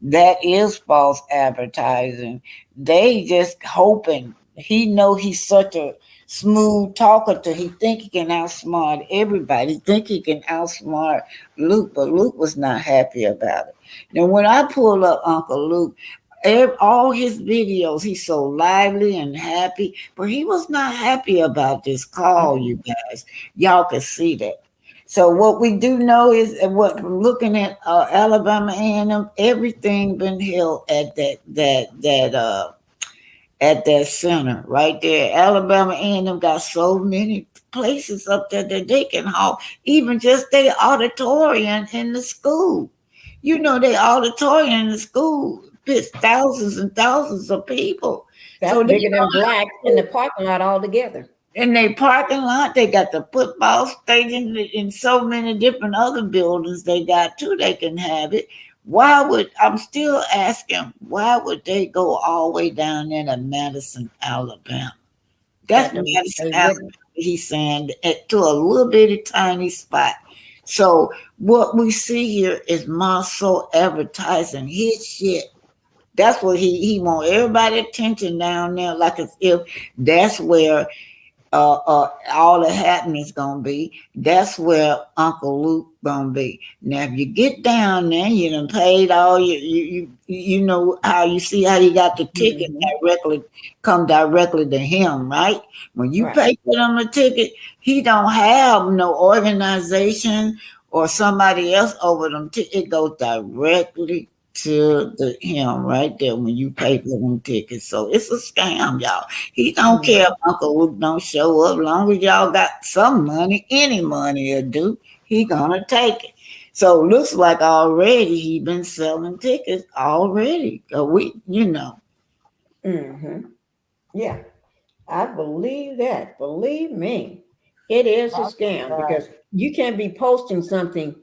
that is false advertising. They just hoping. He know he's such a smooth talker to he think he can outsmart everybody. He think he can outsmart Luke, but Luke was not happy about it. Now, when I pull up Uncle Luke, all his videos, he's so lively and happy, but he was not happy about this call, you guys. Y'all can see that. So what we do know is what from looking at Alabama A&M, everything been held at that center right there. Alabama A&M got so many places up there that they can haul, even just their auditorium in the school. You know, their auditorium in the school fits thousands and thousands of people. That's so bigger than Black in the parking lot altogether. In their parking lot, they got the football stadium and so many different other buildings they got too. They can have it. I'm still asking, why would they go all the way down there to Madison, Alabama? That's Madison, Alabama, he's saying, to a little bitty tiny spot. So what we see here is Marsau advertising his shit. That's what he want everybody attention down there, like as if that's where all the happening's gonna be. That's where Uncle Luke gonna be. Now, if you get down there, you done paid all you know how you see how you got the ticket come directly to him, right? When you pay for them a ticket, he don't have no organization or somebody else over them. It goes directly to him right there when you pay for them tickets. So it's a scam, y'all. He don't care if Uncle Luke don't show up. Long as y'all got some money, any money will do, he gonna take it. So looks like already he been selling tickets already. Yeah, I believe that. Believe me, it is a scam because you can't be posting something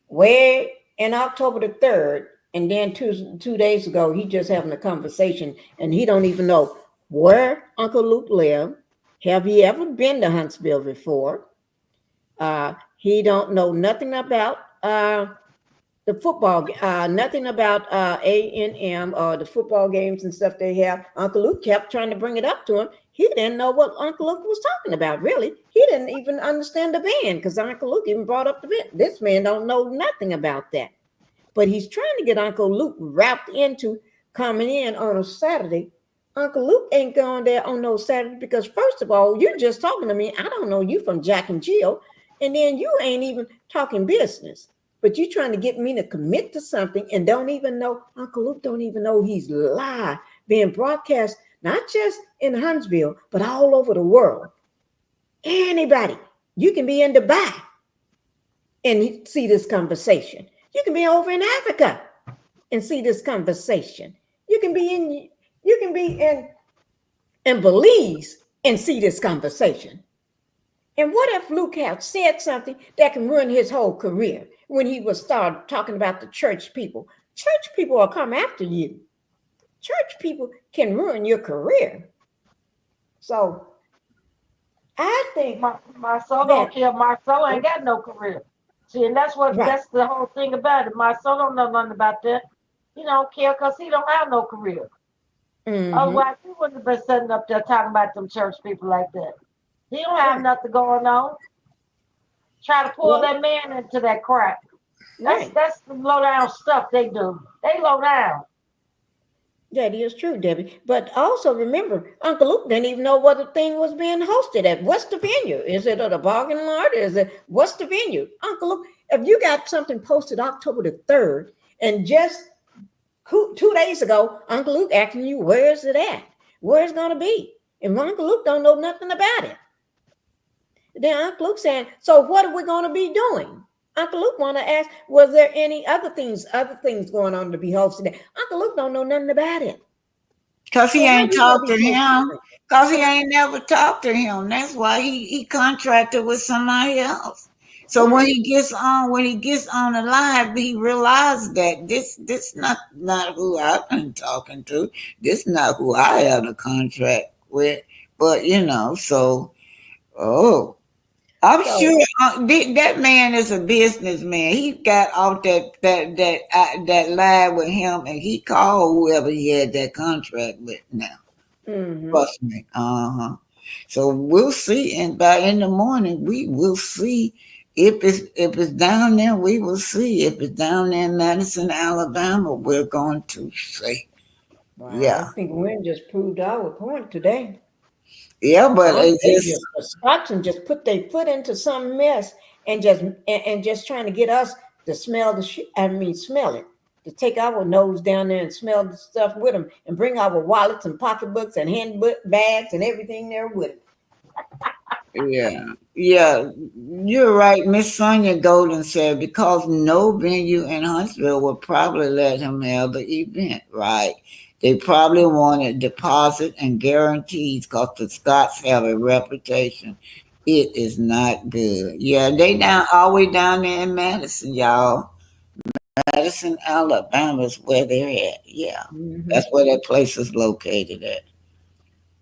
way in October the 3rd, and then two days ago, he just having a conversation, and he don't even know where Uncle Luke lived. Have he ever been to Huntsville before? He don't know nothing about the football, nothing about A&M or the football games and stuff they have. Uncle Luke kept trying to bring it up to him. He didn't know what Uncle Luke was talking about, really. He didn't even understand the band because Uncle Luke even brought up the band. This man don't know nothing about that. But he's trying to get Uncle Luke wrapped into coming in on a Saturday. Uncle Luke ain't going there on no Saturday because, first of all, you're just talking to me. I don't know you from Jack and Jill. And then you ain't even talking business. But you're trying to get me to commit to something and don't even know, Uncle Luke don't even know he's live, being broadcast, not just in Huntsville, but all over the world. Anybody, you can be in Dubai and see this conversation. You can be over in Africa and see this conversation. You can be in Belize and see this conversation. And what if Luke had said something that can ruin his whole career when he was started talking about the church people? Church people will come after you. Church people can ruin your career. So I think my soul don't care. My soul ain't got no career. See, and that's the whole thing about it. My soul don't know nothing about that. He don't care because he don't have no career. Otherwise, he wouldn't have been sitting up there talking about them church people like that. He don't have nothing going on. Try to pull that man into that crap. That's the low down stuff they do. They low down. That is true, Debbie. But also remember, Uncle Luke didn't even know what the thing was being hosted at. What's the venue? Is it at a bargain lot? What's the venue? Uncle Luke, if you got something posted October the 3rd, and just 2 days ago, Uncle Luke asking you, where is it at? Where it's going to be? And Uncle Luke don't know nothing about it. Then Uncle Luke saying, so what are we going to be doing? Uncle Luke want to ask, was there any other things going on to be hosted? Uncle Luke don't know nothing about it. Because he ain't talked to him. Because he ain't never talked to him. That's why he contracted with somebody else. So when he gets on the live, he realized that this not who I've been talking to. This not who I have a contract with. But I'm sure that man is a businessman. He got off that live with him, and he called whoever he had that contract with now. Trust me. So we'll see, and by in the morning we will see if it's down there. We will see if it's down there in Madison, Alabama. We're going to see. Wow, Yeah, I think Wynn just proved our point today. yeah, but it's just the Scotsman just put their foot into some mess and just trying to get us to smell smell it, to take our nose down there and smell the stuff with them and bring our wallets and pocketbooks and handbook bags and everything there with it. Yeah, you're right. Miss Sonia Golden said because no venue in Huntsville would probably let him have the event, right? They probably wanted deposit and guarantees because the Scots have a reputation. It is not good. Yeah, they down all the way down there in Madison, y'all. Madison, Alabama is where they're at. Yeah, that's where that place is located at.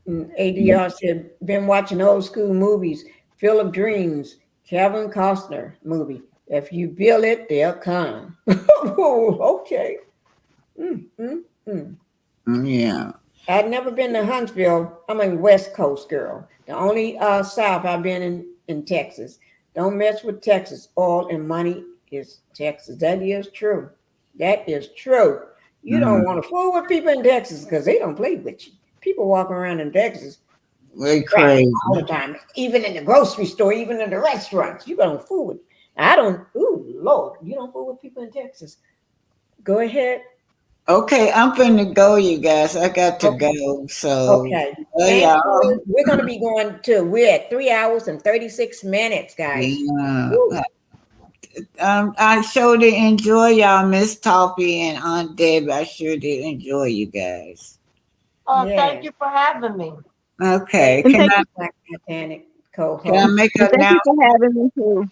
ADR said, been watching old school movies, Field of Dreams, Kevin Costner movie. If you build it, they'll come. Okay. Yeah. I'd never been to Huntsville. I'm a West Coast girl. The only South I've been in Texas. Don't mess with Texas. Oil and money is Texas. That is true. That is true. You don't want to fool with people in Texas because they don't play with you. People walk around in Texas they crazy all the time, even in the grocery store, even in the restaurants. You don't fool with. I don't. Ooh, Lord, you don't fool with people in Texas. Go ahead. Okay, I'm finna go, you guys. I got to go. So okay, y'all. We're gonna be going to. We're at 3 hours and 36 minutes, guys. Yeah. I sure did enjoy y'all, Miss Toffee and Aunt Deb. I sure did enjoy you guys. Thank you for having me. Okay. Can I make an announcement? Thank you for having me too.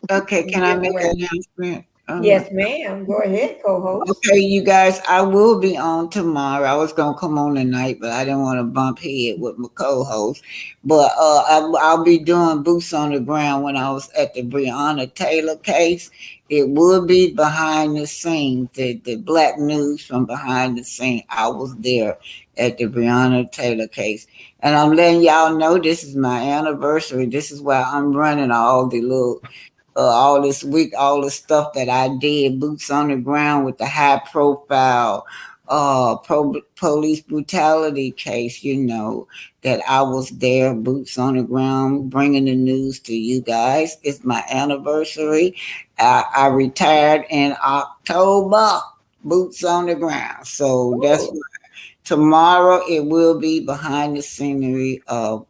Okay, can I make an announcement? Yes, ma'am. Go ahead, co-host. Okay, you guys, I will be on tomorrow. I was gonna come on tonight, but I didn't want to bump head with my co-host. But I'll be doing boots on the ground when I was at the Breonna Taylor case. It will be behind the scenes, the black news from behind the scene. I was there at the Breonna Taylor case. And I'm letting y'all know this is my anniversary. This is why I'm running all the little all this week, all the stuff that I did, boots on the ground with the high profile police brutality case, that I was there, boots on the ground, bringing the news to you guys. It's my anniversary. I retired in October, boots on the ground. So that's why tomorrow it will be behind the scenery of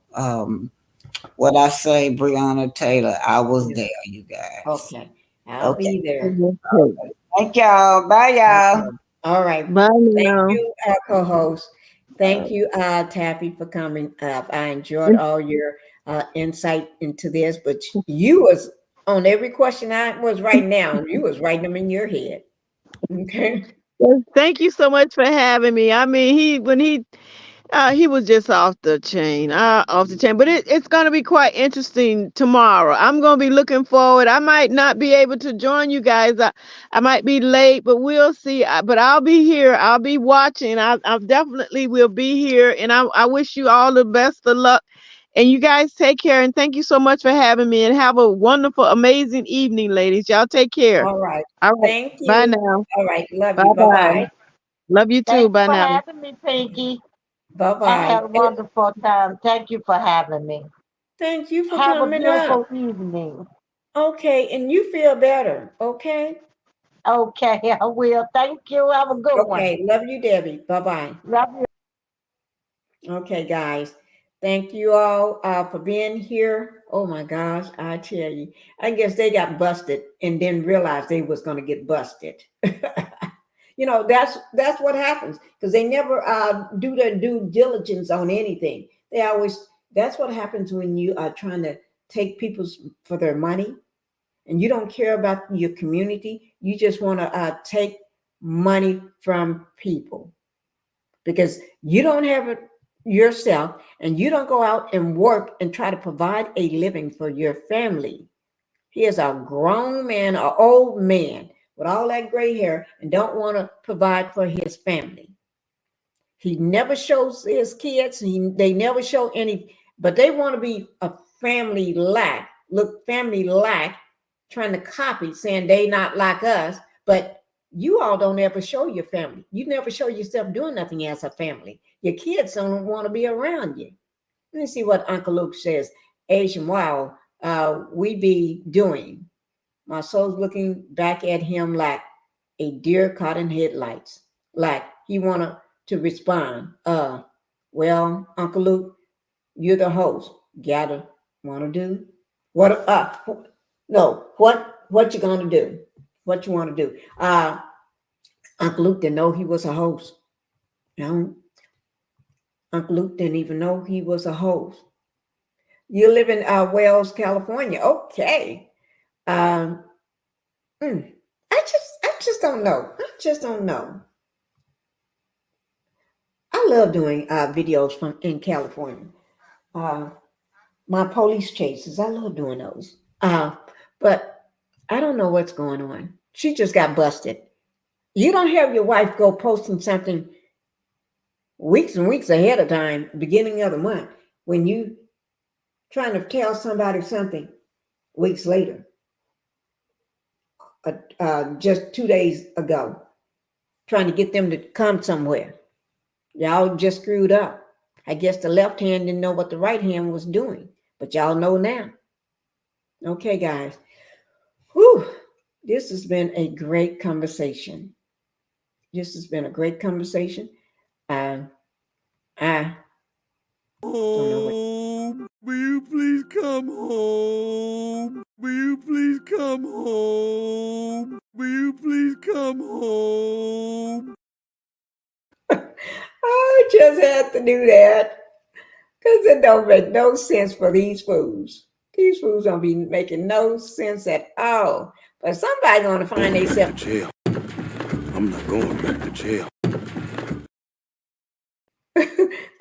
what I say, Breonna Taylor. I was there, you guys. Okay. I'll be there. Thank y'all. Bye, y'all. All right. Bye now. Thank you, co-host. Thank you, Taffy, for coming up. I enjoyed all your insight into this, but you was on every question I was writing down. You was writing them in your head. Okay. Well, thank you so much for having me. I mean, he was just off the chain. But it's going to be quite interesting tomorrow. I'm going to be looking forward. I might not be able to join you guys. I might be late, but we'll see. But I'll be here. I'll be watching. I definitely will be here. And I wish you all the best of luck. And you guys take care. And thank you so much for having me. And have a wonderful, amazing evening, ladies. Y'all take care. All right. All right. Thank you. Bye now. All right. Love Bye you. bye. Bye-bye. Love you too. Thank Bye you for now. having me, Pinkie. Bye-bye. I had a wonderful time. Thank you for having me. Thank you for Have coming a beautiful up. evening. Okay, and you feel better, okay? Okay, I will. Thank you. Have a good one. Okay, love you, Debbie. Bye-bye. Love you. Okay, guys. Thank you all for being here. Oh my gosh, I tell you. I guess they got busted and didn't realize they was going to get busted. That's what happens because they never do their due diligence on anything. That's what happens when you are trying to take people for their money and you don't care about your community. You just want to take money from people because you don't have it yourself and you don't go out and work and try to provide a living for your family. He is a grown man, an old man with all that gray hair and don't want to provide for his family. He never shows his kids. They never show any But they want to be a family like, trying to copy, saying they not like us. But you all don't ever show your family. You never show yourself doing nothing as a family. Your kids don't want to be around you. Let me see what Uncle Luke says. Asian, wow, we be doing. My soul's looking back at him like a deer caught in headlights. Like he wanted to respond. Well, Uncle Luke, you're the host. Gotta want to do what? What you gonna do? What you want to do? Uncle Luke didn't know he was a host. No, Uncle Luke didn't even know he was a host. You live in Wales, California. Okay. I just don't know. I just don't know. I love doing videos from in California. My police chases. I love doing those. But I don't know what's going on. She just got busted. You don't have your wife go posting something weeks and weeks ahead of time, beginning of the month, when you trying to tell somebody something weeks later. Just 2 days ago, trying to get them to come somewhere. Y'all just screwed up. I guess the left hand didn't know what the right hand was doing, but y'all know now. Okay, guys. Whew. This has been a great conversation. This has been a great conversation. I don't know what. Will you please come home? Will you please come home? Will you please come home? I just had to do that because it don't make no sense for these fools. These fools don't be making no sense at all. But somebody gonna find themselves jail. I'm not going back to jail.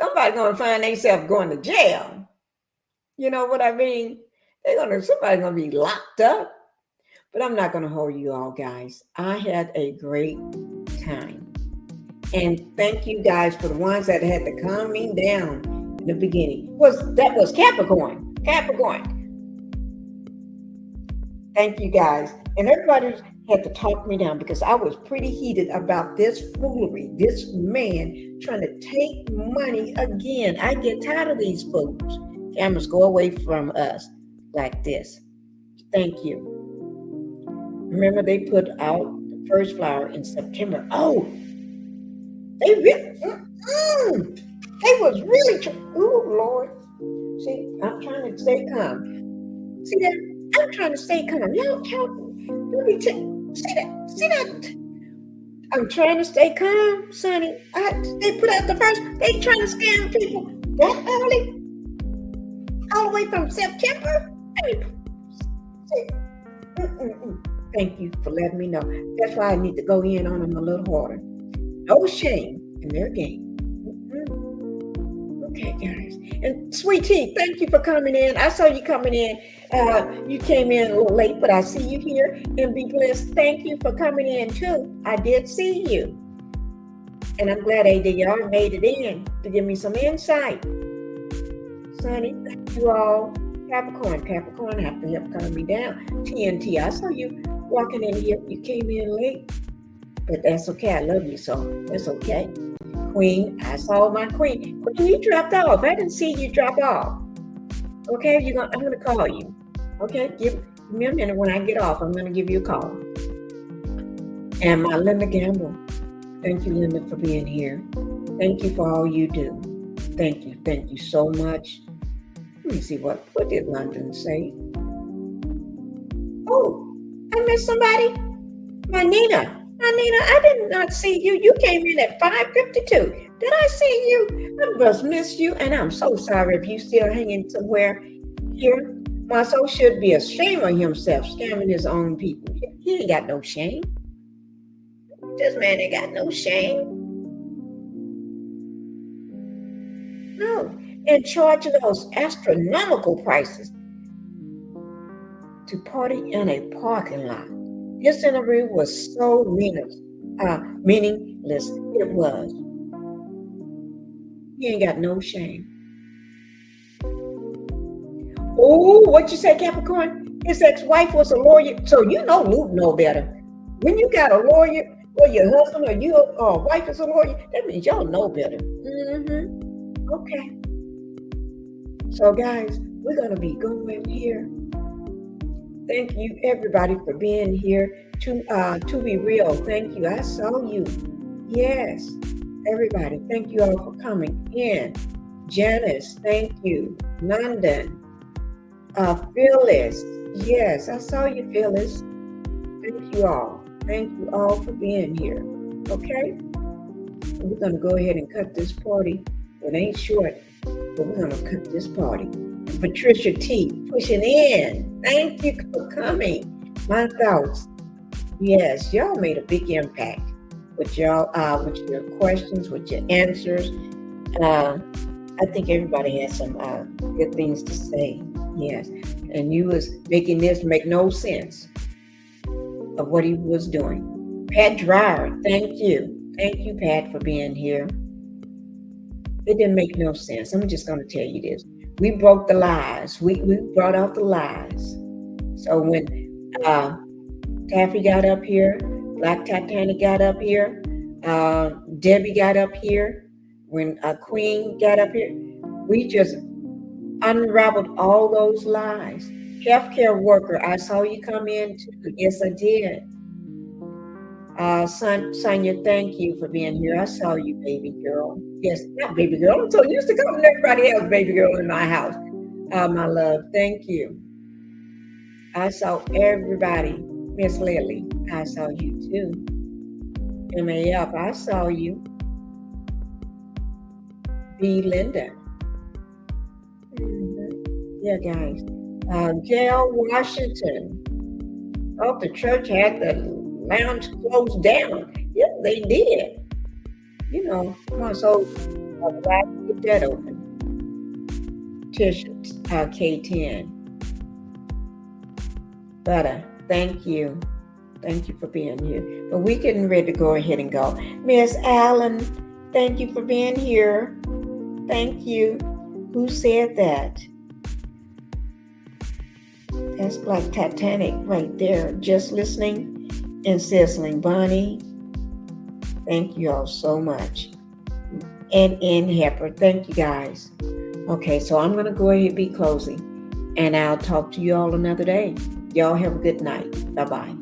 Somebody gonna find themselves going to jail. You know what I mean? Somebody gonna be locked up. But I'm not gonna hold you all, guys. I had a great time. And thank you guys for the ones that had to calm me down in the beginning. That was Capricorn. Thank you guys. And everybody had to talk me down because I was pretty heated about this foolery, this man trying to take money again. I get tired of these fools. Cameras, go away from us like this. Thank you. Remember, they put out the first flower in September. Oh, they was really oh, Lord. See, I'm trying to stay calm. See that? I'm trying to stay calm. Y'all, let me see that? I'm trying to stay calm, Sonny. They put out the first, they trying to scam people that early, all the way from September. Thank you for letting me know. That's why I need to go in on them a little harder. No shame in their game. Okay, guys. And Sweet Tea, thank you for coming in. I saw you coming in. You came in a little late, but I see you here. And be blessed. Thank you for coming in too. I did see you. And I'm glad y'all made it in to give me some insight. Sonny, thank you all. Capricorn have to help calm me down. TNT, I saw you walking in here. You came in late. But that's okay. I love you, so that's okay. Queen, I saw my queen. Queen, you dropped off. I didn't see you drop off. Okay, I'm gonna call you. Okay, give me a minute. When I get off, I'm gonna give you a call. And my Linda Gamble, thank you, Linda, for being here. Thank you for all you do. Thank you so much. Let me see what did London say? Oh, I missed somebody. My Nina, I did not see you. You came in at 5:52. Did I see you? I must miss you, and I'm so sorry if you still hanging somewhere here. Marsau should be ashamed of himself, scamming his own people. He ain't got no shame. This man ain't got no shame. No, and charging those astronomical prices to party in a parking lot. This interview was so meaningless. It was. He ain't got no shame. Oh, what you say, Capricorn? His ex-wife was a lawyer, so you know Luke know better. When you got a lawyer, or your husband or your wife is a lawyer, that means y'all know better. Okay. So, guys, we're gonna be going here. Thank you, everybody, for being here. To be real, thank you. I saw you. Yes, everybody, thank you all for coming in. Janice, thank you. London, Phyllis, yes, I saw you, Phyllis. Thank you all. Thank you all for being here. Okay, we're gonna go ahead and cut this party. It ain't short, but we're gonna cut this party. Patricia T, pushing in. Thank you for coming. My thoughts. Yes, y'all made a big impact with y'all, with your questions, with your answers. I think everybody had some good things to say. Yes, and you was making this make no sense of what he was doing. Pat Dreyer, thank you. Thank you, Pat, for being here. It didn't make no sense. I'm just going to tell you this. We broke the lies. We brought out the lies. So when Taffy got up here, Black Titanic got up here, Debbie got up here, when Queen got up here, we just unraveled all those lies. Healthcare worker, I saw you come in too. Yes, I did. Sonia, thank you for being here. I saw you, baby girl. Yes, not baby girl. I'm so used to calling everybody else baby girl in my house. My love, thank you. I saw everybody. Miss Lily, I saw you too. MAF, I saw you. B. Linda. Yeah, guys. Gail Washington. Oh, the church had the lounge closed down. Yes, they did. You know, come on, so I'm glad to get that open. Tish, K10. But thank you. Thank you for being here. But we getting ready to go ahead and go. Miss Allen, thank you for being here. Thank you. Who said that? That's Black Titanic right there. Just listening and sizzling. Bonnie, thank you all so much. And in Hepper, thank you guys. Okay, so I'm going to go ahead and be closing. And I'll talk to you all another day. Y'all have a good night. Bye-bye.